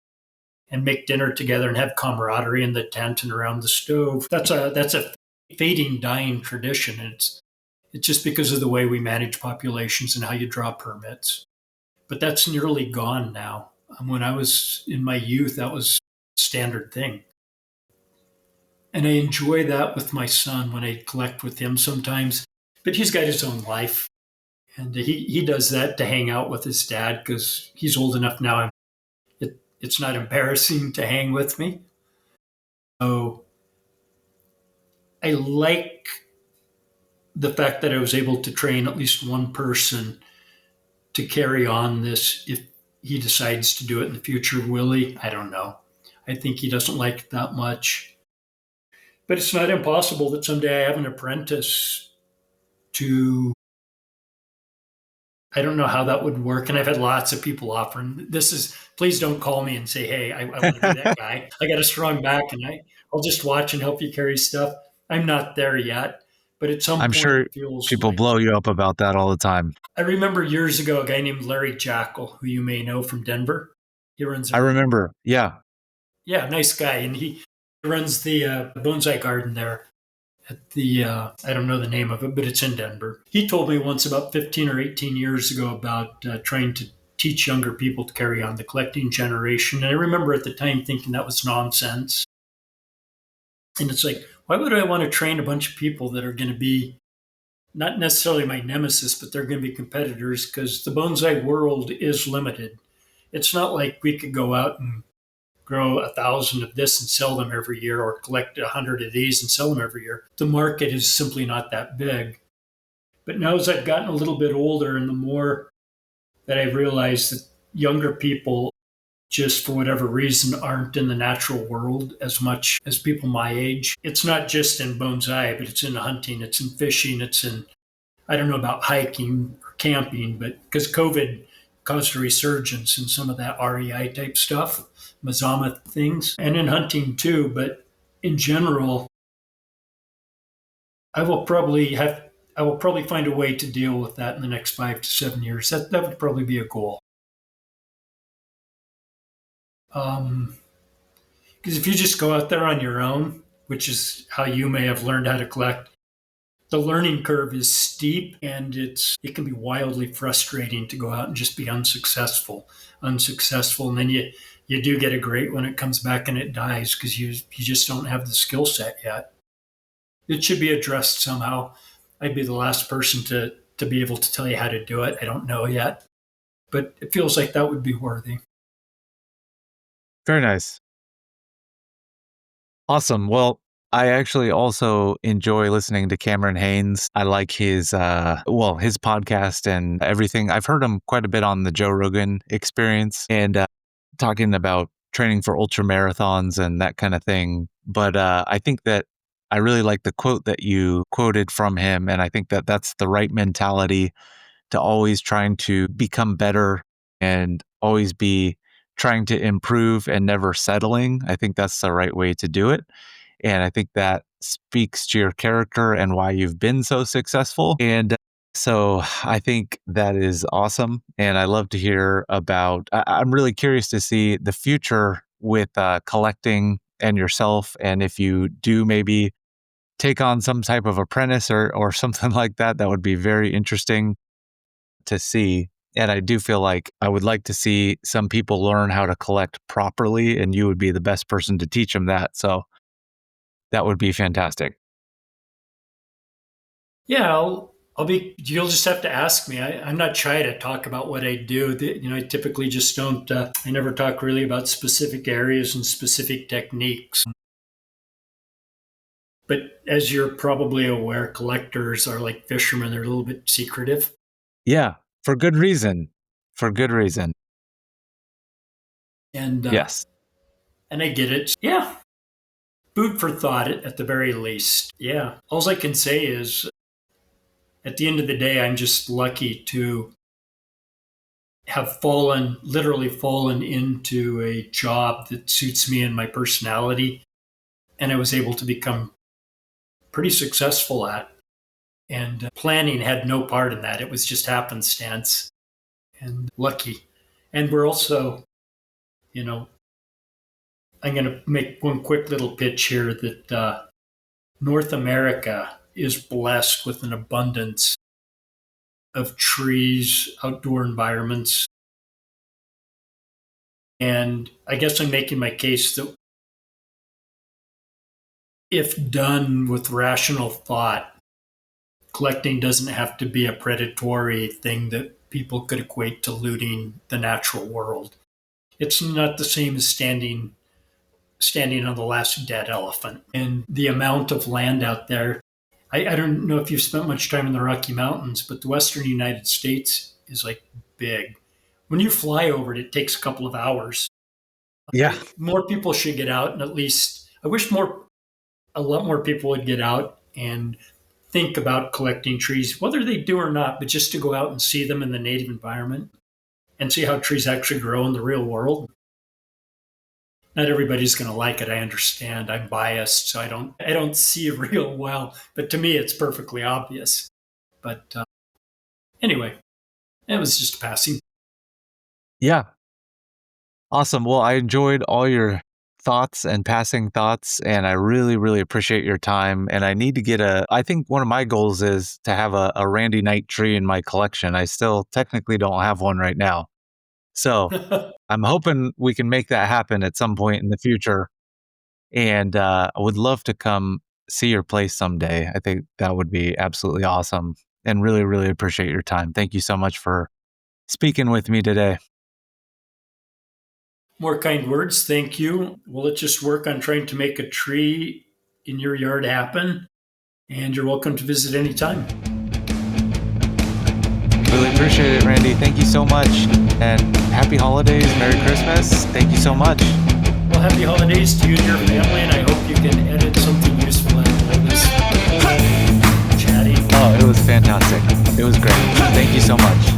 and make dinner together and have camaraderie in the tent and around the stove. That's a fading, dying tradition. And it's just because of the way we manage populations and how you draw permits. But that's nearly gone now. When I was in my youth, that was a standard thing. And I enjoy that with my son when I collect with him sometimes. But he's got his own life. And he does that to hang out with his dad because he's old enough now. It's not embarrassing to hang with me. So I like the fact that I was able to train at least one person to carry on this if he decides to do it in the future. Will he? I don't know. I think he doesn't like it that much. But it's not impossible that someday I have an apprentice to. I don't know how that would work. And I've had lots of people offering please don't call me and say, hey, I want to be that guy. I got a strong back and I'll just watch and help you carry stuff. I'm not there yet. But at some I'm point, sure it feels people like. blow you up about that all the time. I remember years ago, a guy named Larry Jackal, who you may know from Denver. He runs I remember. Yeah. Yeah, nice guy. And he runs the bonsai garden there at the, I don't know the name of it, but it's in Denver. He told me once about 15 or 18 years ago about trying to teach younger people to carry on the collecting generation. And I remember at the time thinking that was nonsense. And it's like, why would I want to train a bunch of people that are going to be not necessarily my nemesis, but they're going to be competitors because the bonsai world is limited. It's not like we could go out and grow 1,000 of this and sell them every year or collect 100 of these and sell them every year. The market is simply not that big. But now as I've gotten a little bit older and the more that I've realized that younger people just for whatever reason aren't in the natural world as much as people my age. It's not just in bonsai, but it's in hunting, it's in fishing, it's in, I don't know about hiking or camping, but because COVID caused a resurgence in some of that REI type stuff, Mazama things, and in hunting too. But in general, I will probably find a way to deal with that in the next 5 to 7 years. That would probably be a goal. Because if you just go out there on your own, which is how you may have learned how to collect, the learning curve is steep and it can be wildly frustrating to go out and just be unsuccessful. And then you do get a great when it comes back and it dies because you just don't have the skill set yet. It should be addressed somehow. I'd be the last person to be able to tell you how to do it. I don't know yet, but it feels like that would be worthy. Very nice. Awesome. Well, I actually also enjoy listening to Cameron Haynes. I like his his podcast and everything. I've heard him quite a bit on the Joe Rogan Experience and talking about training for ultra marathons and that kind of thing. But I think that I really like the quote that you quoted from him, and I think that that's the right mentality to always trying to become better and always be trying to improve and never settling. I think that's the right way to do it. And I think that speaks to your character and why you've been so successful. And so I think that is awesome. And I love to hear about, I'm really curious to see the future with collecting and yourself. And if you do maybe take on some type of apprentice or something like that, that would be very interesting to see. And I do feel like I would like to see some people learn how to collect properly, and you would be the best person to teach them that. So that would be fantastic. Yeah, I'll be. You'll just have to ask me. I'm not shy to talk about what I do. I typically just don't. I never talk really about specific areas and specific techniques. But as you're probably aware, collectors are like fishermen. They're a little bit secretive. Yeah, for good reason. For good reason. And Yes. and I get it. Yeah, food for thought at the very least. Yeah, all I can say is, at the end of the day, I'm just lucky to have literally fallen into a job that suits me and my personality, and I was able to become pretty successful at. And planning had no part in that. It was just happenstance and lucky. And we're also, I'm going to make one quick little pitch here that North America is blessed with an abundance of trees, outdoor environments. And I guess I'm making my case that if done with rational thought, collecting doesn't have to be a predatory thing that people could equate to looting the natural world. It's not the same as standing on the last dead elephant. And the amount of land out there, I don't know if you've spent much time in the Rocky Mountains, but the Western United States is like big. When you fly over it, it takes a couple of hours. Yeah. More people should get out, and at least I wish a lot more people would get out and think about collecting trees, whether they do or not, but just to go out and see them in the native environment and see how trees actually grow in the real world. Not everybody's going to like it. I understand. I'm biased, so I don't see real well. But to me, it's perfectly obvious. But anyway, it was just passing. Yeah. Awesome. Well, I enjoyed all your thoughts and passing thoughts, and I really, really appreciate your time. And I need to get I think one of my goals is to have a Randy Knight tree in my collection. I still technically don't have one right now. So I'm hoping we can make that happen at some point in the future. And I would love to come see your place someday. I think that would be absolutely awesome, and really, really appreciate your time. Thank you so much for speaking with me today. More kind words. Thank you. Well, let's just work on trying to make a tree in your yard happen. And you're welcome to visit anytime. Really appreciate it, Randy. Thank you so much. And happy holidays. Merry Christmas. Thank you so much. Well, happy holidays to you and your family. And I hope you can edit something useful out of all this chatting. Oh, it was fantastic. It was great. Thank you so much.